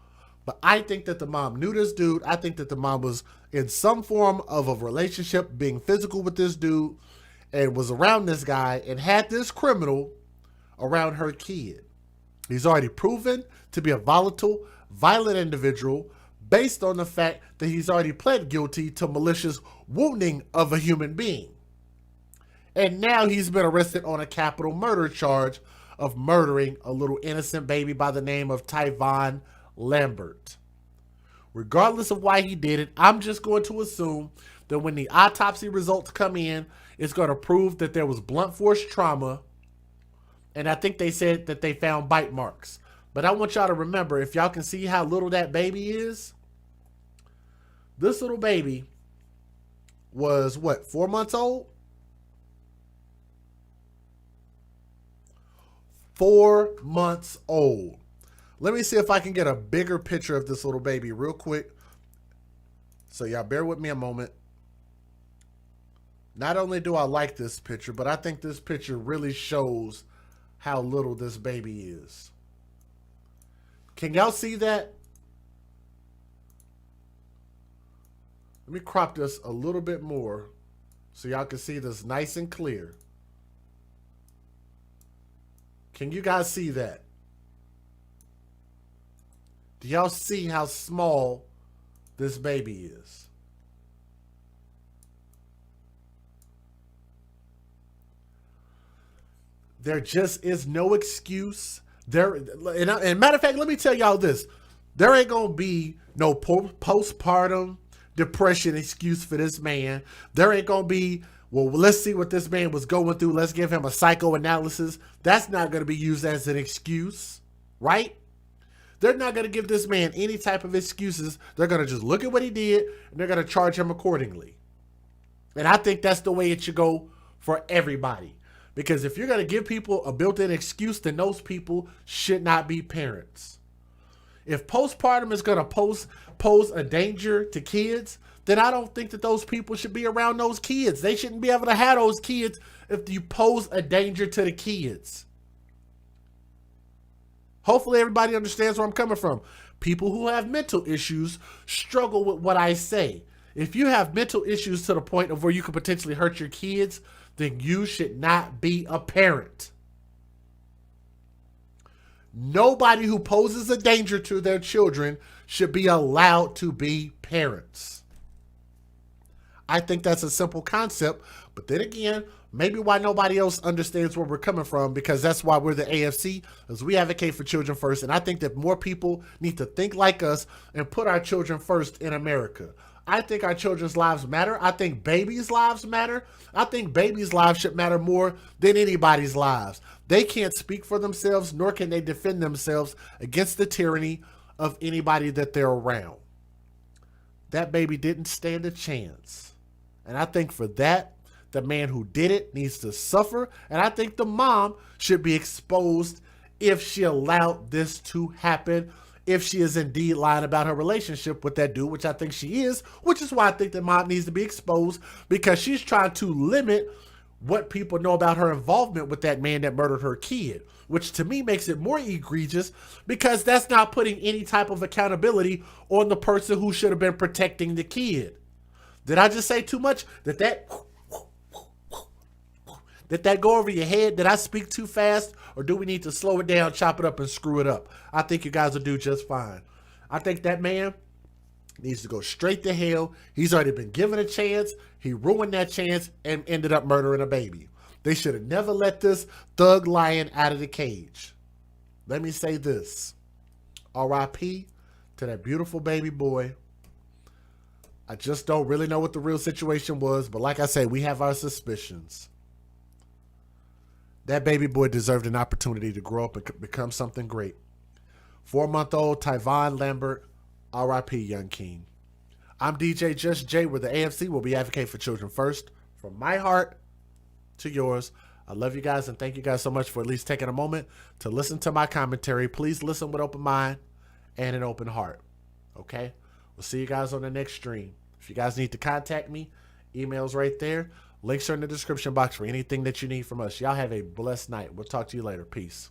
But I think that the mom knew this dude. I think that the mom was in some form of a relationship, being physical with this dude, and was around this guy and had this criminal around her kid. He's already proven to be a volatile, violent individual based on the fact that he's already pled guilty to malicious wounding of a human being. And now he's been arrested on a capital murder charge of murdering a little innocent baby by the name of Tyvon Lambert. Regardless of why he did it, I'm just going to assume that when the autopsy results come in, it's going to prove that there was blunt force trauma. And I think they said that they found bite marks. But I want y'all to remember, if y'all can see how little that baby is, this little baby was what, 4 months old? 4 months old. Let me see if I can get a bigger picture of this little baby real quick. So y'all bear with me a moment. Not only do I like this picture, but I think this picture really shows how little this baby is. Can y'all see that? Let me crop this a little bit more so y'all can see this nice and clear. Can you guys see that? Do y'all see how small this baby is? There just is no excuse. And matter of fact, let me tell y'all this. There ain't going to be no postpartum depression excuse for this man. There ain't going to be, well, let's see what this man was going through. Let's give him a psychoanalysis. That's not going to be used as an excuse, right? They're not going to give this man any type of excuses. They're going to just look at what he did, and they're going to charge him accordingly. And I think that's the way it should go for everybody. Because if you're going to give people a built-in excuse, then those people should not be parents. If postpartum is going to pose a danger to kids, then I don't think that those people should be around those kids. They shouldn't be able to have those kids if you pose a danger to the kids. Hopefully everybody understands where I'm coming from. People who have mental issues struggle with what I say. If you have mental issues to the point of where you could potentially hurt your kids, then you should not be a parent. Nobody who poses a danger to their children should be allowed to be parents. I think that's a simple concept, but then again, maybe why nobody else understands where we're coming from, because that's why we're the AFC, is we advocate for children first, and I think that more people need to think like us and put our children first in America. I think our children's lives matter. I think babies' lives matter. I think babies' lives should matter more than anybody's lives. They can't speak for themselves, nor can they defend themselves against the tyranny of anybody that they're around. That baby didn't stand a chance. And I think for that, the man who did it needs to suffer. And I think the mom should be exposed if she allowed this to happen. If she is indeed lying about her relationship with that dude, which I think she is, which is why I think that mom needs to be exposed, because she's trying to limit what people know about her involvement with that man that murdered her kid, which to me makes it more egregious, because that's not putting any type of accountability on the person who should have been protecting the kid. Did I just say too much? Did that go over your head? Did I speak too fast? Or do we need to slow it down, chop it up, and screw it up? I think you guys will do just fine. I think that man needs to go straight to hell. He's already been given a chance. He ruined that chance and ended up murdering a baby. They should have never let this thug lion out of the cage. Let me say this. R.I.P. to that beautiful baby boy. I just don't really know what the real situation was, but like I say, we have our suspicions. That baby boy deserved an opportunity to grow up and become something great. 4-month-old Tyvon Lambert, R.I.P. Young King. I'm DJ Just Jay, where the AFC will be advocating for children first. From my heart to yours, I love you guys and thank you guys so much for at least taking a moment to listen to my commentary. Please listen with open mind and an open heart. Okay? We'll see you guys on the next stream. If you guys need to contact me, email's right there. Links are in the description box for anything that you need from us. Y'all have a blessed night. We'll talk to you later. Peace.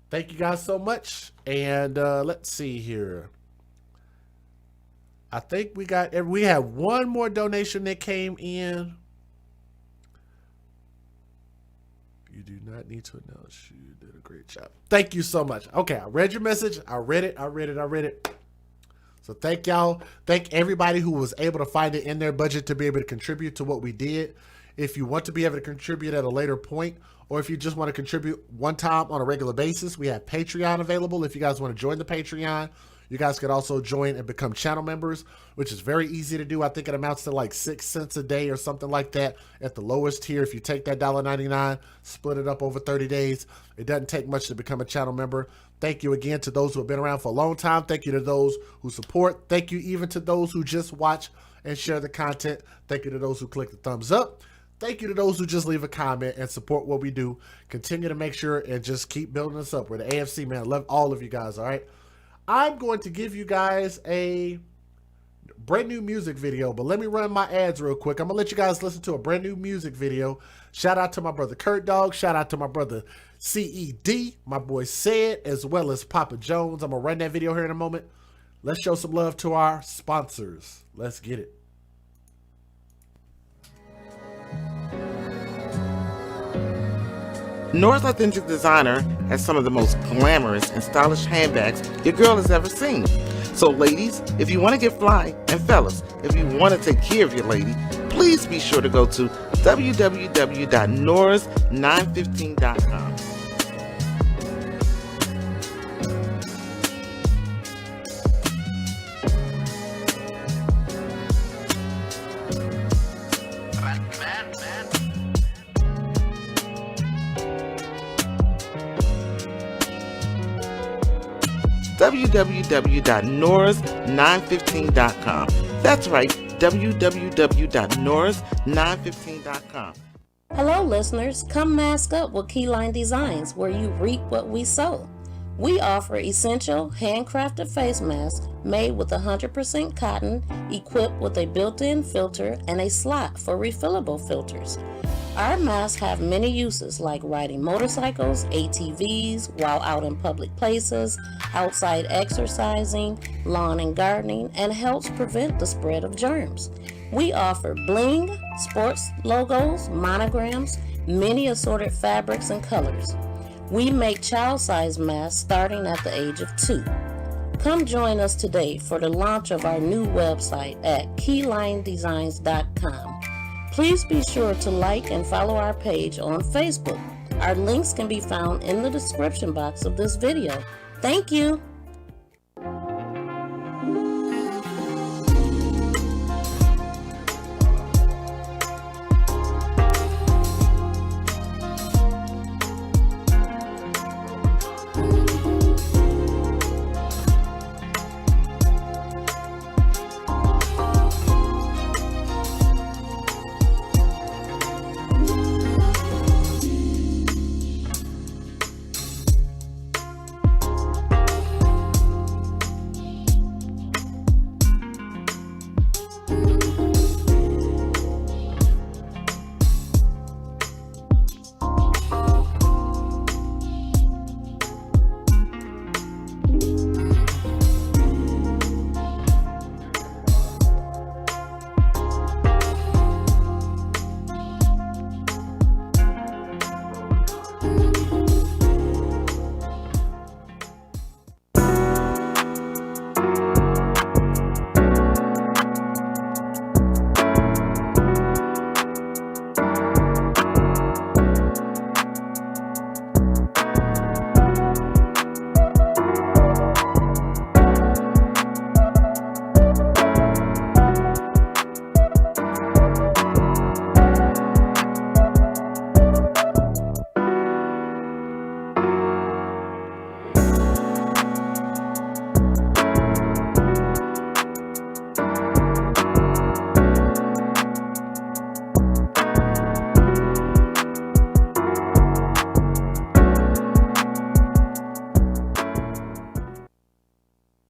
Thank you guys so much. And let's see here. I think we have one more donation that came in. You do not need to announce. You did a great job. Thank you so much. Okay, I read your message. I read it. So thank y'all. Thank everybody who was able to find it in their budget to be able to contribute to what we did. If you want to be able to contribute at a later point, or if you just want to contribute one time on a regular basis, we have Patreon available. If you guys want to join the Patreon, you guys could also join and become channel members, which is very easy to do. I think it amounts to like 6 cents a day or something like that at the lowest tier. If you take that $1.99, split it up over 30 days, it doesn't take much to become a channel member. Thank you again to those who have been around for a long time. Thank you to those who support. Thank you even to those who just watch and share the content. Thank you to those who click the thumbs up. Thank you to those who just leave a comment and support what we do. Continue to make sure and just keep building us up. We're the AFC, man. I love all of you guys, all right? I'm going to give you guys a brand new music video, but let me run my ads real quick. I'm going to let you guys listen to a brand new music video. Shout out to my brother Kurt Dog. Shout out to my brother CED, my boy Said, as well as Papa Jones. I'm going to run that video here in a moment. Let's show some love to our sponsors. Let's get it. North Authentic Designer has some of the most glamorous and stylish handbags your girl has ever seen. So ladies, if you want to get fly, and fellas, if you want to take care of your lady, please be sure to go to www.norris915.com. www.norris915.com. That's right, www.norris915.com. Hello, listeners. Come mask up with Keyline Designs, where you reap what we sow. We offer essential handcrafted face masks made with 100% cotton, equipped with a built-in filter and a slot for refillable filters. Our masks have many uses like riding motorcycles, ATVs, while out in public places, outside exercising, lawn and gardening, and helps prevent the spread of germs. We offer bling, sports logos, monograms, many assorted fabrics and colors. We make child-sized masks starting at the age of 2. Come join us today for the launch of our new website at keylinedesigns.com. Please be sure to like and follow our page on Facebook. Our links can be found in the description box of this video. Thank you.